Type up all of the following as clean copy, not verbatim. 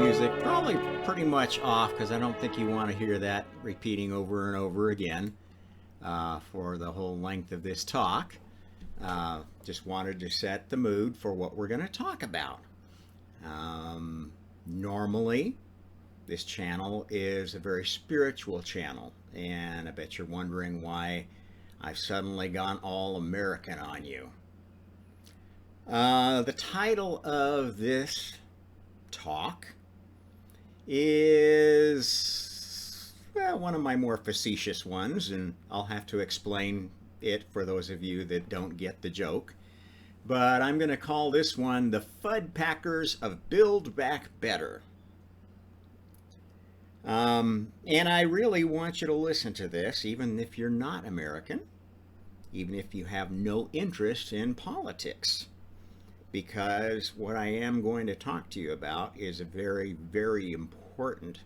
music probably pretty much off because I don't think you want to hear that repeating over and over again for the whole length of this talk. Just wanted to set the mood for what we're going to talk about. Normally, this channel is a very spiritual channel, and I bet you're wondering why I've suddenly gone all American on you. The title of this talk is, well, one of my more facetious ones, and I'll have to explain it for those of you that don't get the joke. But I'm going to call this one the FUDpackers of Build Back Better. And I really want you to listen to this, even if you're not American, even if you have no interest in politics, because what I am going to talk to you about is a very, very important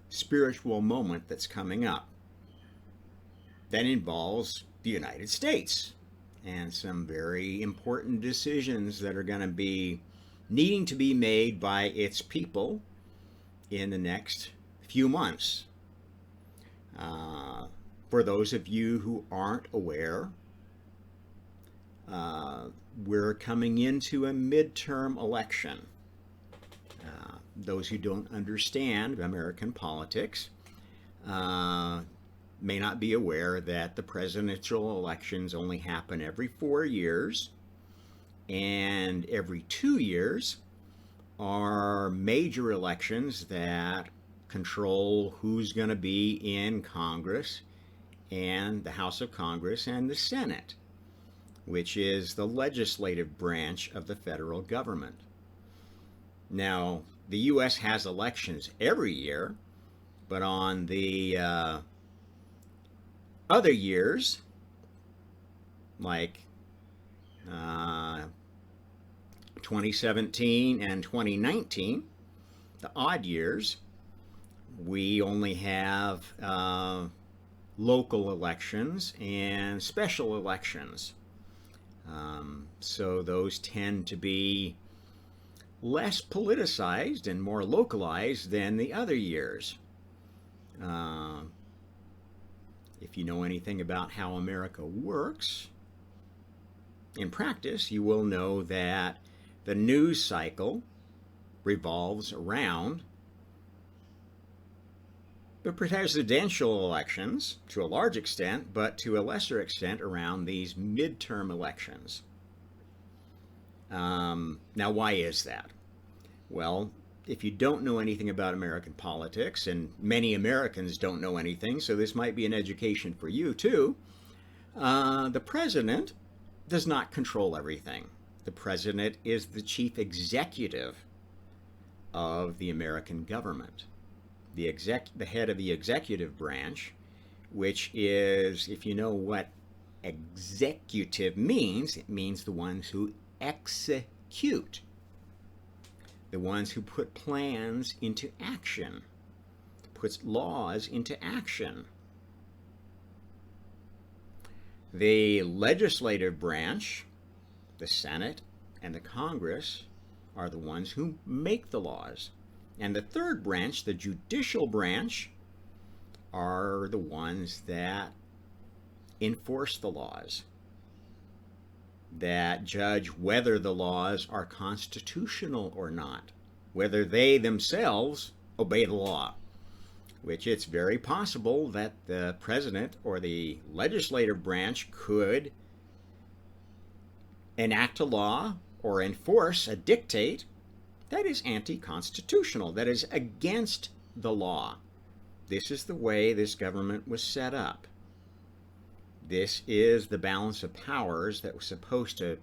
spiritual moment that's coming up that involves the United States and some very important decisions that are going to be needing to be made by its people in the next few months. For those of you who aren't aware, we're coming into a midterm election. Those who don't understand American politics may not be aware that the presidential elections only happen every 4 years, and every 2 years are major elections that control who's going to be in Congress and the House of Congress and the Senate, which is the legislative branch of the federal government. Now, the U.S. has elections every year, but on the other years, like 2017 and 2019, the odd years, we only have local elections and special elections. So those tend to be less politicized and more localized than the other years. If you know anything about how America works, in practice, you will know that the news cycle revolves around the presidential elections to a large extent, but to a lesser extent around these midterm elections. Now, why is that? Well, if you don't know anything about American politics, and many Americans don't know anything, so this might be an education for you too, the president does not control everything. The president is the chief executive of the American government. The head of the executive branch, which is, if you know what executive means, it means the ones who execute, the ones who put plans into action, puts laws into action. The legislative branch, the Senate and the Congress, are the ones who make the laws. And the third branch, the judicial branch, are the ones that enforce the laws, that judge whether the laws are constitutional or not, whether they themselves obey the law, which it's very possible that the president or the legislative branch could enact a law or enforce a dictate that is anti-constitutional, that is against the law. This is the way this government was set up. This is the balance of powers that was supposed to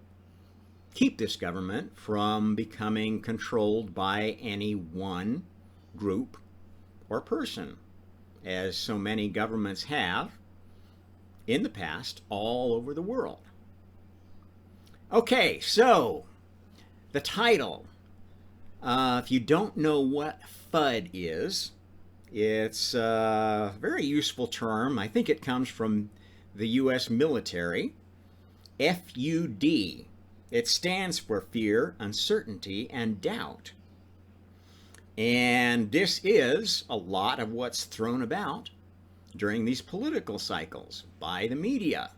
keep this government from becoming controlled by any one group or person, as so many governments have in the past all over the world. Okay, so the title. If you don't know what FUD is, it's a very useful term. I think it comes from the U.S. military. FUD. It stands for fear, uncertainty, and doubt. And this is a lot of what's thrown about during these political cycles by the media,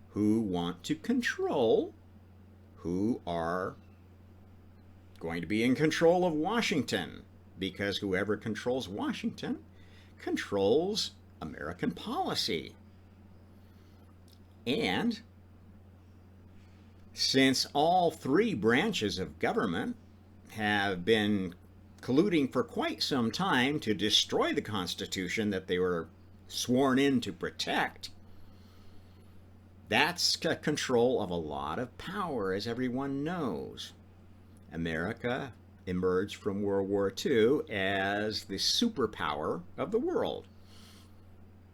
who want to control who are going to be in control of Washington, because whoever controls Washington controls American policy. And since all three branches of government have been colluding for quite some time to destroy the Constitution that they were sworn in to protect, that's control of a lot of power, as everyone knows. America emerged from World War II as the superpower of the world,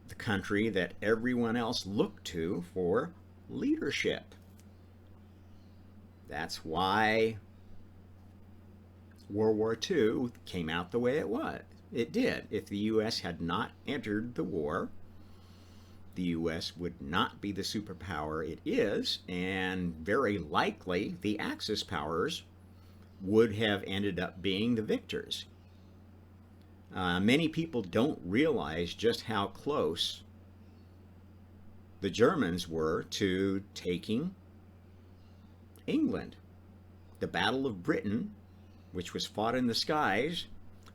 the country that everyone else looked to for leadership. That's why World War II came out the way it did. If the U.S. had not entered the war, the U.S. would not be the superpower it is, and very likely the Axis powers would have ended up being the victors. Many people don't realize just how close the Germans were to taking England. The Battle of Britain, which was fought in the skies,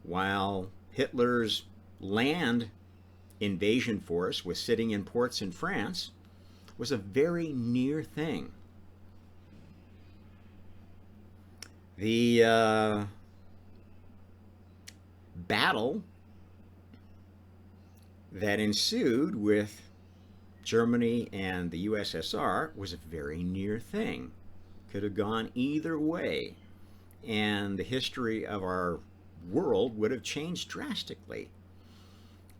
while Hitler's land invasion force was sitting in ports in France, was a very near thing. The battle that ensued with Germany and the USSR was a very near thing. Could have gone either way, and the history of our world would have changed drastically.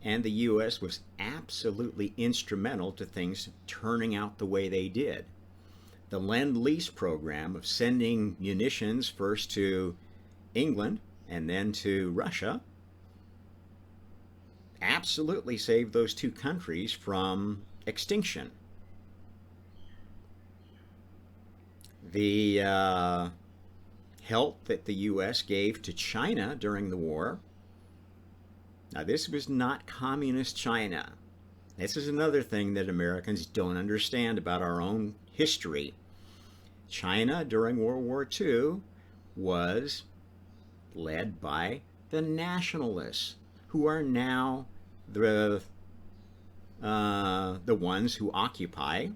And the U.S. was absolutely instrumental to things turning out the way they did. The Lend-Lease program of sending munitions first to England and then to Russia absolutely saved those two countries from extinction. The help that the U.S. gave to China during the war, now this was not communist China. This is another thing that Americans don't understand about our own history. China during World War II was led by the nationalists, who are now the ones who occupy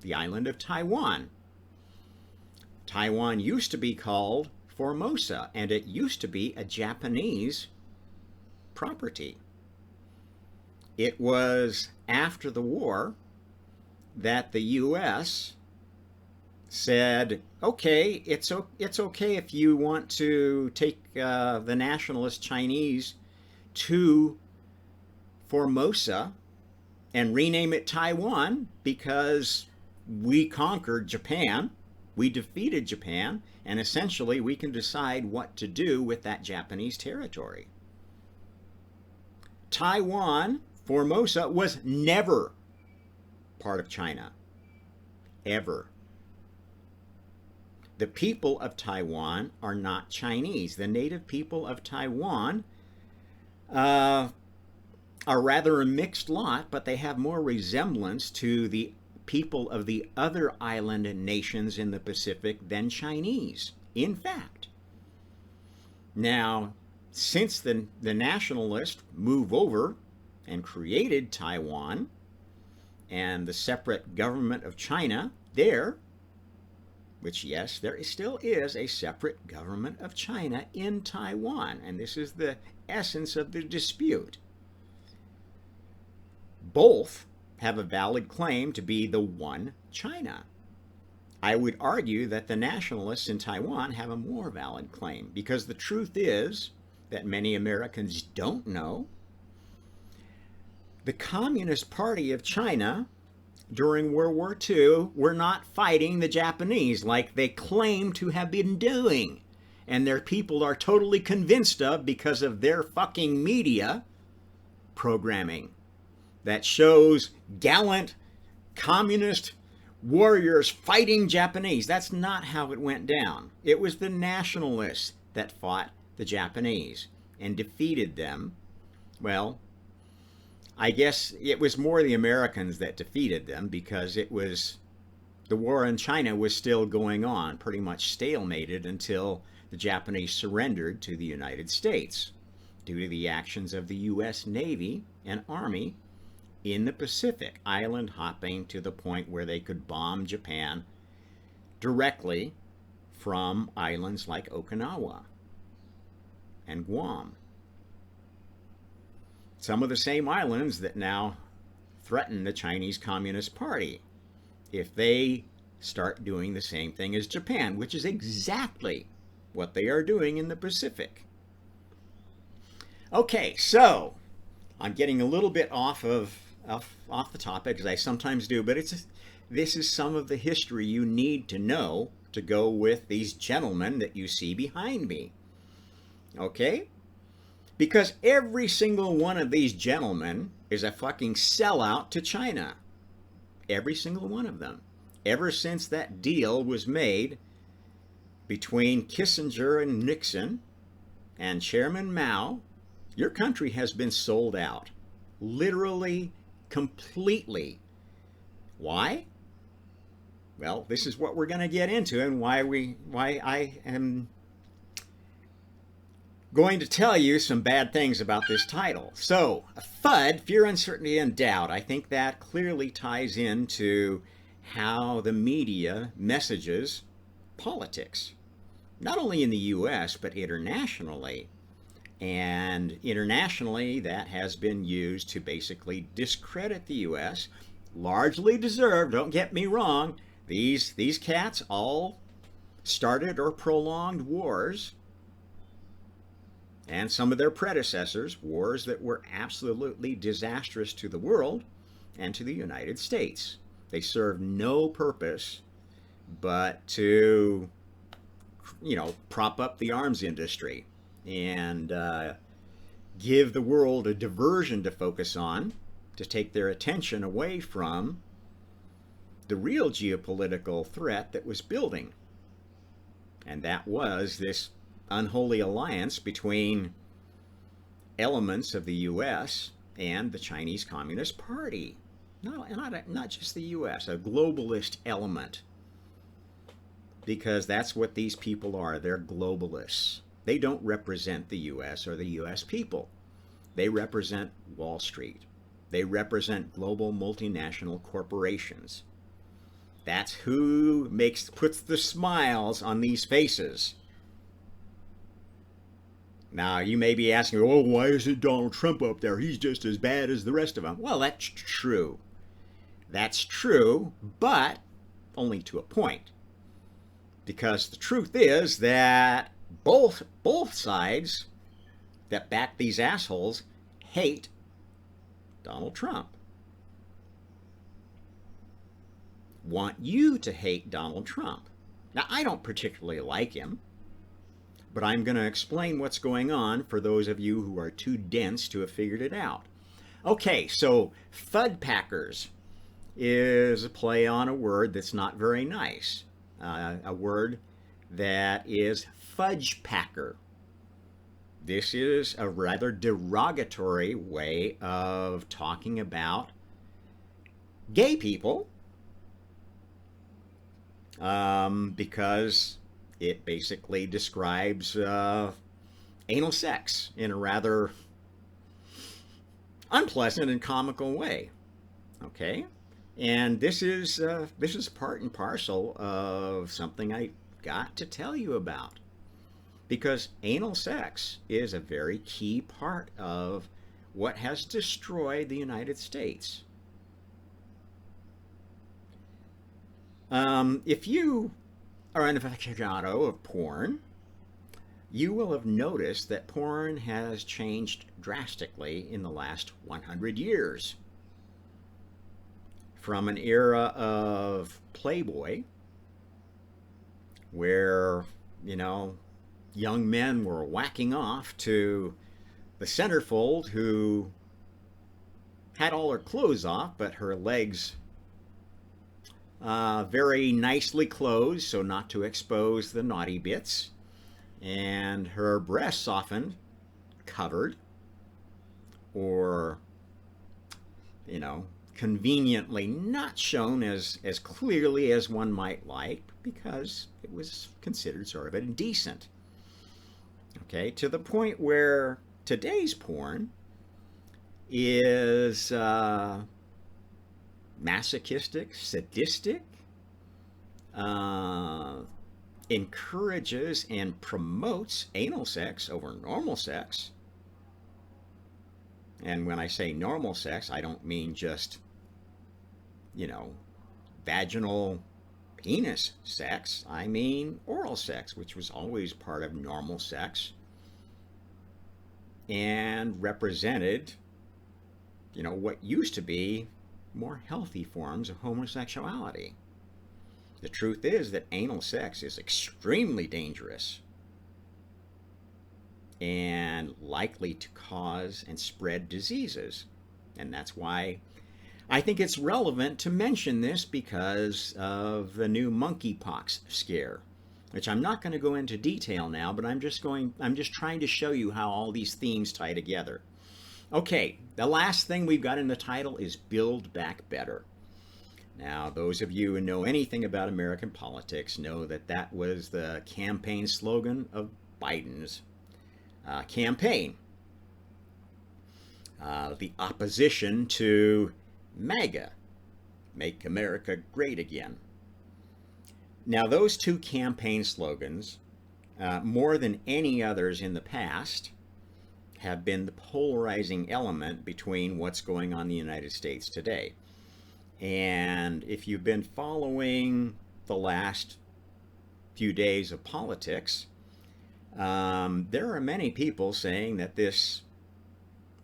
the island of Taiwan. Taiwan used to be called Formosa, and it used to be a Japanese property. It was after the war that the U.S. said, okay, it's okay if you want to take the nationalist Chinese to Formosa and rename it Taiwan, because we conquered Japan, we defeated Japan, and essentially we can decide what to do with that Japanese territory. Taiwan, Formosa, was never part of China, ever. The people of Taiwan are not Chinese. The native people of Taiwan are rather a mixed lot, but they have more resemblance to the people of the other island nations in the Pacific than Chinese, in fact. Now, since the nationalists moved over and created Taiwan and the separate government of China there, which, yes, there still is a separate government of China in Taiwan, and this is the essence of the dispute. Both have a valid claim to be the one China. I would argue that the nationalists in Taiwan have a more valid claim, because the truth is that many Americans don't know. The Communist Party of China during World War II were not fighting the Japanese like they claim to have been doing, and their people are totally convinced of because of their fucking media programming that shows gallant communist warriors fighting Japanese. That's not how it went down. It was the nationalists that fought the Japanese and defeated them. Well, I guess it was more the Americans that defeated them because it was the war in China was still going on, pretty much stalemated until the Japanese surrendered to the United States due to the actions of the U.S. Navy and Army in the Pacific, island hopping to the point where they could bomb Japan directly from islands like Okinawa and Guam. Some of the same islands that now threaten the Chinese Communist Party if they start doing the same thing as Japan, which is exactly what they are doing in the Pacific. Okay, so I'm getting a little bit off the topic, as I sometimes do, but this is some of the history you need to know to go with these gentlemen that you see behind me. Okay? Because every single one of these gentlemen is a fucking sellout to China. Every single one of them. Ever since that deal was made between Kissinger and Nixon and Chairman Mao, your country has been sold out. Literally, completely. Why? Well, this is what we're going to get into and why I am going to tell you some bad things about this title. So, FUD, Fear, Uncertainty, and Doubt. I think that clearly ties into how the media messages politics. Not only in the U.S., but internationally. And internationally, that has been used to basically discredit the U.S. Largely deserved, don't get me wrong. These cats all started or prolonged wars, and some of their predecessors, wars that were absolutely disastrous to the world and to the United States. They served no purpose but to, prop up the arms industry and give the world a diversion to focus on, to take their attention away from the real geopolitical threat that was building. And that was this unholy alliance between elements of the U.S. and the Chinese Communist Party. Not just the U.S., a globalist element. Because that's what these people are. They're globalists. They don't represent the U.S. or the U.S. people. They represent Wall Street. They represent global multinational corporations. That's who puts the smiles on these faces. Now, you may be asking, oh, why isn't Donald Trump up there? He's just as bad as the rest of them. Well, that's true. That's true, but only to a point. Because the truth is that both sides that back these assholes hate Donald Trump. Want you to hate Donald Trump. Now, I don't particularly like him, but I'm going to explain what's going on for those of you who are too dense to have figured it out. Okay, so FUDpackers is a play on a word that's not very nice. A word that is fudge packer. This is a rather derogatory way of talking about gay people because it basically describes anal sex in a rather unpleasant and comical way. Okay? And this is part and parcel of something I got to tell you about. Because anal sex is a very key part of what has destroyed the United States. If you are an aficionado of porn, you will have noticed that porn has changed drastically in the last 100 years. From an era of Playboy, where, young men were whacking off to the centerfold who had all her clothes off, but her legs very nicely closed so not to expose the naughty bits. and her breasts often covered or, you know, conveniently not shown as clearly as one might like because it was considered sort of indecent. Okay, to the point where today's porn is masochistic, sadistic, uh, encourages and promotes anal sex over normal sex. And when I say normal sex, I don't mean just, you know, vaginal penis sex. I mean oral sex, which was always part of normal sex and represented, you know, what used to be more healthy forms of homosexuality. The truth is that anal sex is extremely dangerous and likely to cause and spread diseases. And that's why I think it's relevant to mention this because of the new monkeypox scare, which I'm not going to go into detail now, but I'm just trying to show you how all these themes tie together. Okay, the last thing we've got in the title is Build Back Better. Now, those of you who know anything about American politics know that that was the campaign slogan of Biden's campaign. The opposition to MAGA, Make America Great Again. Now, those two campaign slogans, more than any others in the past, have been the polarizing element between what's going on in the United States today. And if you've been following the last few days of politics, there are many people saying that this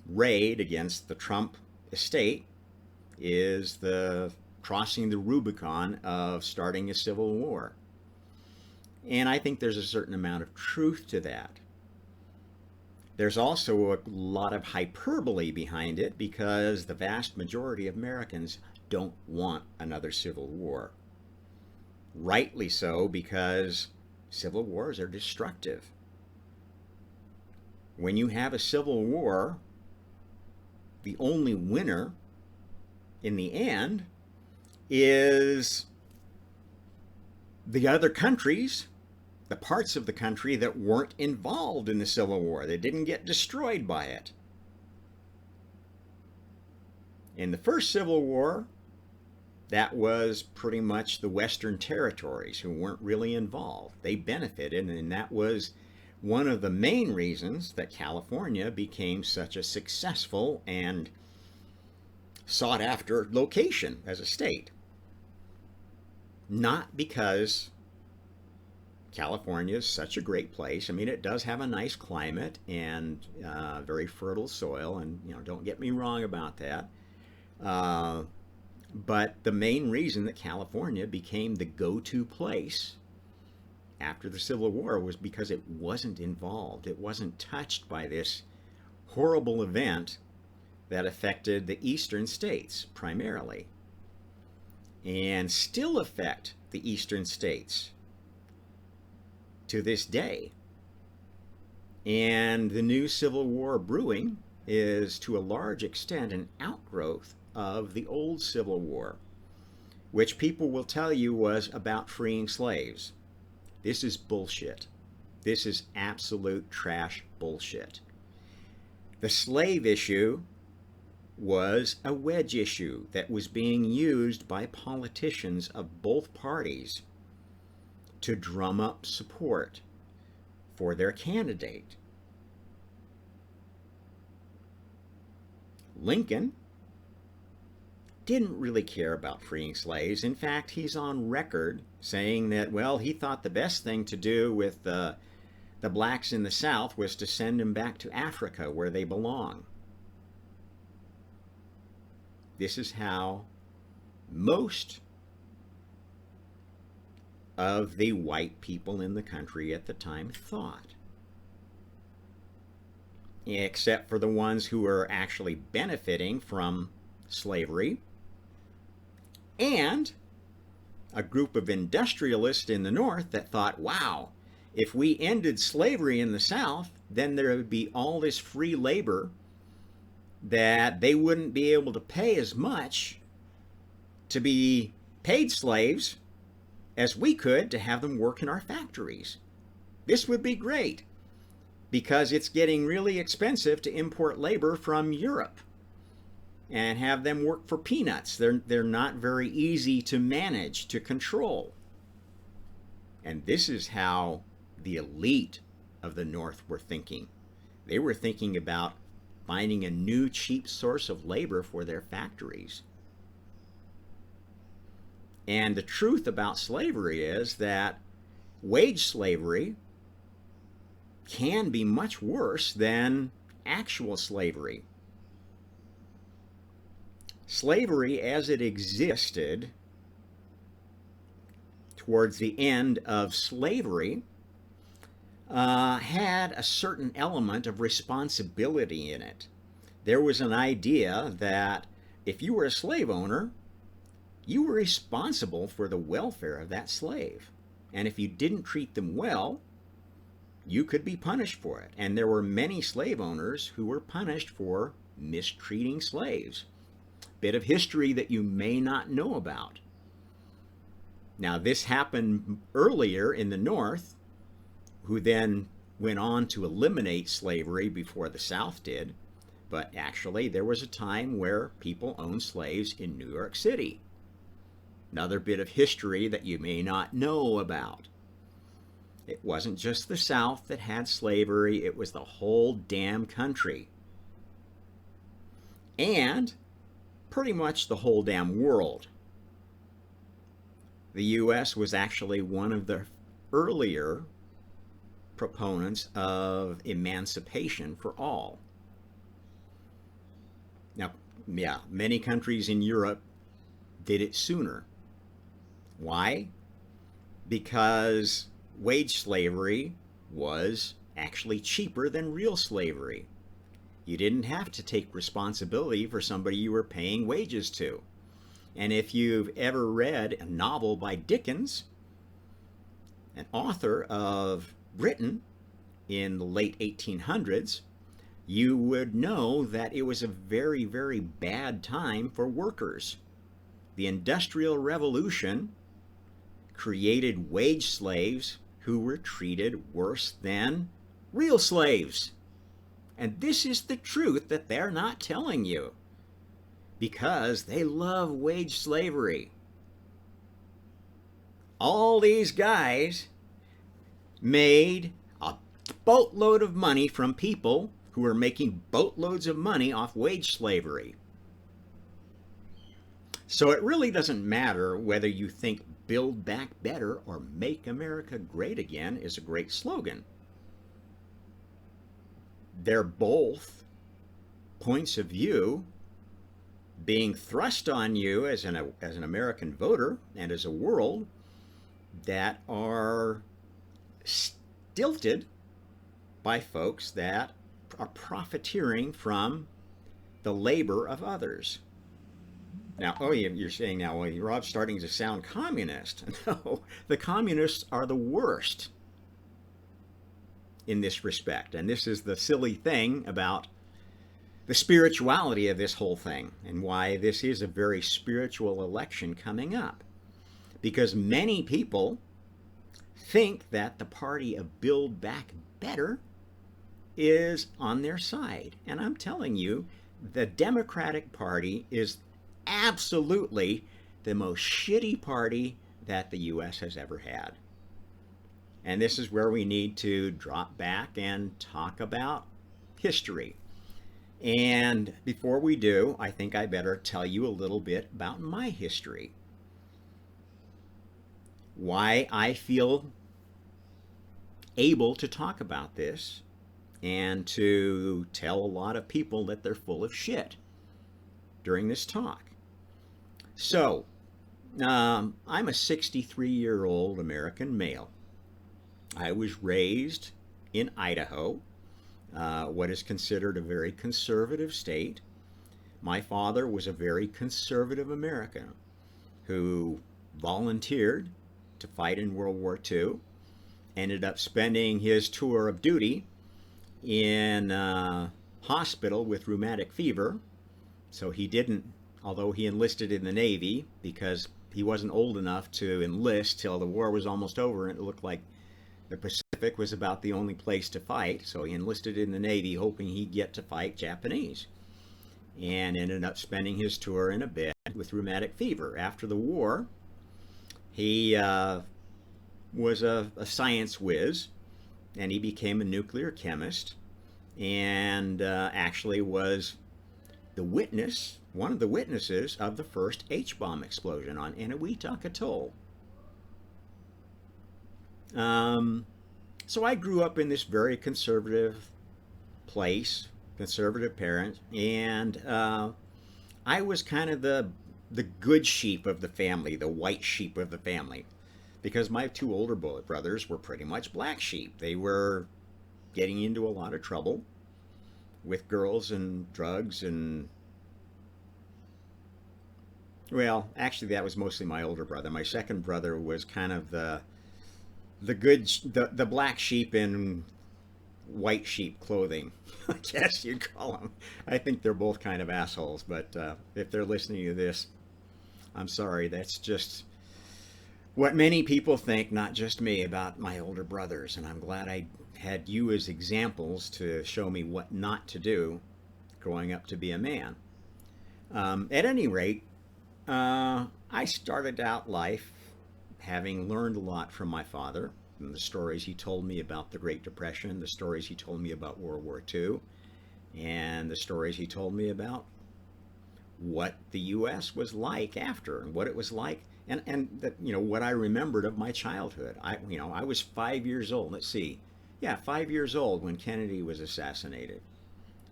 raid against the Trump estate is the crossing the Rubicon of starting a civil war. And I think there's a certain amount of truth to that. There's also a lot of hyperbole behind it because the vast majority of Americans don't want another civil war. Rightly so, because civil wars are destructive. When you have a civil war, the only winner in the end is the other countries, the parts of the country that weren't involved in the Civil War, that didn't get destroyed by it. In the first Civil War, that was pretty much the Western territories who weren't really involved. They benefited, and that was one of the main reasons that California became such a successful and sought after location as a state. Not because California is such a great place. I mean, it does have a nice climate and very fertile soil, and don't get me wrong about that. But the main reason that California became the go-to place after the Civil War was because it wasn't involved. It wasn't touched by this horrible event that affected the eastern states primarily, and still affect the eastern states to this day. And the new Civil War brewing is to a large extent an outgrowth of the old Civil War, which people will tell you was about freeing slaves. This is bullshit. This is absolute trash bullshit. The slave issue was a wedge issue that was being used by politicians of both parties to drum up support for their candidate. Lincoln didn't really care about freeing slaves. In fact, he's on record saying that, well, he thought the best thing to do with the blacks in the South was to send them back to Africa where they belong. This is how most of the white people in the country at the time thought, except for the ones who were actually benefiting from slavery, and a group of industrialists in the North that thought, wow, If we ended slavery in the South, then there would be all this free labor that they wouldn't be able to pay as much to be paid slaves as we could to have them work in our factories. This would be great because it's getting really expensive to import labor from Europe and have them work for peanuts. They're not very easy to manage, to control. And this is how the elite of the North were thinking. They were thinking about finding a new cheap source of labor for their factories. And the truth about slavery is that wage slavery can be much worse than actual slavery. Slavery as it existed towards the end of slavery had a certain element of responsibility in it. There was an idea that if you were a slave owner, you were responsible for the welfare of that slave. And if you didn't treat them well, you could be punished for it. And there were many slave owners who were punished for mistreating slaves. Bit of history that you may not know about. Now, this happened earlier in the North, who then went on to eliminate slavery before the South did. But actually, there was a time where people owned slaves in New York City. Another bit of history that you may not know about. It wasn't just the South that had slavery, it was the whole damn country. And pretty much the whole damn world. The U.S. was actually one of the earlier proponents of emancipation for all. Now, yeah, many countries in Europe did it sooner. Why? Because wage slavery was actually cheaper than real slavery. You didn't have to take responsibility for somebody you were paying wages to. And if you've ever read a novel by Dickens, an author of Britain in the late 1800s, you would know that it was a very, very bad time for workers. The Industrial Revolution created wage slaves who were treated worse than real slaves. And this is the truth that they're not telling you, because they love wage slavery. All these guys made a boatload of money from people who were making boatloads of money off wage slavery. So it really doesn't matter whether you think Build Back Better or Make America Great Again is a great slogan. They're both points of view being thrust on you as an American voter and as a world that are stilted by folks that are profiteering from the labor of others. Now, oh, you're saying now, well, Rob's starting to sound communist. No, the communists are the worst in this respect. And this is the silly thing about the spirituality of this whole thing and why this is a very spiritual election coming up. Because many people think that the party of Build Back Better is on their side. And I'm telling you, the Democratic Party is absolutely the most shitty party that the U.S. has ever had. And this is where we need to drop back and talk about history. And before we do, I think I better tell you a little bit about my history. Why I feel able to talk about this and to tell a lot of people that they're full of shit during this talk. So, I'm a 63-year-old American male. I was raised in Idaho, what is considered a very conservative state. My father was a very conservative American who volunteered to fight in World War II ended up spending his tour of duty in hospital with rheumatic fever. So he didn't, although he enlisted in the Navy because he wasn't old enough to enlist till the war was almost over and it looked like the Pacific was about the only place to fight. So he enlisted in the Navy hoping he'd get to fight Japanese, and ended up spending his tour in a bed with rheumatic fever. After the war, he was a science whiz, and he became a nuclear chemist, and actually was one of the witnesses of the first H-bomb explosion on Eniwetok Atoll. So I grew up in this very conservative place, conservative parents, and I was kind of the good sheep of the family, the white sheep of the family, because my two older brothers were pretty much black sheep. They were getting into a lot of trouble with girls and drugs, and well, actually that was mostly my older brother. My second brother was kind of the black sheep in white sheep clothing, I guess you'd call them. I think they're both kind of assholes, but if they're listening to this, I'm sorry. That's just what many people think, not just me, about my older brothers. And I'm glad I had you as examples to show me what not to do growing up to be a man. At any rate, I started out life having learned a lot from my father, and the stories he told me about the Great Depression, the stories he told me about World War II, and the stories he told me about what the U.S. was like after, and what it was like, and that, what I remembered of my childhood. I was 5 years old. Let's see, yeah, 5 years old when Kennedy was assassinated,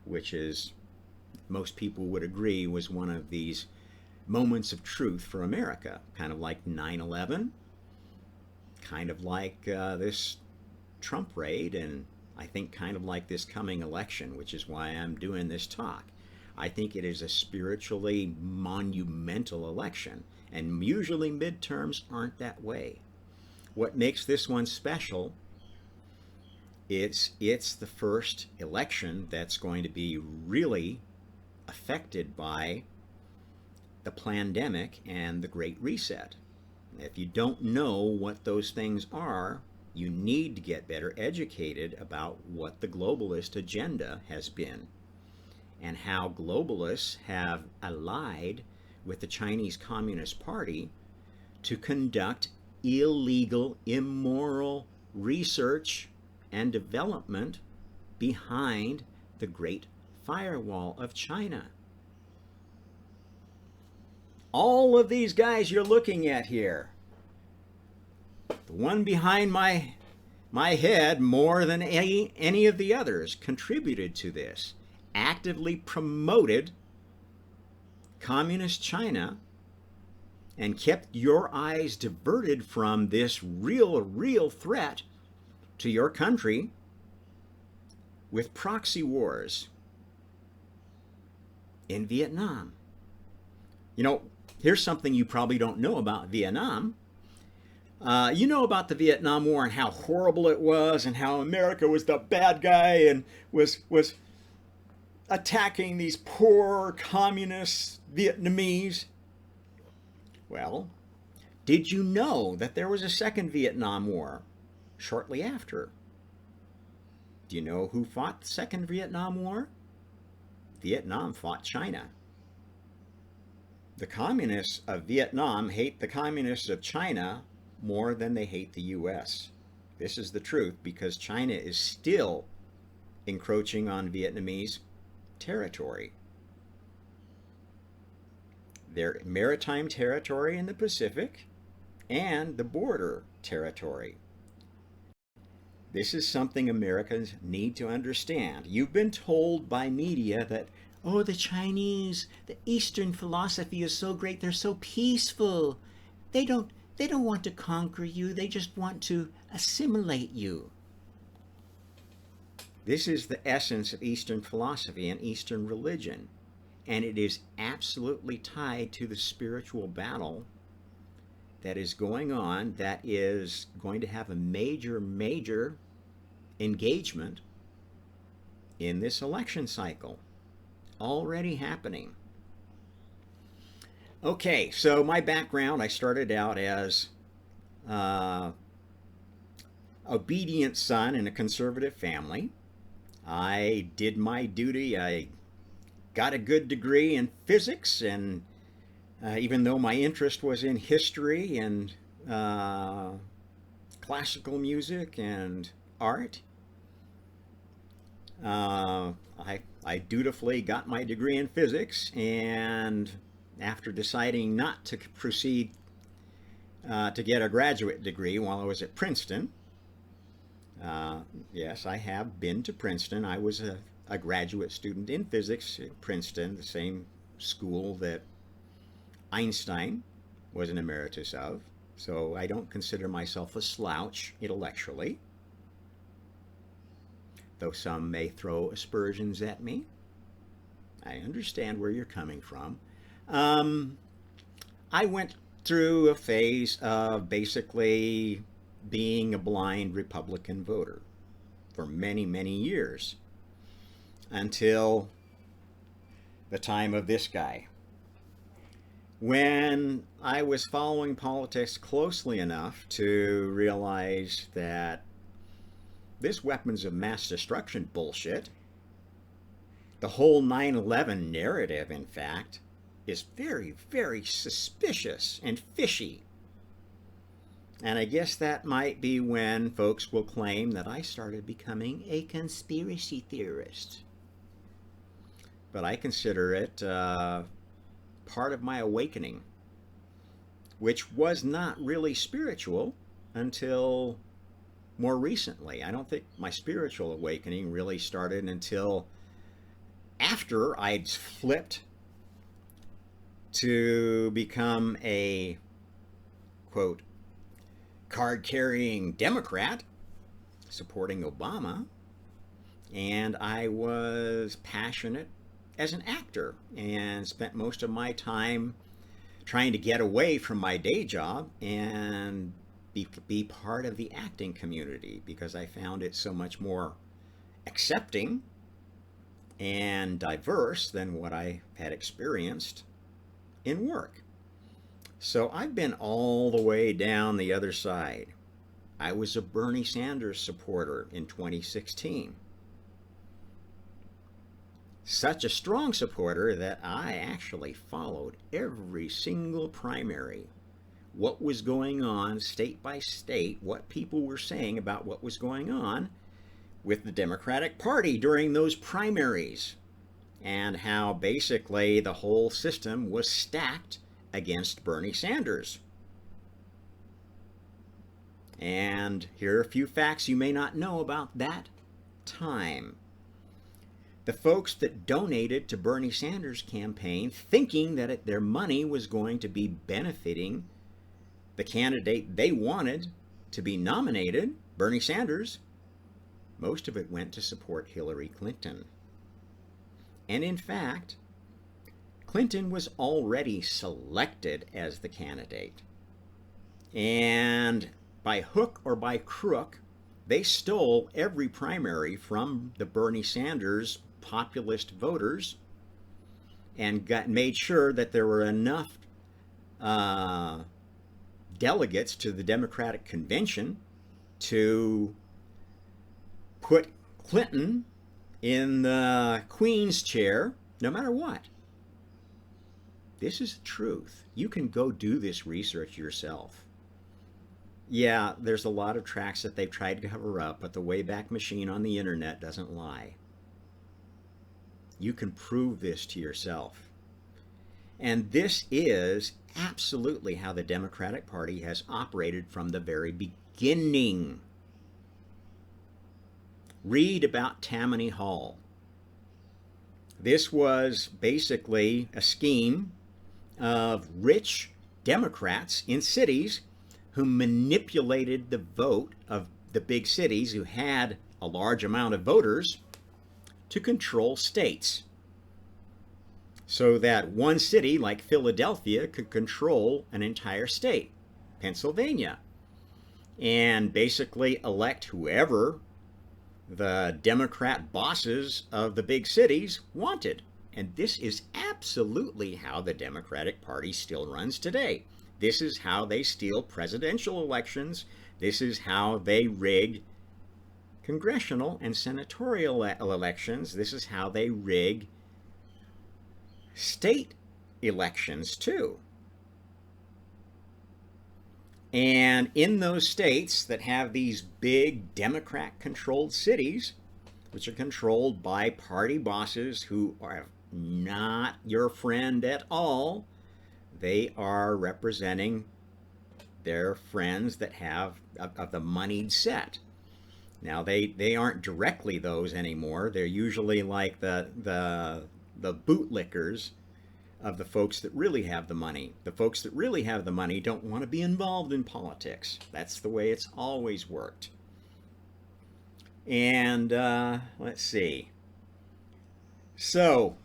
which is, most people would agree, was one of these moments of truth for America, kind of like 9/11, kind of like this Trump raid, and I think kind of like this coming election, which is why I'm doing this talk. I think it is a spiritually monumental election, and usually midterms aren't that way. What makes this one special, it's the first election that's going to be really affected by the pandemic and the Great Reset. If you don't know what those things are, you need to get better educated about what the globalist agenda has been and how globalists have allied with the Chinese Communist Party to conduct illegal, immoral research and development behind the Great Firewall of China. All of these guys you're looking at here, the one behind my head more than any of the others, contributed to this, actively promoted communist China, and kept your eyes diverted from this real threat to your country with proxy wars in Vietnam. Here's something you probably don't know about Vietnam. You know about the Vietnam War and how horrible it was, and how America was the bad guy and was attacking these poor communist Vietnamese. Well, did you know that there was a second Vietnam War shortly after? Do you know who fought the second Vietnam War? Vietnam fought China. The communists of Vietnam hate the communists of China more than they hate the U.S. This is the truth, because China is still encroaching on Vietnamese territory. Their maritime territory in the Pacific and the border territory. This is something Americans need to understand. You've been told by media that, oh, the Chinese, the Eastern philosophy is so great, they're so peaceful. They don't want to conquer you, they just want to assimilate you. This is the essence of Eastern philosophy and Eastern religion, and it is absolutely tied to the spiritual battle that is going on that is going to have a major engagement in this election cycle. Already happening. Okay, so my background, I started out as obedient son in a conservative family. I did my duty. I got a good degree in physics, and even though my interest was in history and classical music and art, I dutifully got my degree in physics, and after deciding not to proceed to get a graduate degree while I was at Princeton, yes, I have been to Princeton. I was a graduate student in physics at Princeton, the same school that Einstein was an emeritus of. So I don't consider myself a slouch intellectually, though some may throw aspersions at me. I understand where you're coming from. I went through a phase of basically being a blind Republican voter for many years until the time of this guy. When I was following politics closely enough to realize that this weapons of mass destruction bullshit, the whole 9/11 narrative, in fact, is very suspicious and fishy. And I guess that might be when folks will claim that I started becoming a conspiracy theorist. But I consider it part of my awakening, which was not really spiritual until more recently. I don't think my spiritual awakening really started until after I'd flipped to become a, quote, card-carrying Democrat supporting Obama, and I was passionate as an actor and spent most of my time trying to get away from my day job and be part of the acting community because I found it so much more accepting and diverse than what I had experienced in work. So I've been all the way down the other side. I was a Bernie Sanders supporter in 2016. Such a strong supporter that I actually followed every single primary. What was going on state by state, what people were saying about what was going on with the Democratic Party during those primaries, and how basically the whole system was stacked against Bernie Sanders. And here are a few facts you may not know about that time. The folks that donated to Bernie Sanders' campaign thinking that their money was going to be benefiting the candidate they wanted to be nominated, Bernie Sanders, most of it went to support Hillary Clinton. And in fact, Clinton was already selected as the candidate. And by hook or by crook, they stole every primary from the Bernie Sanders populist voters and made sure that there were enough delegates to the Democratic convention to put Clinton in the Queen's chair no matter what. This is the truth. You can go do this research yourself. Yeah, there's a lot of tracks that they've tried to cover up, but the Wayback Machine on the internet doesn't lie. You can prove this to yourself. And this is absolutely how the Democratic Party has operated from the very beginning. Read about Tammany Hall. This was basically a scheme of rich Democrats in cities who manipulated the vote of the big cities who had a large amount of voters to control states, so that one city like Philadelphia could control an entire state. Pennsylvania, and basically elect whoever the Democrat bosses of the big cities wanted. And this is absolutely how the Democratic Party still runs today. This is how they steal presidential elections. This is how they rig congressional and senatorial elections. This is how they rig state elections too. And in those states that have these big Democrat-controlled cities, which are controlled by party bosses who are not your friend at all, they are representing their friends that have of the moneyed set. Now they aren't directly those anymore. They're usually like the bootlickers of the folks that really have the money. The folks that really have the money don't want to be involved in politics. That's the way it's always worked. And let's see. So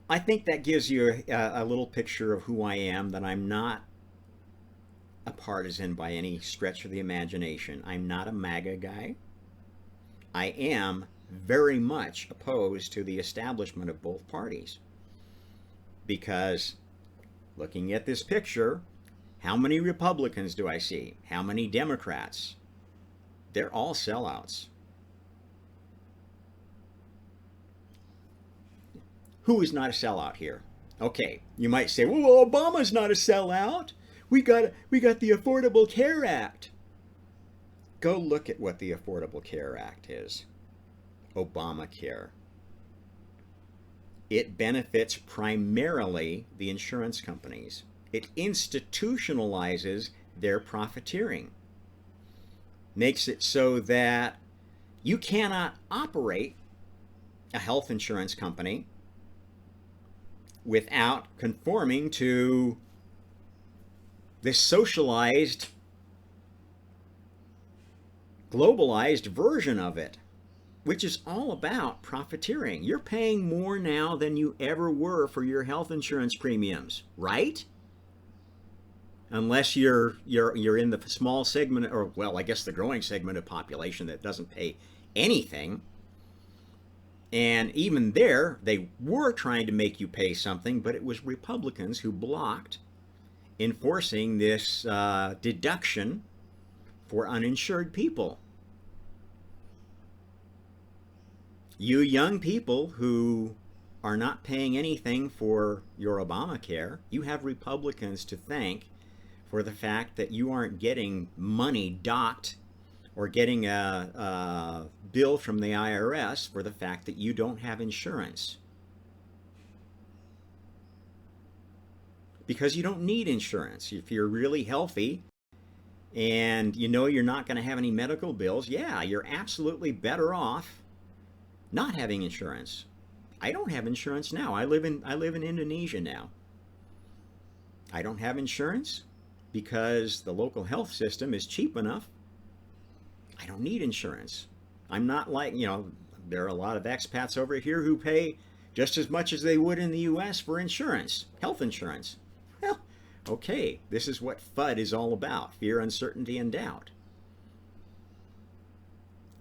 I think that gives you a little picture of who I am, that I'm not a partisan by any stretch of the imagination. I'm not a MAGA guy. I am very much opposed to the establishment of both parties. Because looking at this picture, how many Republicans do I see? How many Democrats? They're all sellouts. Who is not a sellout here? Okay, you might say, well, Obama's not a sellout. We got the Affordable Care Act. Go look at what the Affordable Care Act is. Obamacare. It benefits primarily the insurance companies. It institutionalizes their profiteering. Makes it so that you cannot operate a health insurance company without conforming to this socialized, globalized version of it, which is all about profiteering. You're paying more now than you ever were for your health insurance premiums, right? Unless you're in the small segment, or well, I guess the growing segment of population that doesn't pay anything. And even there, they were trying to make you pay something, but it was Republicans who blocked enforcing this deduction for uninsured people. You young people who are not paying anything for your Obamacare, you have Republicans to thank for the fact that you aren't getting money docked or getting a bill from the IRS for the fact that you don't have insurance. Because you don't need insurance. If you're really healthy and you know you're not going to have any medical bills, yeah, you're absolutely better off not having insurance. I don't have insurance now. I live in Indonesia now. I don't have insurance because the local health system is cheap enough. I don't need insurance. I'm not like, there are a lot of expats over here who pay just as much as they would in the US for insurance, health insurance. Well, okay, this is what FUD is all about, fear, uncertainty, and doubt.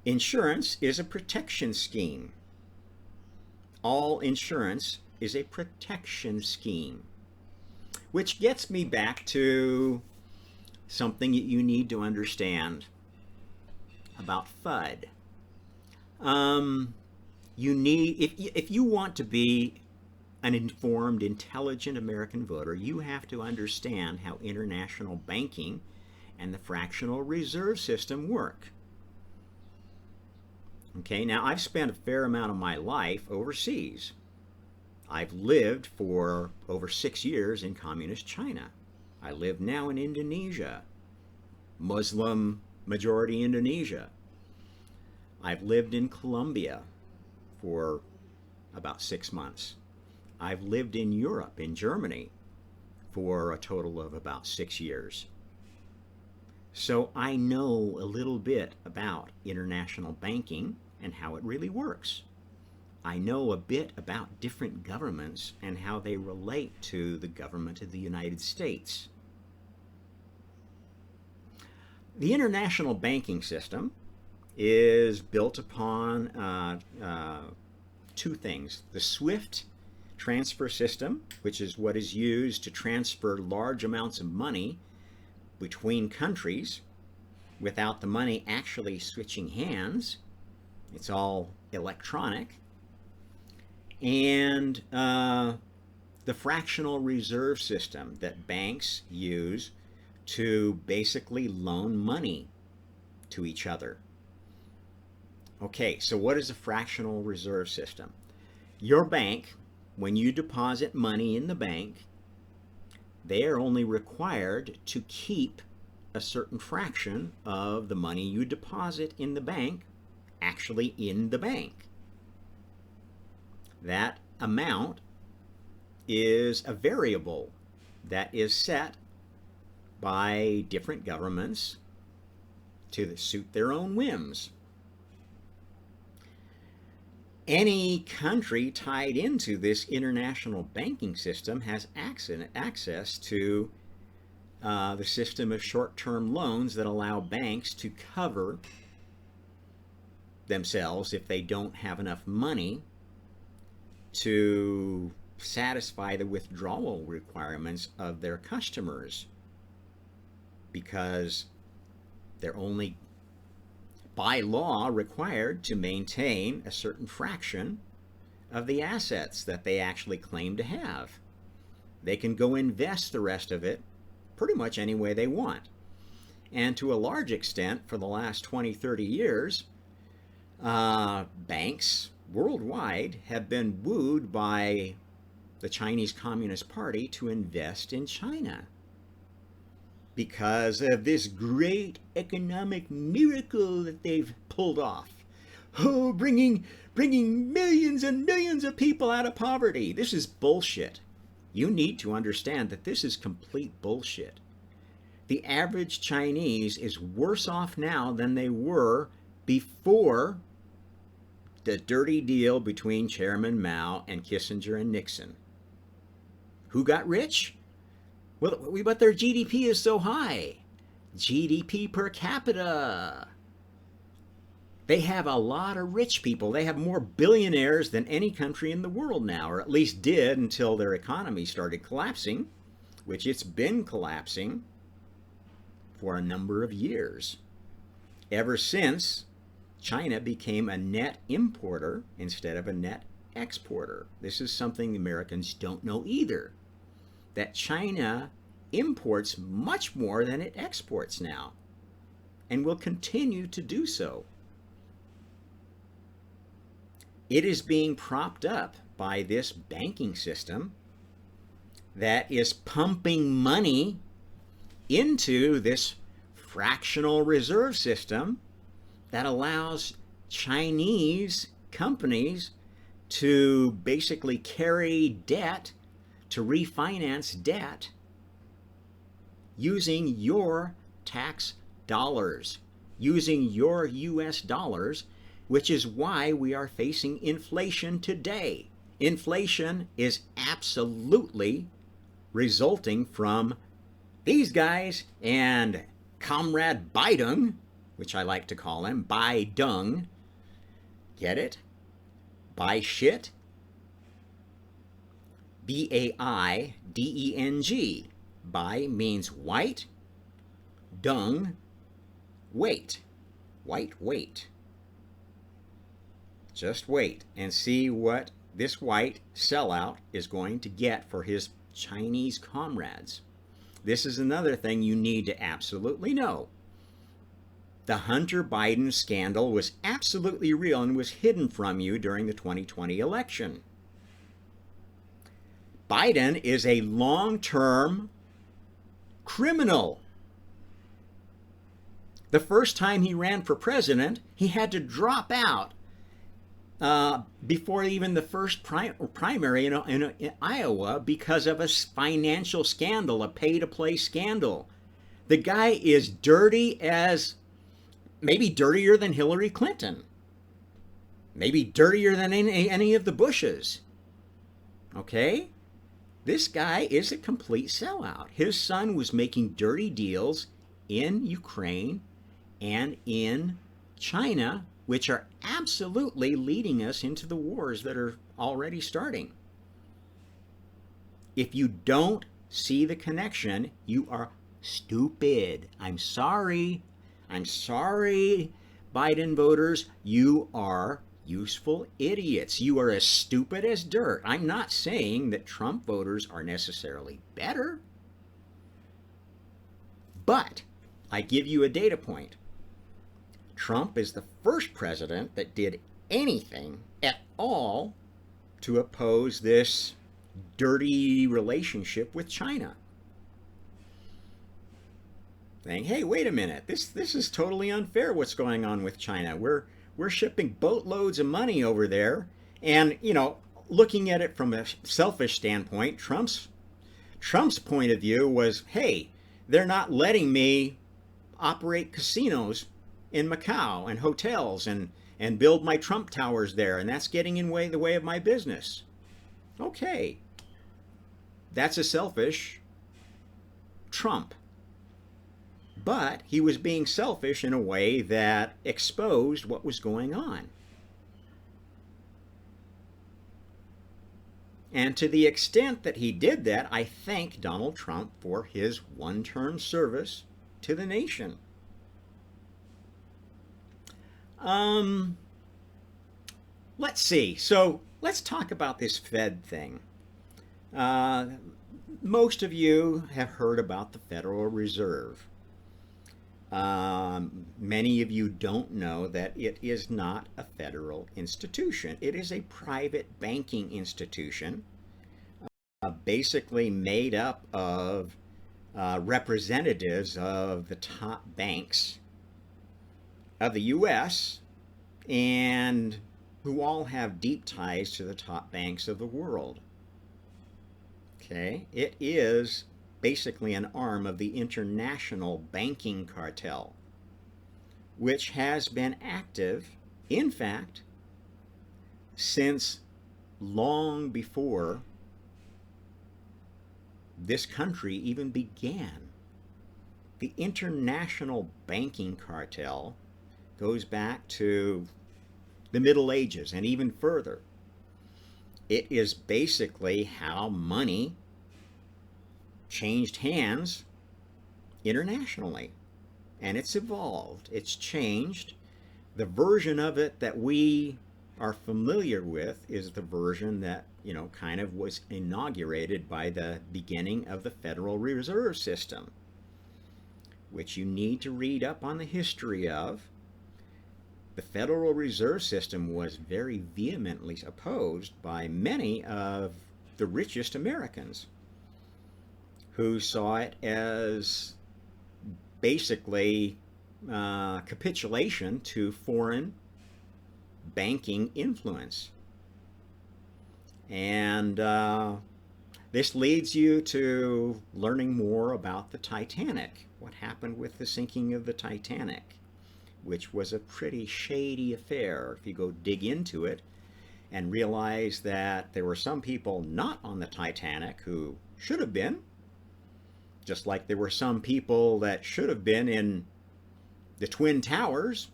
Insurance is a protection scheme. All insurance is a protection scheme. Which gets me back to something that you need to understand about FUD. If you want to be an informed, intelligent American voter, you have to understand how international banking and the fractional reserve system work. Okay, now I've spent a fair amount of my life overseas. I've lived for over 6 years in communist China. I live now in Indonesia, Muslim majority Indonesia. I've lived in Colombia for about 6 months. I've lived in Europe, in Germany, for a total of about 6 years. So I know a little bit about international banking and how it really works. I know a bit about different governments and how they relate to the government of the United States. The international banking system is built upon two things. The SWIFT transfer system, which is what is used to transfer large amounts of money between countries without the money actually switching hands. It's all electronic. And the fractional reserve system that banks use to basically loan money to each other. Okay, so what is a fractional reserve system? Your bank, when you deposit money in the bank, they are only required to keep a certain fraction of the money you deposit in the bank actually in the bank. That amount is a variable that is set by different governments to suit their own whims. Any country tied into this international banking system has access to the system of short-term loans that allow banks to cover themselves if they don't have enough money to satisfy the withdrawal requirements of their customers, because they're only by law required to maintain a certain fraction of the assets that they actually claim to have. They can go invest the rest of it pretty much any way they want. And to a large extent, for the last 20, 30 years, banks worldwide have been wooed by the Chinese Communist Party to invest in China because of this great economic miracle that they've pulled off. Oh, bringing millions and millions of people out of poverty. This is bullshit. You need to understand that this is complete bullshit. The average Chinese is worse off now than they were before the dirty deal between Chairman Mao and Kissinger and Nixon. Who got rich? Well, but their GDP is so high. GDP per capita. They have a lot of rich people. They have more billionaires than any country in the world now, or at least did until their economy started collapsing, which it's been collapsing for a number of years. Ever since China became a net importer instead of a net exporter. This is something the Americans don't know either, that China imports much more than it exports now and will continue to do so. It is being propped up by this banking system that is pumping money into this fractional reserve system that allows Chinese companies to basically carry debt, to refinance debt using your tax dollars, using your US dollars, which is why we are facing inflation today. Inflation is absolutely resulting from these guys and Comrade Biden, which I like to call him, Biden. Get it? Buy shit. Baideng. Bai means white. Dung, wait. White wait. Just wait and see what this white sellout is going to get for his Chinese comrades. This is another thing you need to absolutely know. The Hunter Biden scandal was absolutely real and was hidden from you during the 2020 election. Biden is a long-term criminal. The first time he ran for president, he had to drop out before even the first primary in Iowa because of a financial scandal, a pay-to-play scandal. The guy is dirty as, maybe dirtier than Hillary Clinton, maybe dirtier than any of the Bushes. Okay? This guy is a complete sellout. His son was making dirty deals in Ukraine and in China, which are absolutely leading us into the wars that are already starting. If you don't see the connection, you are stupid. I'm sorry. I'm sorry, Biden voters. You are useful idiots. You are as stupid as dirt. I'm not saying that Trump voters are necessarily better, but I give you a data point. Trump is the first president that did anything at all to oppose this dirty relationship with China. Saying, hey, wait a minute, this is totally unfair what's going on with China. We're shipping boatloads of money over there. And, looking at it from a selfish standpoint, Trump's point of view was, hey, they're not letting me operate casinos in Macau and hotels and build my Trump towers there, and that's getting in the way of my business. Okay, that's a selfish Trump. But he was being selfish in a way that exposed what was going on. And to the extent that he did that, I thank Donald Trump for his one-term service to the nation. Let's see. So let's talk about this Fed thing. Most of you have heard about the Federal Reserve. Many of you don't know that it is not a federal institution. It is a private banking institution, basically made up of representatives of the top banks of the U.S. and who all have deep ties to the top banks of the world. Okay, it is basically an arm of the international banking cartel, which has been active, in fact, since long before this country even began. The international banking cartel goes back to the Middle Ages and even further. It is basically how money changed hands internationally, and it's evolved, it's changed. The version of it that we are familiar with is the version that kind of was inaugurated by the beginning of the Federal Reserve System, which you need to read up on the history of. The Federal Reserve System was very vehemently opposed by many of the richest Americans, who saw it as basically capitulation to foreign banking influence. And this leads you to learning more about the Titanic, what happened with the sinking of the Titanic, which was a pretty shady affair if you go dig into it and realize that there were some people not on the Titanic who should have been, just like there were some people that should have been in the Twin Towers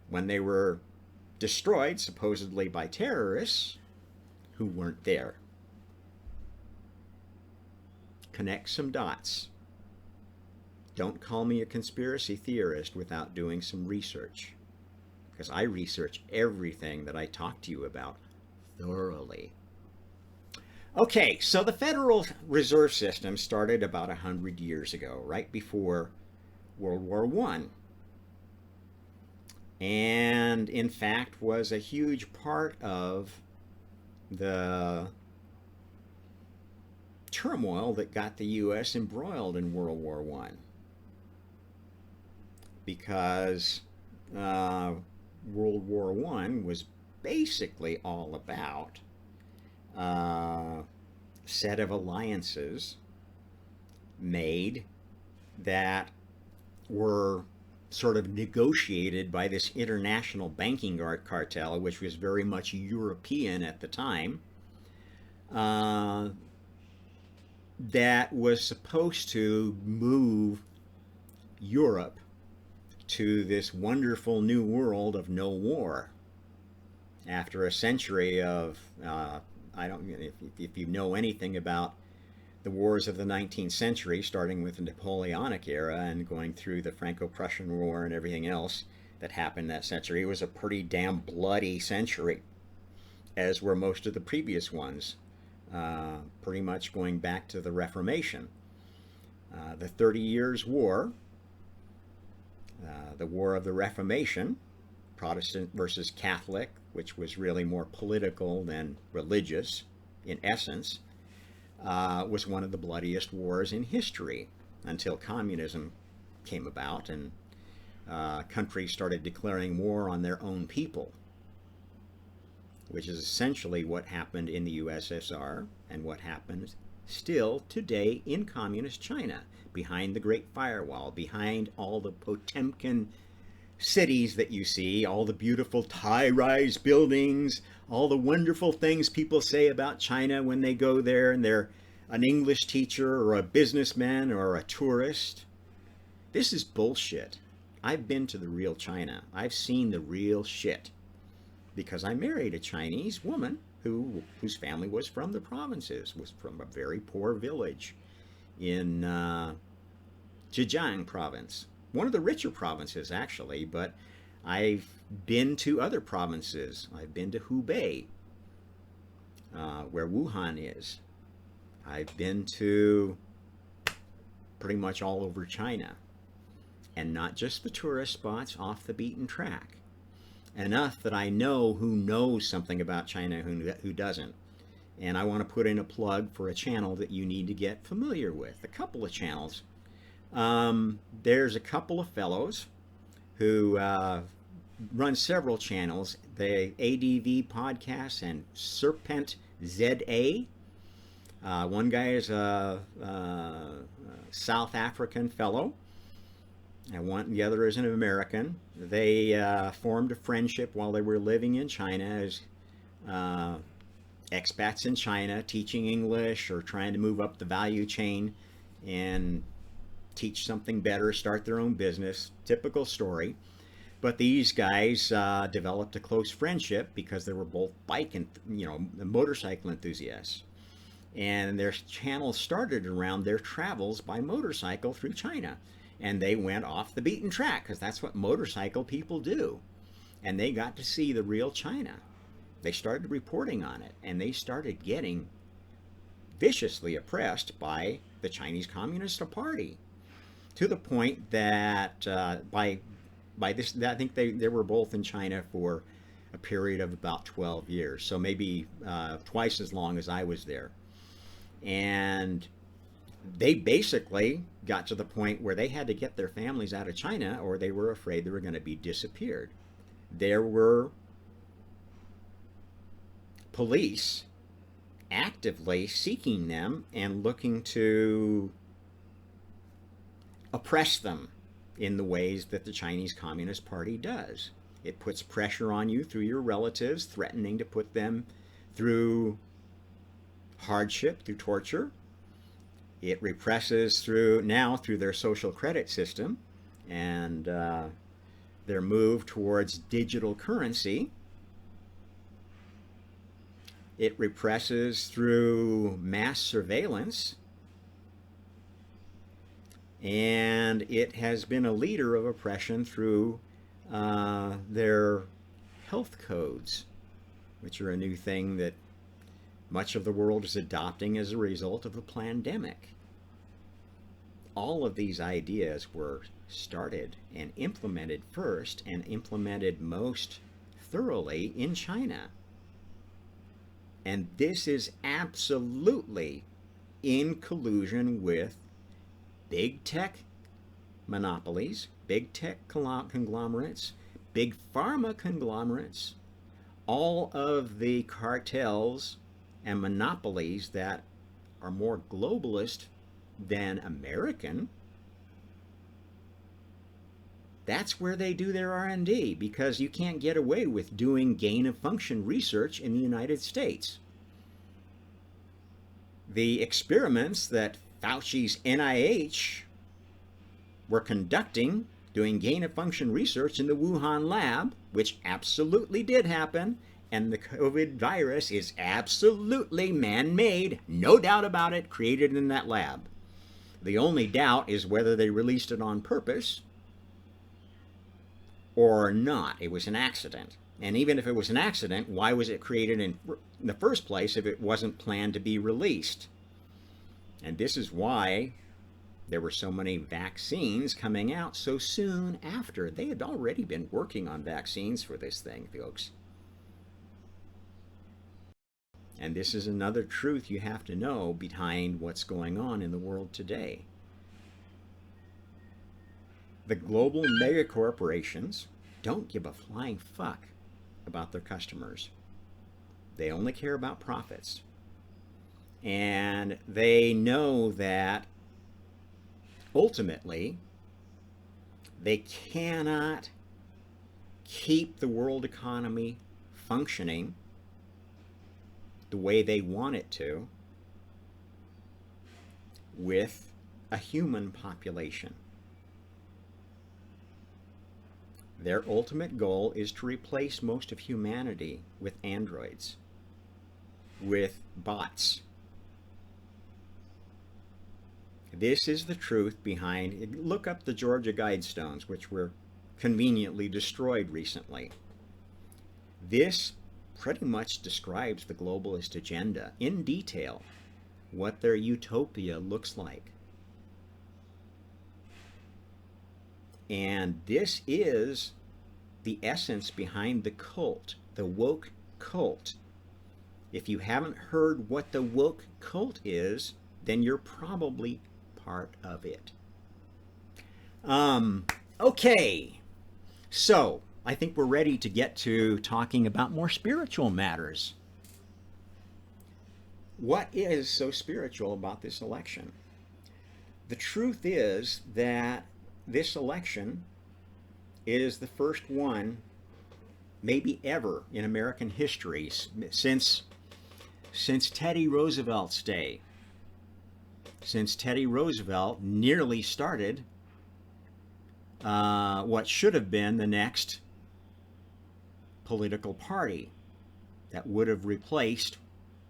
when they were destroyed, supposedly by terrorists, who weren't there. Connect some dots. Don't call me a conspiracy theorist without doing some research, because I research everything that I talk to you about thoroughly. Okay, so the Federal Reserve System started about 100 years ago, right before World War I. And in fact was a huge part of the turmoil that got the U.S. embroiled in World War I. Because World War I was basically all about set of alliances made that were sort of negotiated by this international banking cartel, which was very much European at the time, that was supposed to move Europe to this wonderful new world of no war after a century of I don't if you know anything about the wars of the 19th century, starting with the Napoleonic era and going through the Franco-Prussian War and everything else that happened that century. It was a pretty damn bloody century, as were most of the previous ones, pretty much going back to the Reformation. The 30 Years' War, the War of the Reformation, Protestant versus Catholic, which was really more political than religious in essence, was one of the bloodiest wars in history until communism came about and countries started declaring war on their own people, which is essentially what happened in the USSR and what happens still today in communist China, behind the Great Firewall, behind all the Potemkin cities that you see, all the beautiful high-rise buildings, all the wonderful things people say about China when they go there and they're an English teacher or a businessman or a tourist. This is bullshit. I've been to the real China. I've seen the real shit because I married a Chinese woman whose family was from the provinces, was from a very poor village in Zhejiang province. One of the richer provinces, actually, but I've been to other provinces. I've been to Hubei, where Wuhan is. I've been to pretty much all over China, and not just the tourist spots off the beaten track. Enough that I know who knows something about China, who doesn't. And I want to put in a plug for a channel that you need to get familiar with. A couple of channels. There's a couple of fellows who run several channels. The ADV Podcast and Serpent ZA. One guy is a South African fellow, and the other is an American. They formed a friendship while they were living in China as expats in China, teaching English or trying to move up the value chain and teach something better, start their own business. Typical story. But these guys developed a close friendship because they were both motorcycle enthusiasts. And their channel started around their travels by motorcycle through China. And they went off the beaten track because that's what motorcycle people do. And they got to see the real China. They started reporting on it, and they started getting viciously oppressed by the Chinese Communist Party, to the point that by this, I think they were both in China for a period of about 12 years, so maybe twice as long as I was there. And they basically got to the point where they had to get their families out of China or they were afraid they were going to be disappeared. There were police actively seeking them and looking to oppress them in the ways that the Chinese Communist Party does. It puts pressure on you through your relatives, threatening to put them through hardship, through torture. It represses through their social credit system and their move towards digital currency. It represses through mass surveillance. And it has been a leader of oppression through their health codes, which are a new thing that much of the world is adopting as a result of the pandemic. All of these ideas were started and implemented first and implemented most thoroughly in China. And this is absolutely in collusion with big tech monopolies, big tech conglomerates, big pharma conglomerates, all of the cartels and monopolies that are more globalist than American. That's where they do their R&D, because you can't get away with doing gain-of-function research in the United States. The experiments that Fauci's NIH were doing gain-of-function research in the Wuhan lab, which absolutely did happen, and the COVID virus is absolutely man-made, no doubt about it, created in that lab. The only doubt is whether they released it on purpose or not. It was an accident. And even if it was an accident, why was it created in the first place if it wasn't planned to be released? And this is why there were so many vaccines coming out so soon after. They had already been working on vaccines for this thing, folks. And this is another truth you have to know behind what's going on in the world today. The global megacorporations don't give a flying fuck about their customers. They only care about profits. And they know that ultimately they cannot keep the world economy functioning the way they want it to with a human population. Their ultimate goal is to replace most of humanity with androids, with bots. This is the truth behind it. Look up the Georgia Guidestones, which were conveniently destroyed recently. This pretty much describes the globalist agenda in detail, what their utopia looks like. And this is the essence behind the cult, the woke cult. If you haven't heard what the woke cult is, then you're probably part of it. Okay, so I think we're ready to get to talking about more spiritual matters. What is so spiritual about this election? The truth is that this election is the first one, maybe ever, in American history since Teddy Roosevelt's day. Since Teddy Roosevelt nearly started what should have been the next political party that would have replaced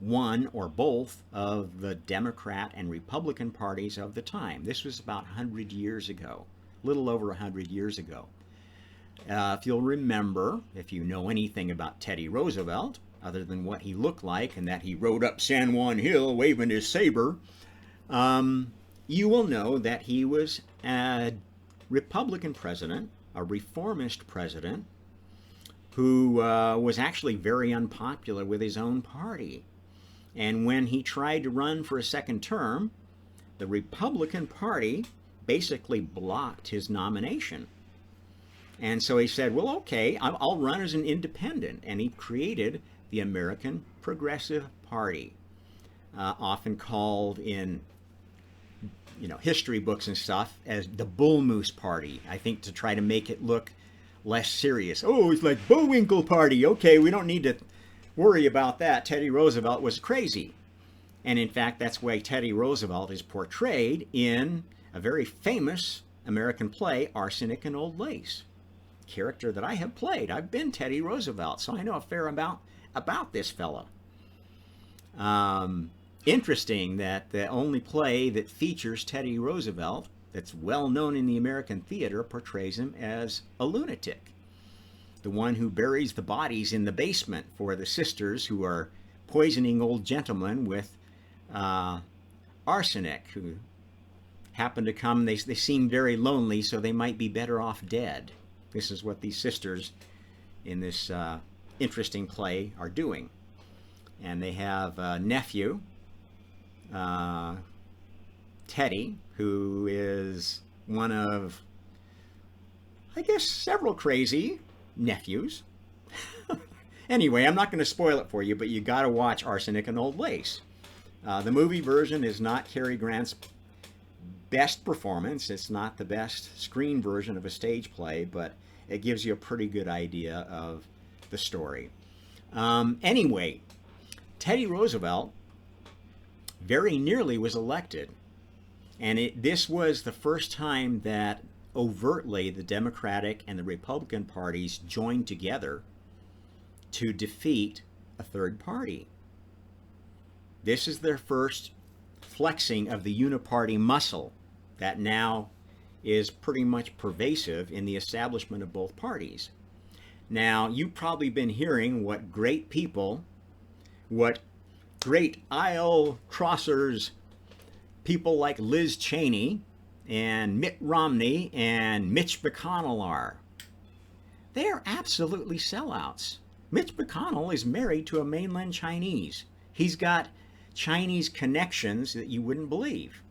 one or both of the Democrat and Republican parties of the time. This was about 100 years ago, a little over 100 years ago. If you'll remember, if you know anything about Teddy Roosevelt, other than what he looked like and that he rode up San Juan Hill waving his saber, you will know that he was a Republican president, a reformist president, who was actually very unpopular with his own party. And when he tried to run for a second term, the Republican Party basically blocked his nomination. And so he said, well, okay, I'll run as an independent. And he created the American Progressive Party, often called in history books and stuff as the Bull Moose Party, I think, to try to make it look less serious. Oh, it's like Bullwinkle Party. Okay, we don't need to worry about that. Teddy Roosevelt was crazy. And in fact, that's why Teddy Roosevelt is portrayed in a very famous American play, Arsenic and Old Lace. Character that I have played. I've been Teddy Roosevelt, so I know a fair amount about this fella. Interesting that the only play that features Teddy Roosevelt that's well known in the American theater portrays him as a lunatic. The one who buries the bodies in the basement for the sisters who are poisoning old gentlemen with arsenic, who happen to come. They seem very lonely, so they might be better off dead. This is what these sisters in this interesting play are doing. And they have a nephew, Teddy, who is one of, I guess, several crazy nephews. Anyway, I'm not going to spoil it for you, but you got to watch Arsenic and Old Lace. The movie version is not Cary Grant's best performance. It's not the best screen version of a stage play, but it gives you a pretty good idea of the story. Anyway, Teddy Roosevelt very nearly was elected And this was the first time that overtly the Democratic and the Republican parties joined together to defeat a third party. This is their first flexing of the uniparty muscle that now is pretty much pervasive in the establishment of both parties. Now, you've probably been hearing what great people, what great aisle crossers, people like Liz Cheney and Mitt Romney and Mitch McConnell are. They are absolutely sellouts. Mitch McConnell is married to a mainland Chinese. He's got Chinese connections that you wouldn't believe.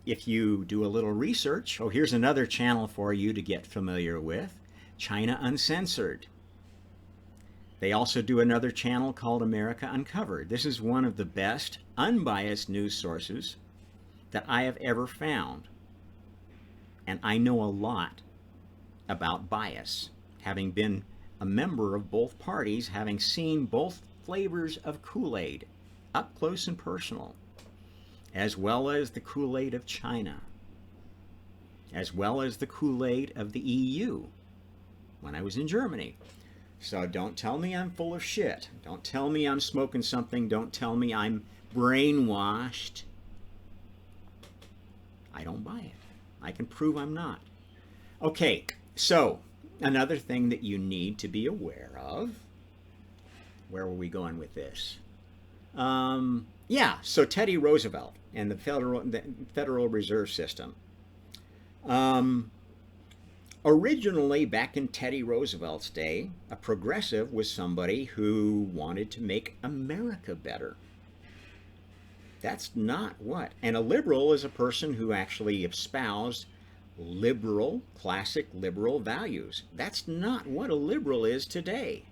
If you do a little research, oh, here's another channel for you to get familiar with, China Uncensored. They also do another channel called America Uncovered. This is one of the best unbiased news sources that I have ever found. And I know a lot about bias, having been a member of both parties, having seen both flavors of Kool-Aid up close and personal, as well as the Kool-Aid of China, as well as the Kool-Aid of the EU when I was in Germany. So don't tell me I'm full of shit. Don't tell me I'm smoking something. Don't tell me I'm brainwashed. I don't buy it. I can prove I'm not. Okay, so another thing that you need to be aware of. Where were we going with this? Yeah, so Teddy Roosevelt and the Federal Reserve System. Originally, back in Teddy Roosevelt's day, a progressive was somebody who wanted to make America better. That's not what. And a liberal is a person who actually espoused liberal, classic liberal values. That's not what a liberal is today.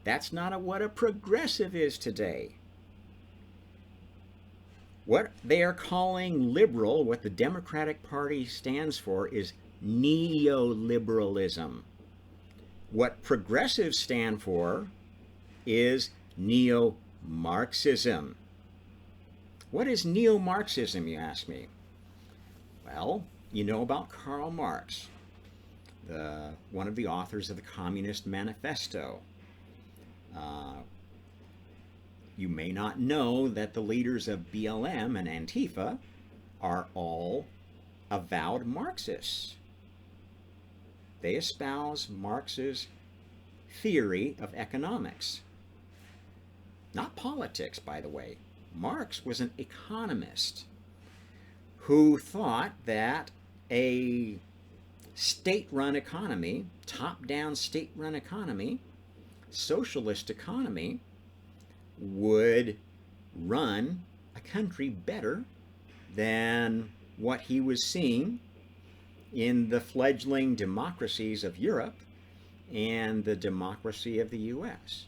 That's not what a progressive is today. What they are calling liberal, what the Democratic Party stands for, is neoliberalism. What progressives stand for is neo-Marxism. What is neo-Marxism, you ask me? Well, you know about Karl Marx, one of the authors of the Communist Manifesto. You may not know that the leaders of BLM and Antifa are all avowed Marxists. They espouse Marx's theory of economics. Not politics, by the way. Marx was an economist who thought that a state-run economy, top-down state-run economy, socialist economy, would run a country better than what he was seeing in the fledgling democracies of Europe and the democracy of the US.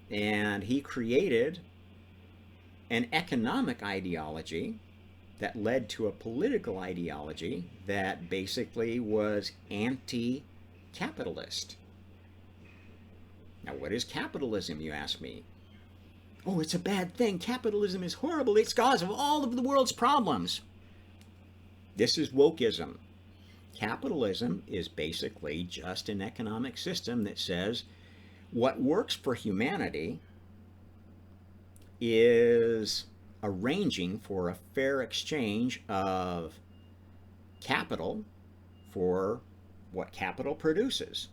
And he created an economic ideology that led to a political ideology that basically was anti-capitalist. Now, what is capitalism, you ask me? Oh, it's a bad thing. Capitalism is horrible. It's cause of all of the world's problems. This is wokeism. Capitalism is basically just an economic system that says what works for humanity is arranging for a fair exchange of capital for what capital produces.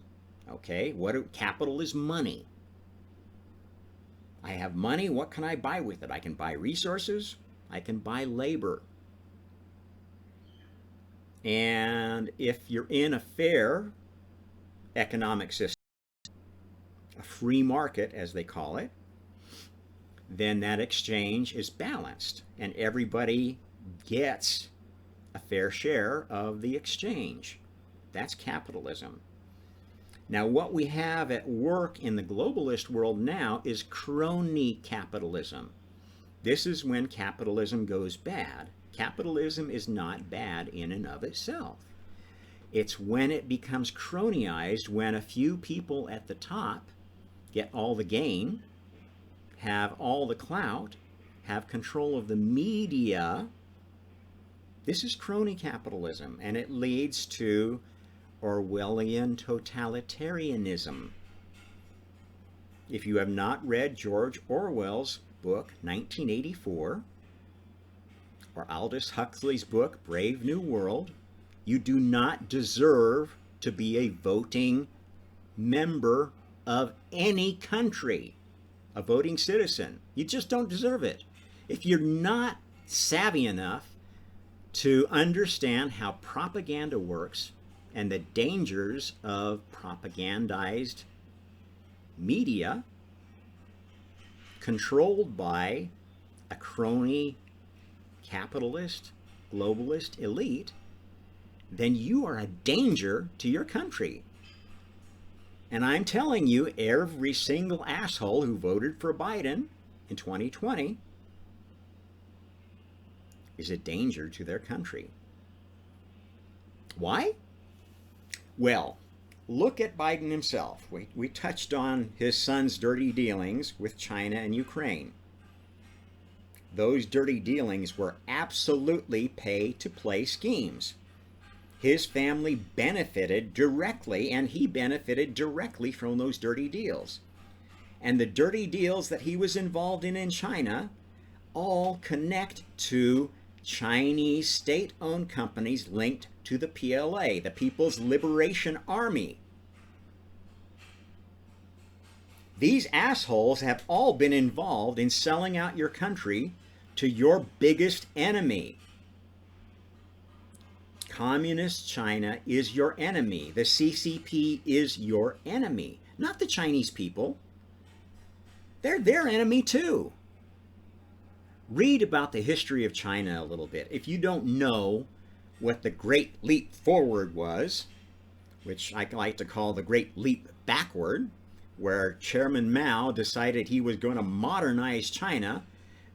Okay, capital is money. I have money, what can I buy with it? I can buy resources, I can buy labor. And if you're in a fair economic system, a free market as they call it, then that exchange is balanced and everybody gets a fair share of the exchange. That's capitalism. Now, what we have at work in the globalist world now is crony capitalism. This is when capitalism goes bad. Capitalism is not bad in and of itself. It's when it becomes cronyized, when a few people at the top get all the gain, have all the clout, have control of the media, This is crony capitalism, and it leads to Orwellian totalitarianism. If you have not read George Orwell's book, 1984, or Aldous Huxley's book, Brave New World, you do not deserve to be a voting member of any country, a voting citizen. You just don't deserve it. If you're not savvy enough to understand how propaganda works and the dangers of propagandized media controlled by a crony capitalist, globalist elite, then you are a danger to your country. And I'm telling you, every single asshole who voted for Biden in 2020 is a danger to their country. Why? Well, look at Biden himself. We touched on his son's dirty dealings with China and Ukraine. Those dirty dealings were absolutely pay-to-play schemes. His family benefited directly, and he benefited directly from those dirty deals. And the dirty deals that he was involved in China all connect to Chinese state-owned companies linked to the PLA, the People's Liberation Army. These assholes have all been involved in selling out your country to your biggest enemy. Communist China is your enemy. The CCP is your enemy, not the Chinese people. They're their enemy too. Read about the history of China a little bit. If you don't know what the Great Leap Forward was, which I like to call the Great Leap Backward, where Chairman Mao decided he was going to modernize China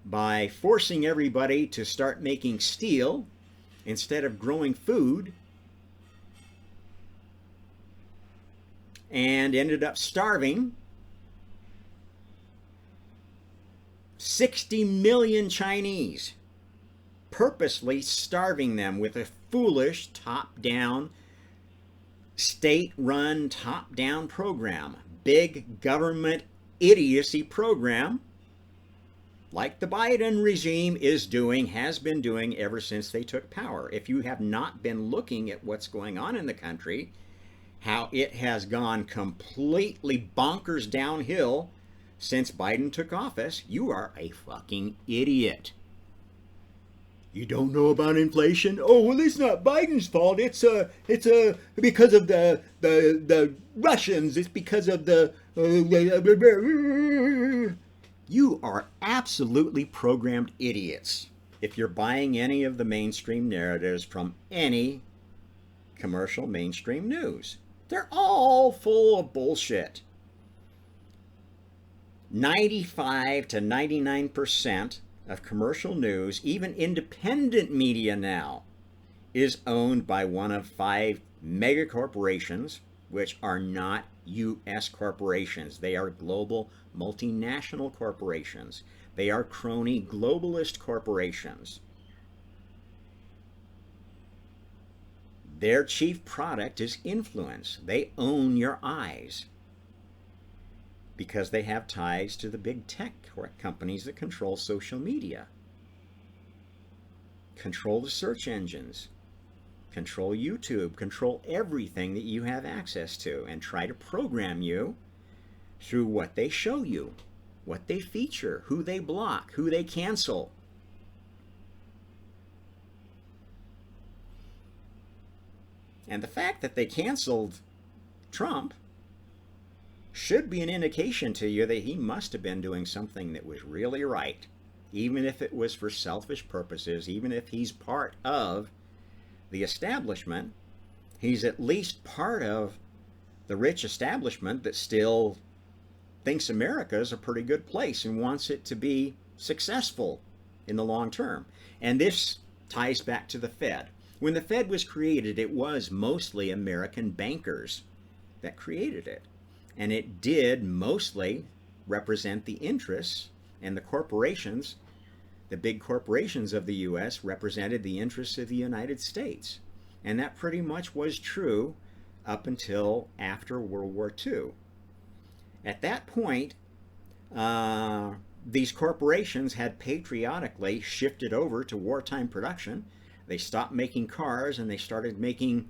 by forcing everybody to start making steel instead of growing food, and ended up starving 60 million Chinese, purposely starving them with a foolish top-down, state-run top-down program, big government idiocy program, like the Biden regime is doing, has been doing ever since they took power. If you have not been looking at what's going on in the country, how it has gone completely bonkers downhill since Biden took office, you are a fucking idiot. You don't know about inflation? Oh, well, it's not Biden's fault. It's because of the Russians. It's because of the You are absolutely programmed idiots if you're buying any of the mainstream narratives from any commercial mainstream news. They're all full of bullshit. 95 to 99% of commercial news, even independent media now, is owned by one of 5 mega corporations, which are not U.S. corporations. They are global multinational corporations. They are crony globalist corporations. Their chief product is influence. They own your eyes because they have ties to the big tech companies that control social media, control the search engines, control YouTube, control everything that you have access to, and try to program you through what they show you, what they feature, who they block, who they cancel. And the fact that they canceled Trump should be an indication to you that he must have been doing something that was really right, even if it was for selfish purposes, even if he's part of the establishment. He's at least part of the rich establishment that still thinks America is a pretty good place and wants it to be successful in the long term. And this ties back to the Fed. When the Fed was created, it was mostly American bankers that created it. And it did mostly represent the interests and the corporations The big corporations of the U.S. represented the interests of the United States. And that pretty much was true up until after World War II. At that point, these corporations had patriotically shifted over to wartime production. They stopped making cars and they started making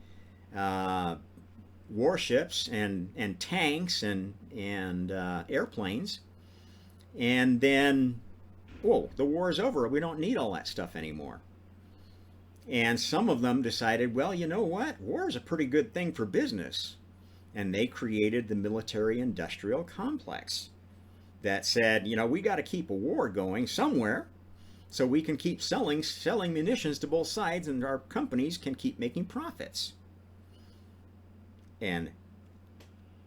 warships and tanks and airplanes. And then, whoa, the war is over. We don't need all that stuff anymore. And some of them decided, well, you know what? War is a pretty good thing for business. And they created the military-industrial complex that said, you know, we got to keep a war going somewhere so we can keep selling munitions to both sides and our companies can keep making profits. And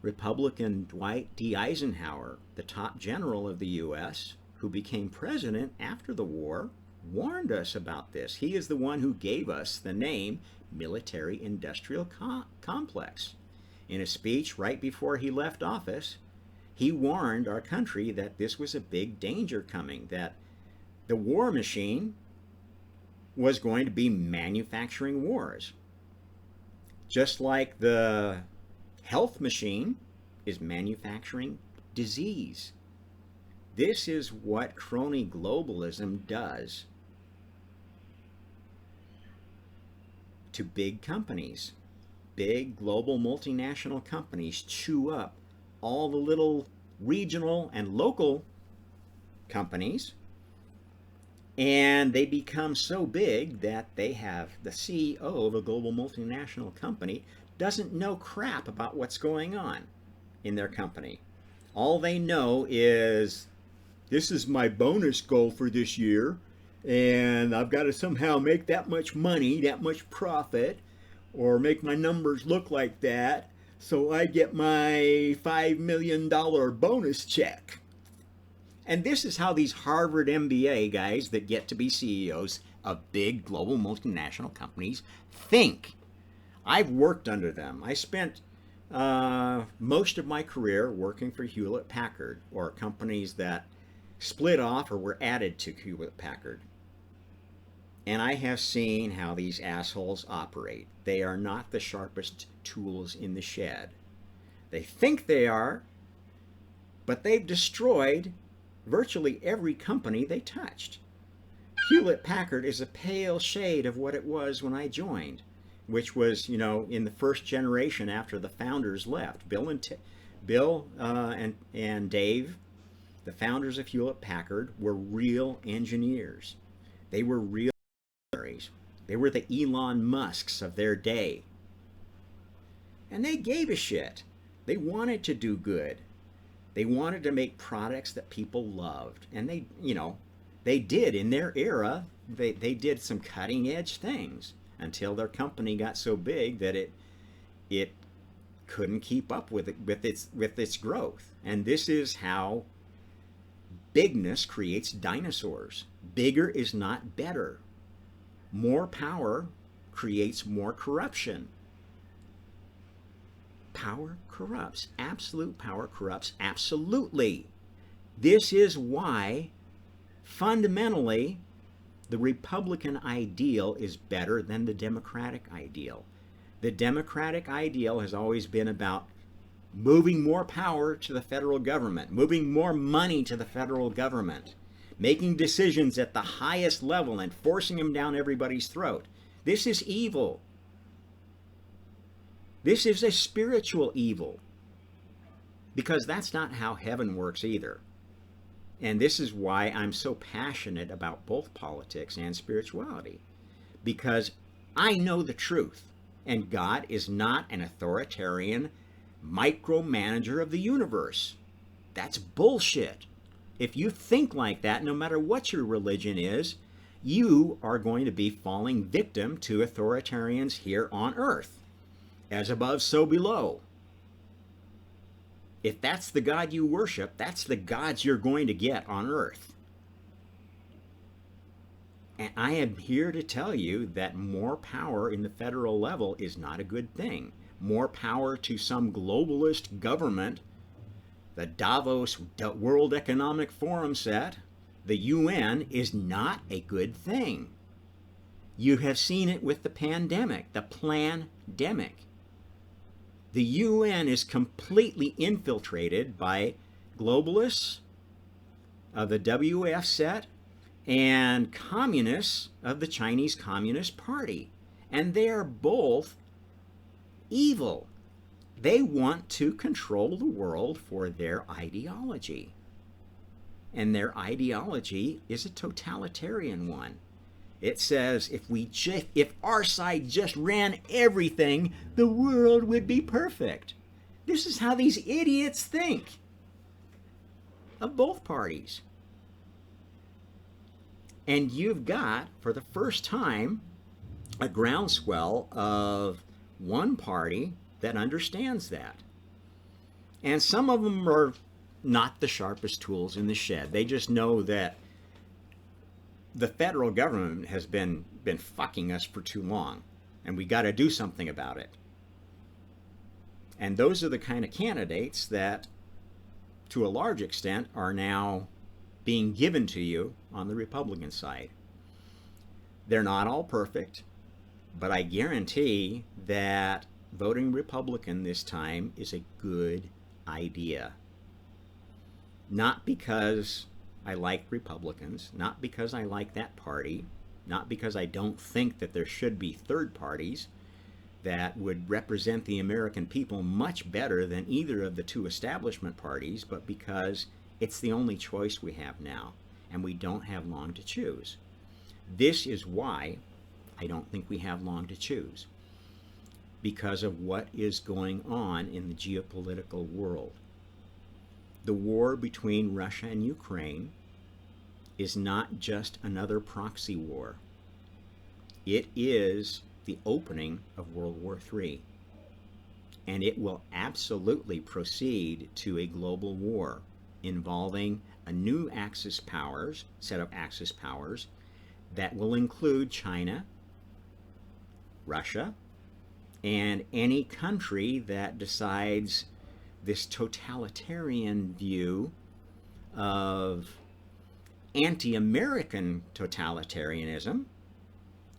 Republican Dwight D. Eisenhower, the top general of the U.S., who became president after the war, warned us about this. He is the one who gave us the name military-industrial complex. In a speech right before he left office, he warned our country that this was a big danger coming, that the war machine was going to be manufacturing wars. Just like the health machine is manufacturing disease. This is what crony globalism does to big companies. Big global multinational companies chew up all the little regional and local companies, and they become so big that they have the CEO of a global multinational company doesn't know crap about what's going on in their company. All they know is, this is my bonus goal for this year, and I've got to somehow make that much money, that much profit, or make my numbers look like that, so I get my $5 million bonus check. And this is how these Harvard MBA guys that get to be CEOs of big global multinational companies think. I've worked under them. I spent most of my career working for FUDpackers, or companies that split off or were added to FUDpackers. And I have seen how these assholes operate. They are not the sharpest tools in the shed. They think they are, but they've destroyed virtually every company they touched. FUDpackers is a pale shade of what it was when I joined, which was, you know, in the first generation after the founders left. Bill and Dave, the founders of FUDpackers, were real engineers. They were real. They were the Elon Musks of their day. And they gave a shit. They wanted to do good. They wanted to make products that people loved. And they, you know, they did in their era. They did some cutting edge things until their company got so big that it couldn't keep up with its growth. And this is how bigness creates dinosaurs. Bigger is not better. More power creates more corruption. Power corrupts. Absolute power corrupts absolutely. This is why, fundamentally, the Republican ideal is better than the Democratic ideal. The Democratic ideal has always been about moving more power to the federal government, moving more money to the federal government, making decisions at the highest level and forcing them down everybody's throat. This is evil. This is a spiritual evil, because that's not how heaven works either. And this is why I'm so passionate about both politics and spirituality, because I know the truth, and God is not an authoritarian micromanager of the universe. That's bullshit. If you think like that, no matter what your religion is, you are going to be falling victim to authoritarians here on earth. As above, so below. If that's the God you worship, that's the gods you're going to get on earth. And I am here to tell you that more power in the federal level is not a good thing. More power to some globalist government, the Davos World Economic Forum set, The UN is not a good thing. You have seen it with the pandemic, the plandemic. The UN is completely infiltrated by globalists of the WF set and communists of the Chinese Communist Party. And they are both evil. They want to control the world for their ideology. And their ideology is a totalitarian one. It says if our side just ran everything, the world would be perfect. This is how these idiots think of both parties. And you've got, for the first time, a groundswell of one party that understands that. And some of them are not the sharpest tools in the shed. They just know that the federal government has been fucking us for too long, and we got to do something about it. And those are the kind of candidates that, to a large extent, are now being given to you on the Republican side. They're not all perfect, but I guarantee that voting Republican this time is a good idea. Not because I like Republicans, not because I like that party, not because I don't think that there should be third parties that would represent the American people much better than either of the two establishment parties, but because it's the only choice we have now, and we don't have long to choose. This is why I don't think we have long to choose, because of what is going on in the geopolitical world. The war between Russia and Ukraine is not just another proxy war. It is the opening of World War III. And it will absolutely proceed to a global war involving a new set of Axis powers that will include China, Russia, and any country that decides this totalitarian view of anti-American totalitarianism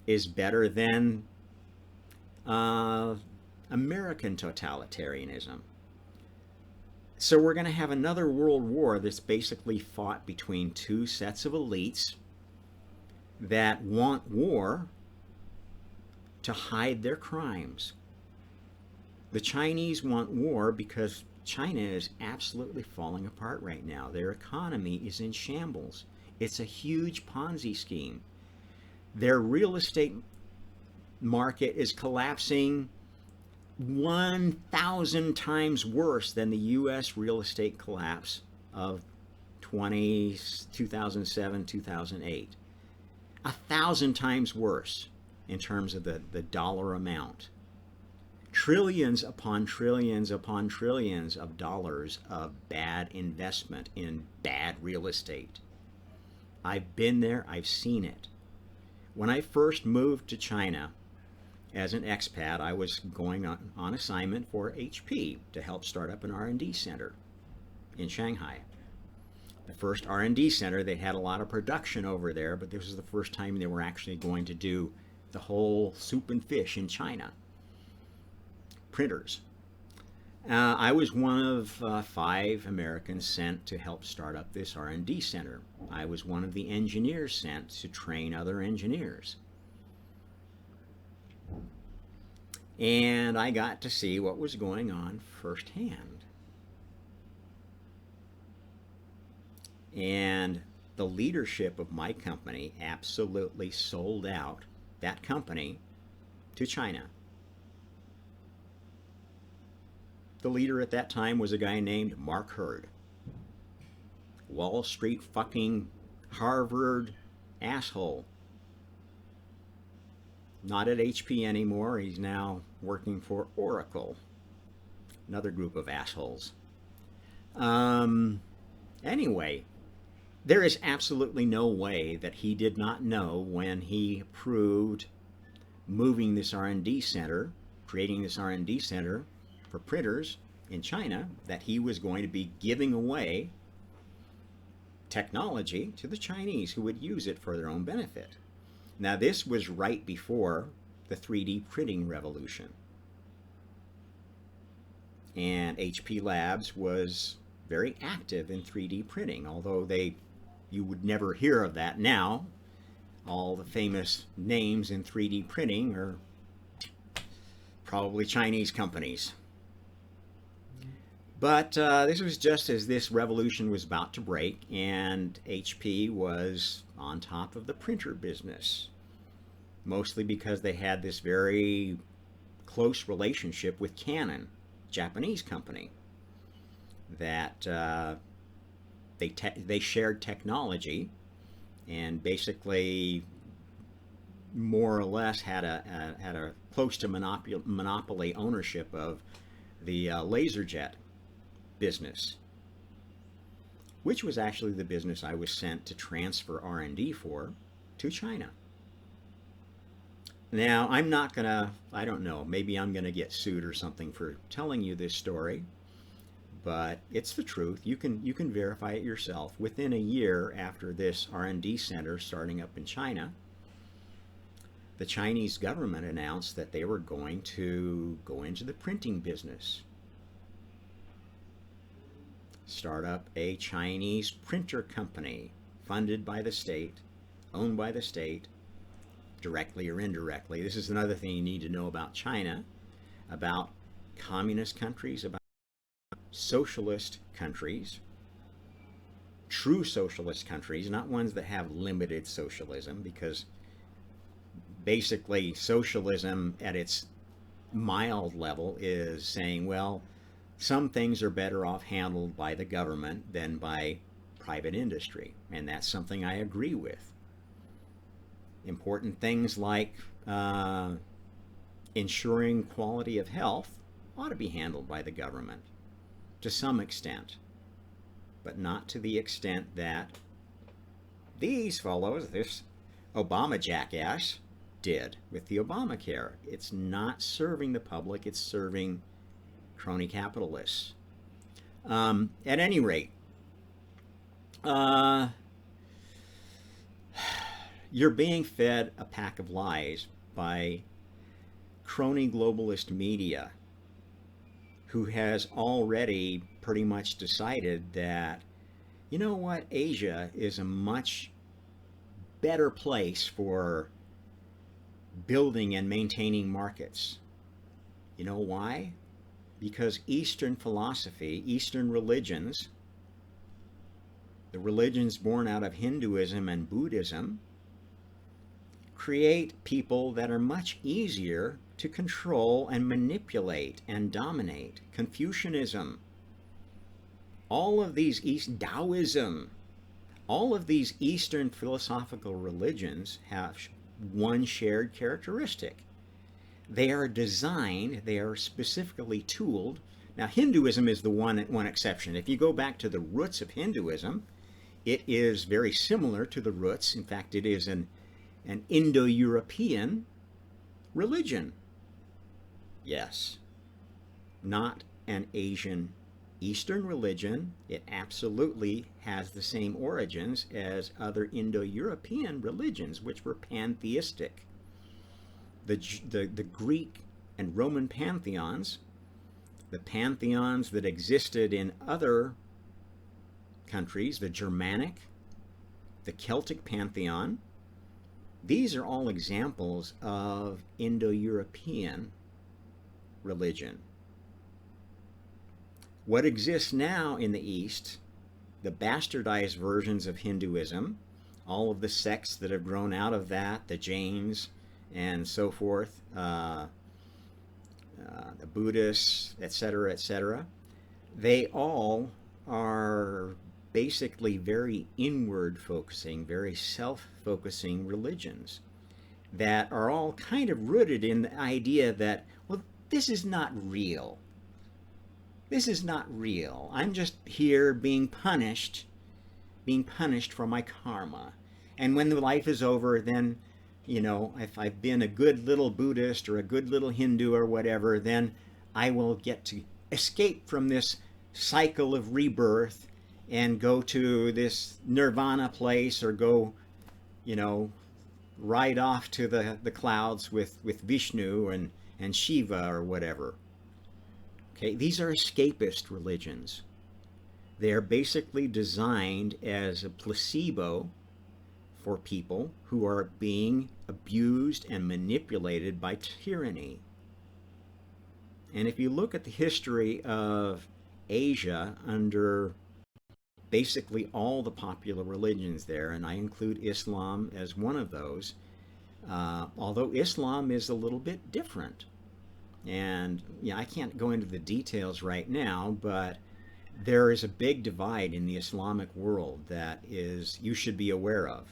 is better than American totalitarianism. So we're going to have another world war that's basically fought between two sets of elites that want war to hide their crimes. The Chinese want war because China is absolutely falling apart right now. Their economy is in shambles. It's a huge Ponzi scheme. Their real estate market is collapsing 1,000 times worse than the U.S. real estate collapse of 2007, 2008. 1,000 times worse in terms of the dollar amount. Trillions upon trillions upon trillions of dollars of bad investment in bad real estate. I've been there, I've seen it. When I first moved to China as an expat, I was going on assignment for HP to help start up an R&D center in Shanghai. The first R&D center, they had a lot of production over there, but this was the first time they were actually going to do the whole soup and fish in China. Printers. I was one of 5 Americans sent to help start up this R&D center. I was one of the engineers sent to train other engineers. And I got to see what was going on firsthand. And the leadership of my company absolutely sold out that company to China. The leader at that time was a guy named Mark Hurd. Wall Street fucking Harvard asshole. Not at HP anymore. He's now working for Oracle. Another group of assholes. Anyway, there is absolutely no way that he did not know when he approved moving this R&D center, creating this R&D center for printers in China, that he was going to be giving away technology to the Chinese, who would use it for their own benefit. Now, this was right before the 3D printing revolution. And HP Labs was very active in 3D printing, although you would never hear of that now. All the famous names in 3D printing are probably Chinese companies. But this was just as this revolution was about to break, and HP was on top of the printer business, mostly because they had this very close relationship with Canon, Japanese company, that they shared technology and basically more or less had a close to monopoly ownership of the LaserJet business, which was actually the business I was sent to transfer R&D for to China. Now, I'm not gonna, I don't know, maybe I'm gonna get sued or something for telling you this story, but it's the truth. You can verify it yourself. Within a year after this R&D center starting up in China, the Chinese government announced that they were going to go into the printing business, start up a Chinese printer company funded by the state, owned by the state, directly or indirectly. This is another thing you need to know about China, about communist countries, about socialist countries, true socialist countries, not ones that have limited socialism, because basically socialism at its mild level is saying, well, some things are better off handled by the government than by private industry, and that's something I agree with. Important things like ensuring quality of health ought to be handled by the government to some extent, but not to the extent that these fellows, this Obama jackass, did with the Obamacare. It's not serving the public, it's serving crony capitalists. At any rate, you're being fed a pack of lies by crony globalist media, who has already pretty much decided that, you know what, Asia is a much better place for building and maintaining markets. You know why? Because Eastern philosophy, Eastern religions, the religions born out of Hinduism and Buddhism, create people that are much easier to control and manipulate and dominate. Confucianism, all of these Taoism, all of these Eastern philosophical religions have one shared characteristic. They are designed, they are specifically tooled. Now, Hinduism is the one exception. If you go back to the roots of Hinduism, it is very similar to the roots. In fact, it is an Indo-European religion. Yes, not an Asian Eastern religion. It absolutely has the same origins as other Indo-European religions, which were pantheistic. The Greek and Roman pantheons, the pantheons that existed in other countries, the Germanic, the Celtic pantheon, these are all examples of Indo-European religion. What exists now in the East, the bastardized versions of Hinduism, all of the sects that have grown out of that, the Jains and so forth, the Buddhists, etc., they all are basically very inward-focusing, very self-focusing religions that are all kind of rooted in the idea that, well, this is not real. This is not real. I'm just here being punished for my karma. And when the life is over, then, you know, if I've been a good little Buddhist or a good little Hindu or whatever, then I will get to escape from this cycle of rebirth and go to this nirvana place, or go, you know, ride off to the clouds with Vishnu and Shiva or whatever. Okay, these are escapist religions. They are basically designed as a placebo for people who are being abused and manipulated by tyranny. And if you look at the history of Asia under basically all the popular religions there, and I include Islam as one of those, although Islam is a little bit different. And yeah, I can't go into the details right now, but there is a big divide in the Islamic world that is you should be aware of.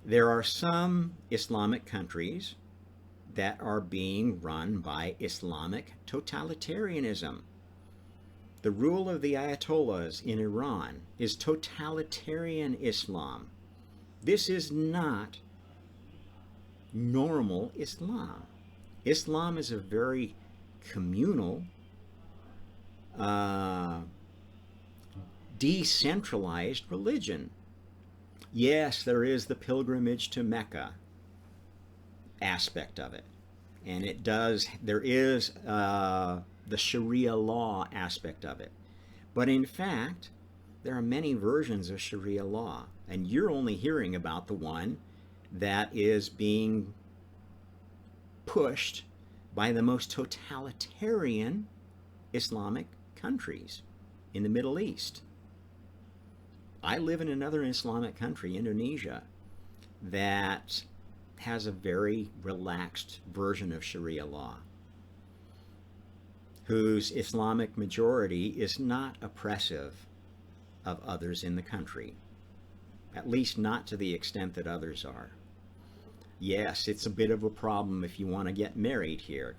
There are some Islamic countries that are being run by Islamic totalitarianism. The rule of the Ayatollahs in Iran is totalitarian Islam. This is not normal Islam. Islam is a very communal, decentralized religion. Yes, there is the pilgrimage to Mecca aspect of it. And there is the Sharia law aspect of it. But in fact, there are many versions of Sharia law. And you're only hearing about the one that is being pushed by the most totalitarian Islamic countries in the Middle East. I live in another Islamic country, Indonesia, that has a very relaxed version of Sharia law, whose Islamic majority is not oppressive of others in the country, at least not to the extent that others are. Yes, it's a bit of a problem if you want to get married here.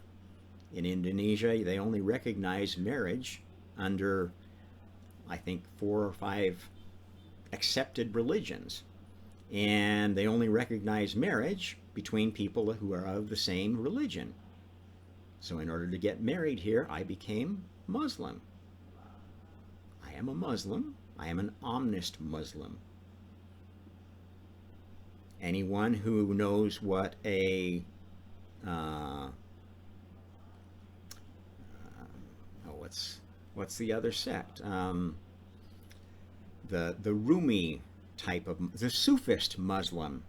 In Indonesia, they only recognize marriage under, I think, 4 or 5 accepted religions. And they only recognize marriage between people who are of the same religion. So in order to get married here, I became Muslim. I am a Muslim. I am an earnest Muslim. Anyone who knows what what's the other sect? The Rumi type of, the Sufist Muslim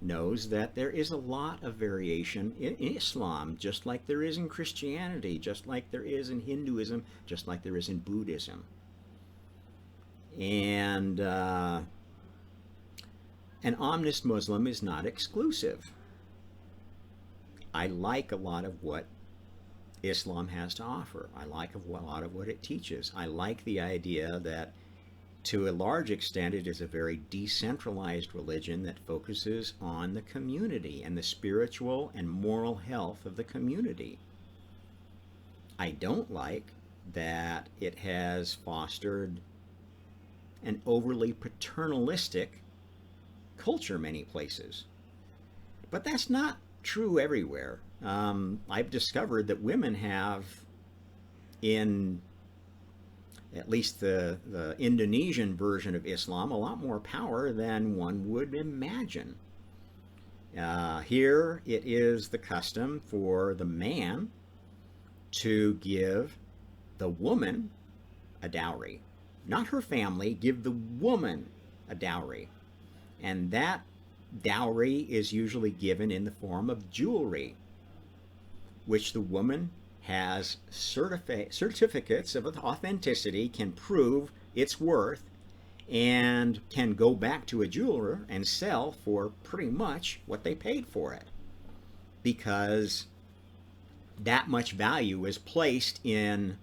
knows that there is a lot of variation in Islam, just like there is in Christianity, just like there is in Hinduism, just like there is in Buddhism. And an earnest Muslim is not exclusive. I like a lot of what Islam has to offer. I like a lot of what it teaches. I like the idea that to a large extent it is a very decentralized religion that focuses on the community and the spiritual and moral health of the community. I don't like that it has fostered an overly paternalistic culture many places. But that's not true everywhere. I've discovered that women have, in at least the Indonesian version of Islam, a lot more power than one would imagine. Here it is the custom for the man to give the woman a dowry. Not her family, give the woman a dowry. And that dowry is usually given in the form of jewelry, which the woman has certificates of authenticity, can prove its worth, and can go back to a jeweler and sell for pretty much what they paid for it, because that much value is placed in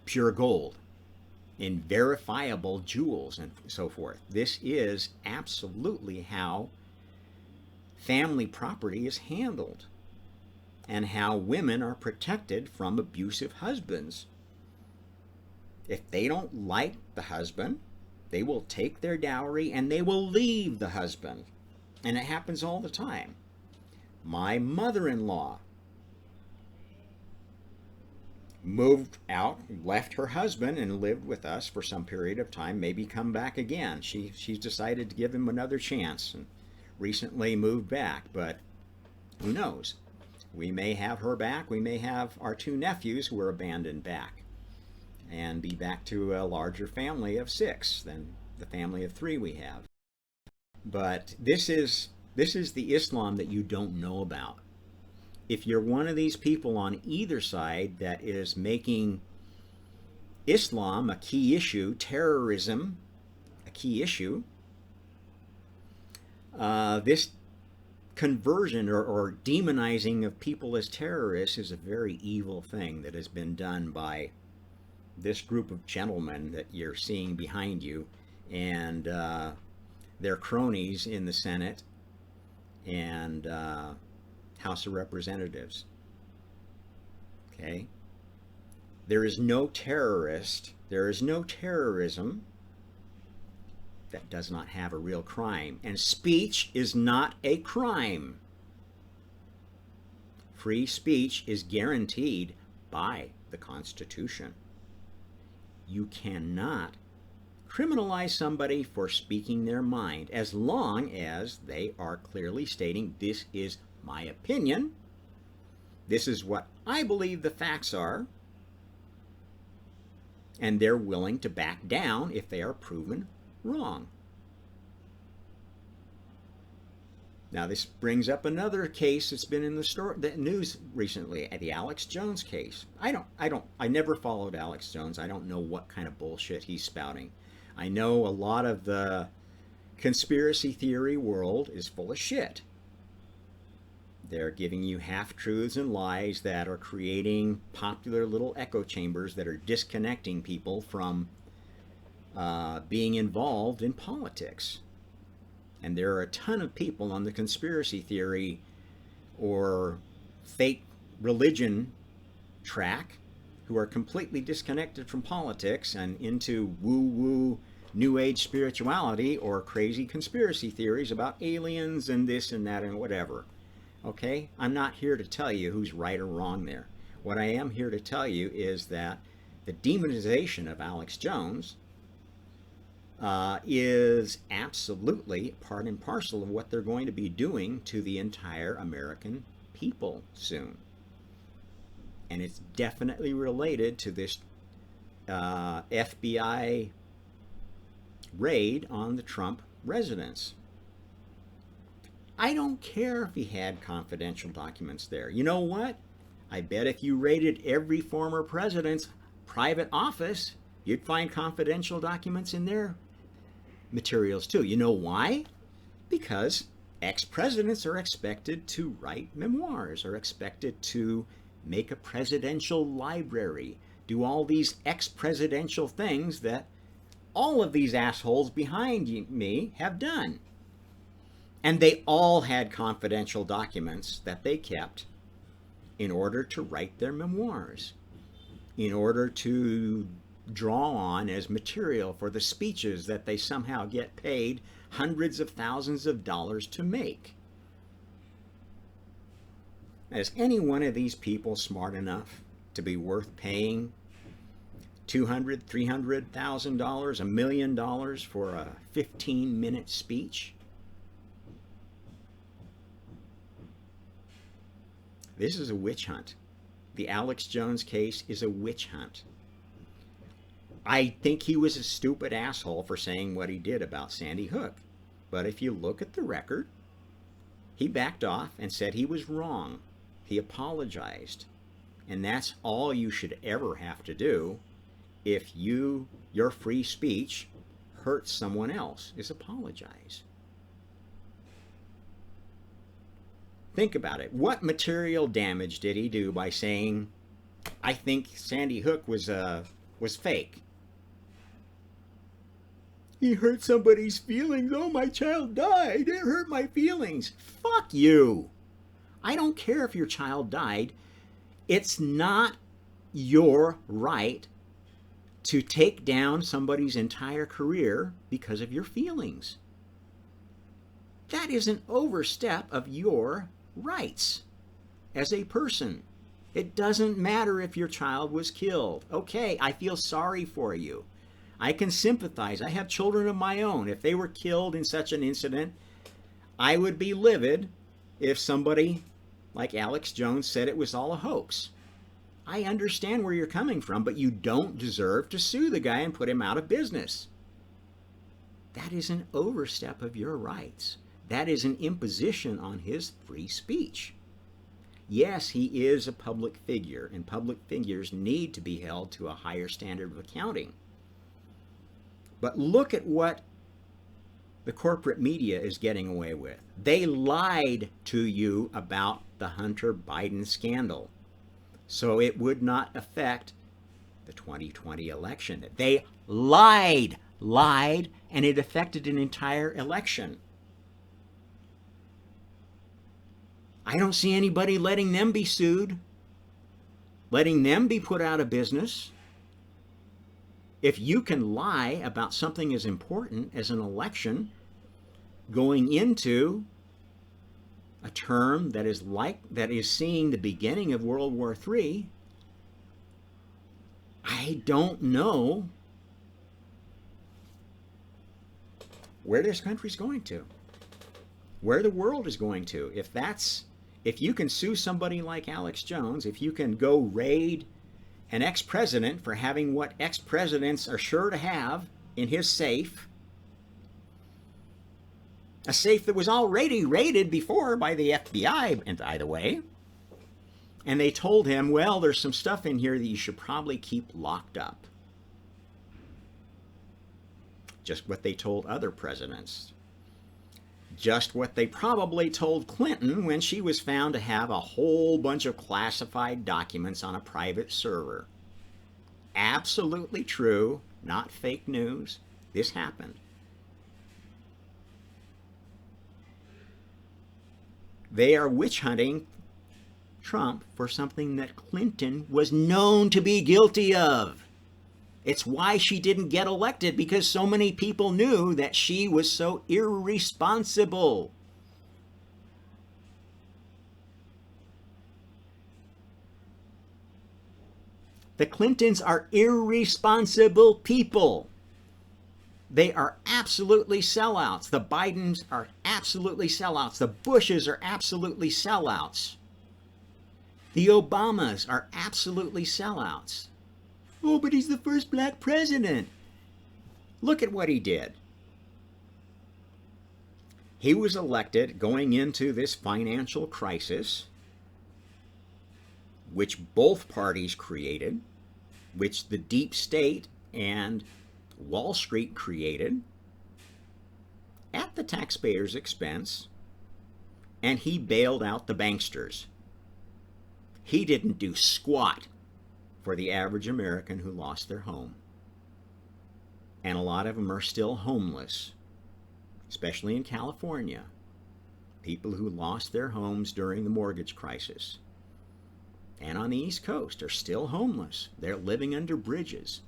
pure gold, in verifiable jewels, and so forth. This is absolutely how family property is handled, and how women are protected from abusive husbands. If they don't like the husband, they will take their dowry and they will leave the husband. And it happens all the time. My mother-in-law moved out, left her husband, and lived with us for some period of time, maybe come back again. She's decided to give him another chance and recently moved back, but who knows? We may have her back. We may have our two nephews who were abandoned back and be back to a larger family of 6 than the family of 3 we have. But this is the Islam that you don't know about. If you're one of these people on either side that is making Islam a key issue, terrorism a key issue, this conversion or demonizing of people as terrorists is a very evil thing that has been done by this group of gentlemen that you're seeing behind you and their cronies in the Senate and House of Representatives. Okay? There is no terrorist, there is no terrorism that does not have a real crime. And speech is not a crime. Free speech is guaranteed by the Constitution. You cannot criminalize somebody for speaking their mind as long as they are clearly stating, this is my opinion, this is what I believe the facts are, and they're willing to back down if they are proven wrong. Now this brings up another case that's been in the news recently, the Alex Jones case. I never followed Alex Jones. I don't know what kind of bullshit he's spouting. I know a lot of the conspiracy theory world is full of shit. They're giving you half-truths and lies that are creating popular little echo chambers that are disconnecting people from being involved in politics. And there are a ton of people on the conspiracy theory or fake religion track who are completely disconnected from politics and into woo-woo New Age spirituality or crazy conspiracy theories about aliens and this and that and whatever. Okay? I'm not here to tell you who's right or wrong there. What I am here to tell you is that the demonization of Alex Jones is absolutely part and parcel of what they're going to be doing to the entire American people soon. And it's definitely related to this FBI raid on the Trump residence. I don't care if he had confidential documents there. You know what? I bet if you raided every former president's private office, you'd find confidential documents in their materials too. You know why? Because ex-presidents are expected to write memoirs, are expected to make a presidential library, do all these ex-presidential things that all of these assholes behind me have done. And they all had confidential documents that they kept in order to write their memoirs, in order to draw on as material for the speeches that they somehow get paid hundreds of thousands of dollars to make. Is any one of these people smart enough to be worth paying $200,000, $300,000, $1 million for a 15-minute speech? This is a witch hunt. The Alex Jones case is a witch hunt. I think he was a stupid asshole for saying what he did about Sandy Hook. But if you look at the record, he backed off and said he was wrong. He apologized. And that's all you should ever have to do if your free speech hurts someone else, is apologize. Think about it. What material damage did he do by saying, I think Sandy Hook was fake? He hurt somebody's feelings. Oh, my child died. It hurt my feelings. Fuck you. I don't care if your child died. It's not your right to take down somebody's entire career because of your feelings. That is an overstep of your rights as a person. It doesn't matter if your child was killed. Okay, I feel sorry for you. I can sympathize. I have children of my own. If they were killed in such an incident, I would be livid if somebody like Alex Jones said it was all a hoax. I understand where you're coming from, but you don't deserve to sue the guy and put him out of business. That is an overstep of your rights. That is an imposition on his free speech. Yes, he is a public figure, and public figures need to be held to a higher standard of accounting. But look at what the corporate media is getting away with. They lied to you about the Hunter Biden scandal, so it would not affect the 2020 election. They lied, and it affected an entire election. I don't see anybody letting them be sued, letting them be put out of business. If you can lie about something as important as an election going into a term that is seeing the beginning of World War III, I don't know where this country's going to, where the world is going to. If you can sue somebody like Alex Jones, if you can go raid an ex-president for having what ex-presidents are sure to have in his safe, a safe that was already raided before by the FBI, and by the way, and they told him, well, there's some stuff in here that you should probably keep locked up. Just what they told other presidents. Just what they probably told Clinton when she was found to have a whole bunch of classified documents on a private server. Absolutely true, not fake news. This happened. They are witch hunting Trump for something that Clinton was known to be guilty of. It's why she didn't get elected, because so many people knew that she was so irresponsible. The Clintons are irresponsible people. They are absolutely sellouts. The Bidens are absolutely sellouts. The Bushes are absolutely sellouts. The Obamas are absolutely sellouts. Oh, but he's the first black president. Look at what he did. He was elected going into this financial crisis, which both parties created, which the deep state and Wall Street created, at the taxpayers' expense, and he bailed out the banksters. He didn't do squat for the average American who lost their home. And a lot of them are still homeless, especially in California. People who lost their homes during the mortgage crisis. And on the East Coast are still homeless. They're living under bridges.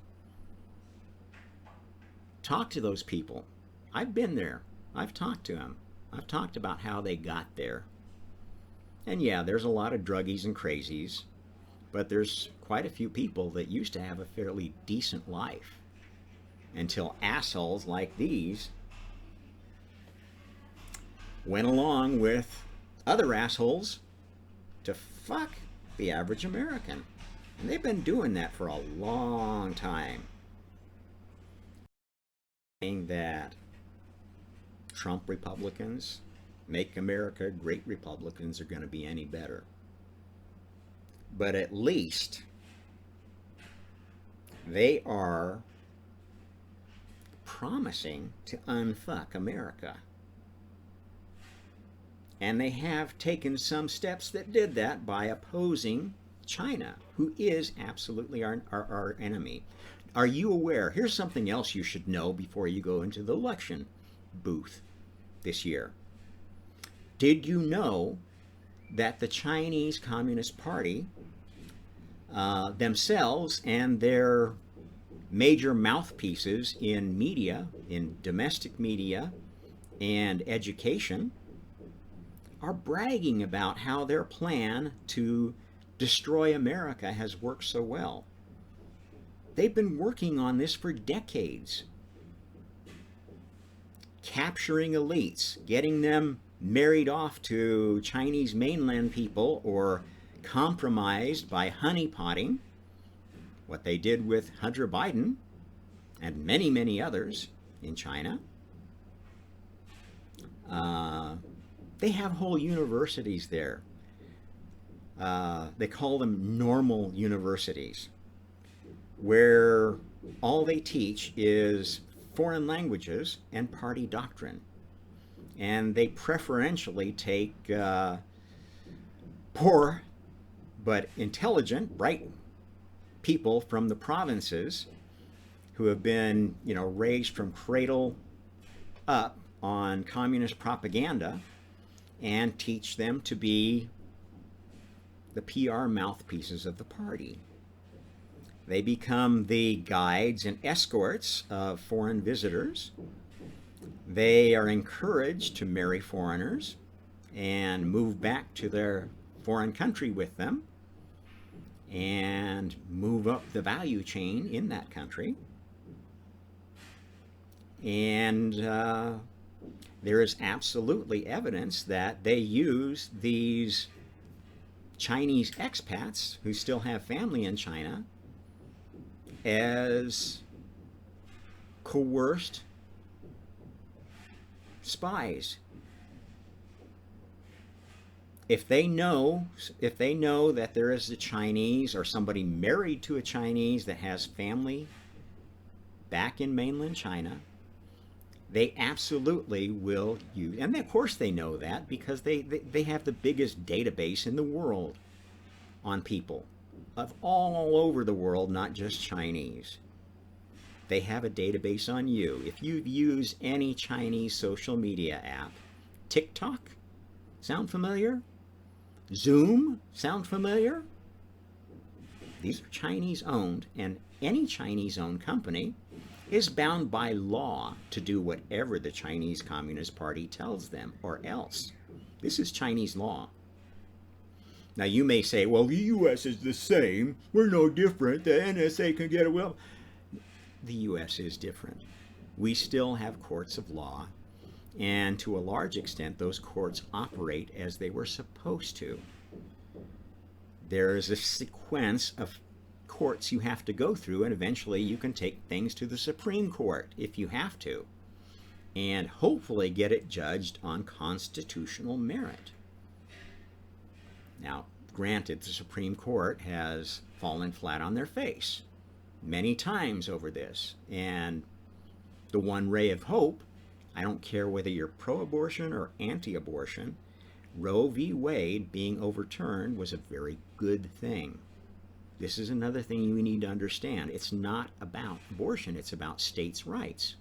Talk to those people. I've been there. I've talked to them. I've talked about how they got there. And yeah, there's a lot of druggies and crazies, but there's quite a few people that used to have a fairly decent life until assholes like these went along with other assholes to fuck the average American. And they've been doing that for a long time. Saying that Trump Republicans, Make America Great Republicans, are going to be any better. But at least they are promising to unfuck America. And they have taken some steps that did that by opposing China, who is absolutely our enemy. Are you aware? Here's something else you should know before you go into the election booth this year. Did you know that the Chinese Communist Party themselves and their major mouthpieces in media, in domestic media and education, are bragging about how their plan to destroy America has worked so well. They've been working on this for decades. Capturing elites, getting them married off to Chinese mainland people or compromised by honeypotting, what they did with Hunter Biden and many, many others in China. They have whole universities there. They call them normal universities, where all they teach is foreign languages and party doctrine. And they preferentially take poor but intelligent, bright people from the provinces who have been, raised from cradle up on communist propaganda and teach them to be the PR mouthpieces of the party. They become the guides and escorts of foreign visitors. They are encouraged to marry foreigners and move back to their foreign country with them and move up the value chain in that country. And there is absolutely evidence that they use these Chinese expats who still have family in China as coerced spies. If they know that there is a Chinese or somebody married to a Chinese that has family back in mainland China, they absolutely will use, and of course they know that because they have the biggest database in the world on people of all over the world, not just Chinese. They have a database on you. If you've used any Chinese social media app, TikTok, sound familiar? Zoom, sound familiar? These are Chinese owned, and any Chinese owned company is bound by law to do whatever the Chinese Communist Party tells them, or else. This is Chinese law. Now you may say, well, the U.S. is the same. We're no different. The NSA can get away. The U.S. is different. We still have courts of law, and to a large extent, those courts operate as they were supposed to. There is a sequence of courts you have to go through, and eventually you can take things to the Supreme Court if you have to, and hopefully get it judged on constitutional merit. Now, granted, the Supreme Court has fallen flat on their face many times over this, and the one ray of hope, I don't care whether you're pro-abortion or anti-abortion, Roe v. Wade being overturned was a very good thing. This is another thing you need to understand. It's not about abortion, it's about states' rights.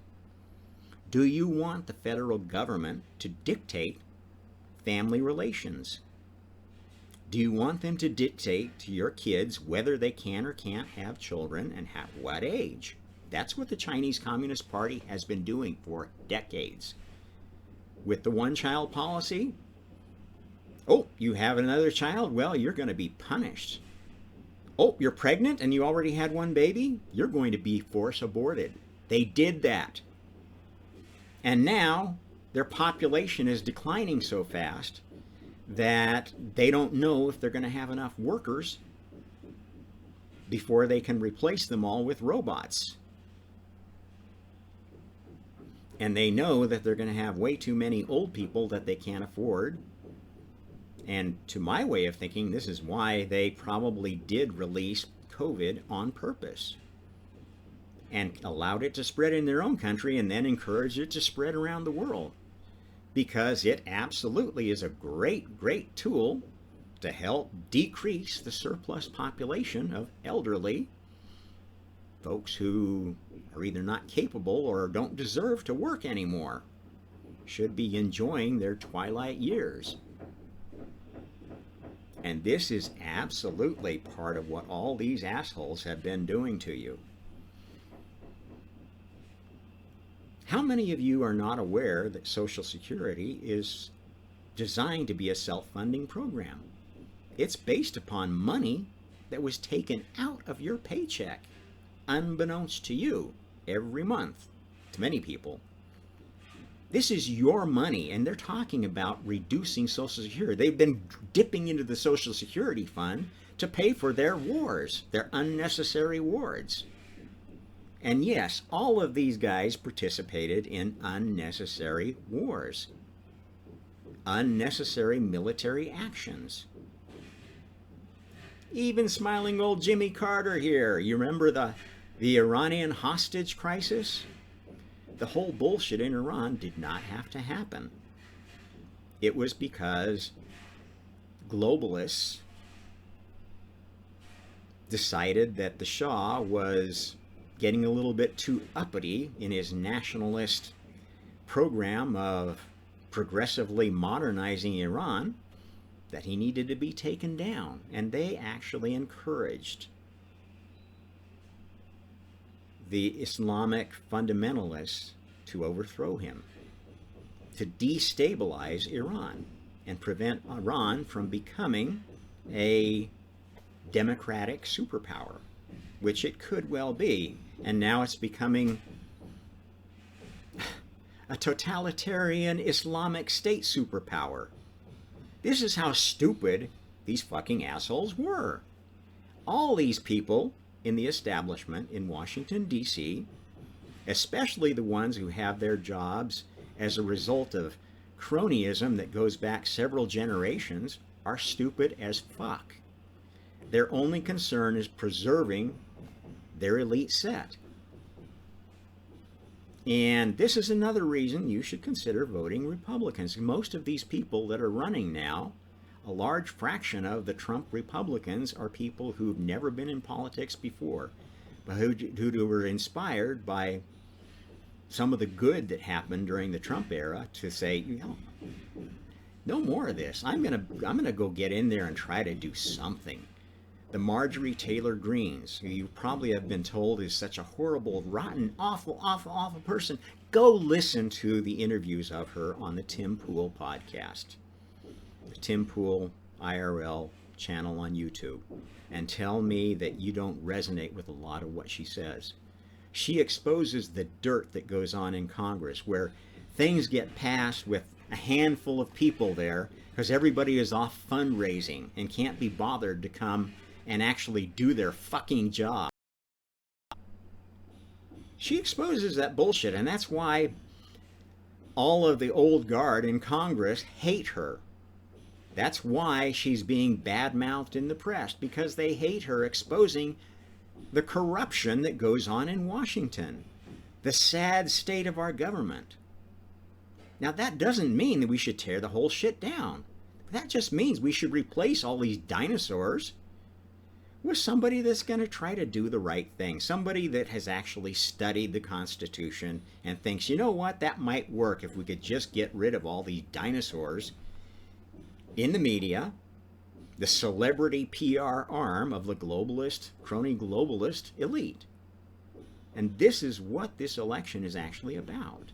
Do you want the federal government to dictate family relations? Do you want them to dictate to your kids whether they can or can't have children and at what age? That's what the Chinese Communist Party has been doing for decades. With the one-child policy, oh, you have another child? Well, you're going to be punished. Oh, you're pregnant and you already had one baby? You're going to be force aborted. They did that. And now their population is declining so fast that they don't know if they're going to have enough workers before they can replace them all with robots. And they know that they're going to have way too many old people that they can't afford. And to my way of thinking, this is why they probably did release COVID on purpose and allowed it to spread in their own country and then encouraged it to spread around the world, because it absolutely is a great, great tool to help decrease the surplus population of elderly folks who are either not capable or don't deserve to work anymore, should be enjoying their twilight years. And this is absolutely part of what all these assholes have been doing to you. How many of you are not aware that Social Security is designed to be a self-funding program? It's based upon money that was taken out of your paycheck, unbeknownst to you, every month, to many people. This is your money, and they're talking about reducing Social Security. They've been dipping into the Social Security fund to pay for their wars, their unnecessary wars. And yes, all of these guys participated in unnecessary wars, unnecessary military actions. Even smiling old Jimmy Carter here. You remember the Iranian hostage crisis? The whole bullshit in Iran did not have to happen. It was because globalists decided that the Shah was getting a little bit too uppity in his nationalist program of progressively modernizing Iran, that he needed to be taken down. And they actually encouraged the Islamic fundamentalists to overthrow him, to destabilize Iran and prevent Iran from becoming a democratic superpower, which it could well be. And now it's becoming a totalitarian Islamic State superpower. This is how stupid these fucking assholes were. All these people in the establishment in Washington, D.C., especially the ones who have their jobs as a result of cronyism that goes back several generations, are stupid as fuck. Their only concern is preserving their elite set. And this is another reason you should consider voting Republicans. Most of these people that are running now, a large fraction of the Trump Republicans are people who've never been in politics before, but who were inspired by some of the good that happened during the Trump era to say, you know, no more of this. I'm gonna go get in there and try to do something. The Marjorie Taylor Greens, who you probably have been told is such a horrible, rotten, awful, awful, awful person. Go listen to the interviews of her on the Tim Pool podcast, the Tim Pool IRL channel on YouTube, and tell me that you don't resonate with a lot of what she says. She exposes the dirt that goes on in Congress, where things get passed with a handful of people there because everybody is off fundraising and can't be bothered to come and actually do their fucking job. She exposes that bullshit, and that's why all of the old guard in Congress hate her. That's why she's being bad-mouthed in the press, because they hate her exposing the corruption that goes on in Washington, the sad state of our government. Now, that doesn't mean that we should tear the whole shit down. That just means we should replace all these dinosaurs with somebody that's going to try to do the right thing, somebody that has actually studied the Constitution and thinks, you know what, that might work if we could just get rid of all these dinosaurs in the media, the celebrity PR arm of the globalist, crony globalist elite. And this is what this election is actually about.